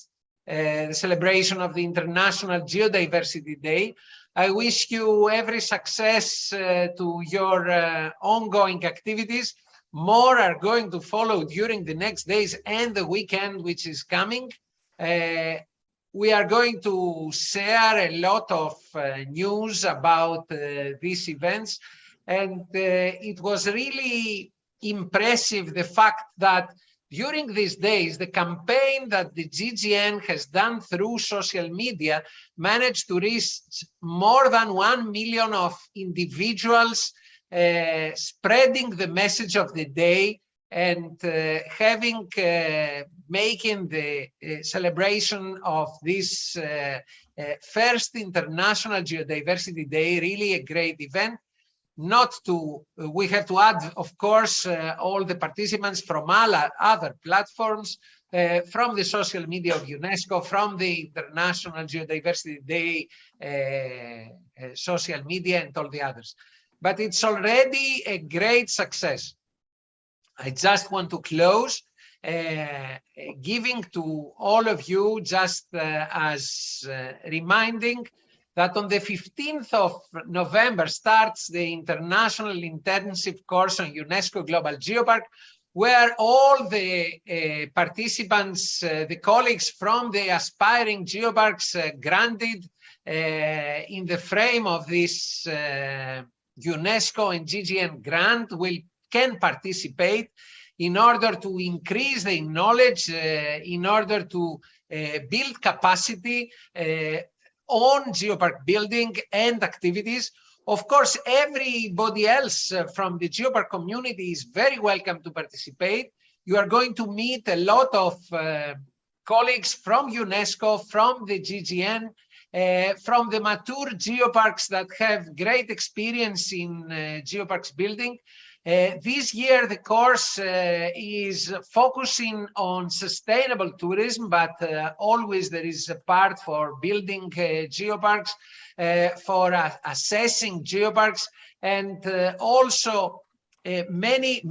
the celebration of the International Geodiversity Day. I wish you every success to your ongoing activities. More are going to follow during the next days and the weekend, which is coming. We are going to share a lot of news about these events. And it was really impressive, the fact that during these days, the campaign that the GGN has done through social media managed to reach more than 1 million of individuals spreading the message of the day and making the celebration of this first International Geodiversity Day really a great event. We have to add, of course, all the participants from all other platforms, from the social media of UNESCO, from the International Geodiversity Day social media, and all the others. But it's already a great success. I just want to close giving to all of you, just as reminding that on the 15th of November starts the International Intensive Course on UNESCO Global Geopark, where all the participants, the colleagues from the aspiring geoparks granted in the frame of this UNESCO and GGN grant can participate in order to increase the knowledge, in order to build capacity on geopark building and activities. Of course, everybody else from the geopark community is very welcome to participate. You are going to meet a lot of colleagues from UNESCO, from the GGN, from the mature geoparks that have great experience in geoparks building. This year, the course is focusing on sustainable tourism, but always there is a part for building geoparks, for assessing geoparks, and also many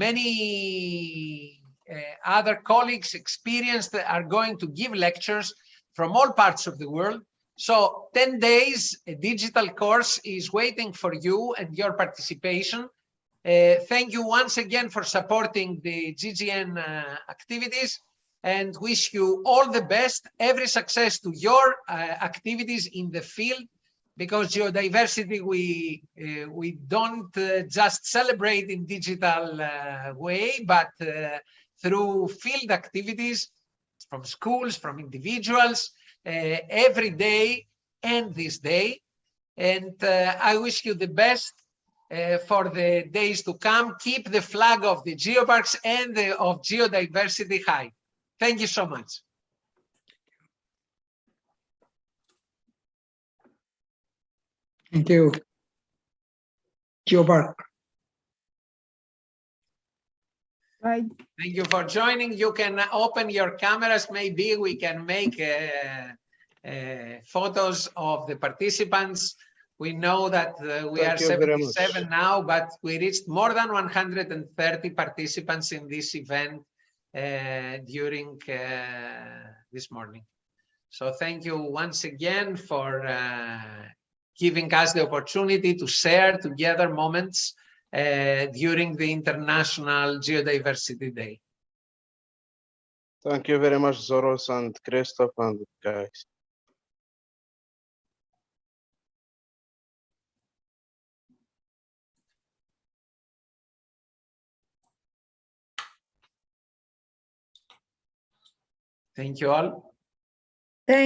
other colleagues experienced are going to give lectures from all parts of the world. So 10 days, a digital course is waiting for you and your participation. Thank you once again for supporting the GGN activities, and wish you all the best, every success to your activities in the field, because geodiversity, we don't just celebrate in digital way, but through field activities from schools, from individuals, every day and this day. And I wish you the best for the days to come. Keep the flag of the geoparks and of geodiversity high. Thank you so much. Thank you. Geopark. Right. Thank you for joining. You can open your cameras. Maybe we can make photos of the participants. We know that we are 77 now, but we reached more than 130 participants in this event during this morning. So thank you once again for giving us the opportunity to share together moments during the International Geodiversity Day. Thank you very much, Zoros and Christoph and guys. Thank you all.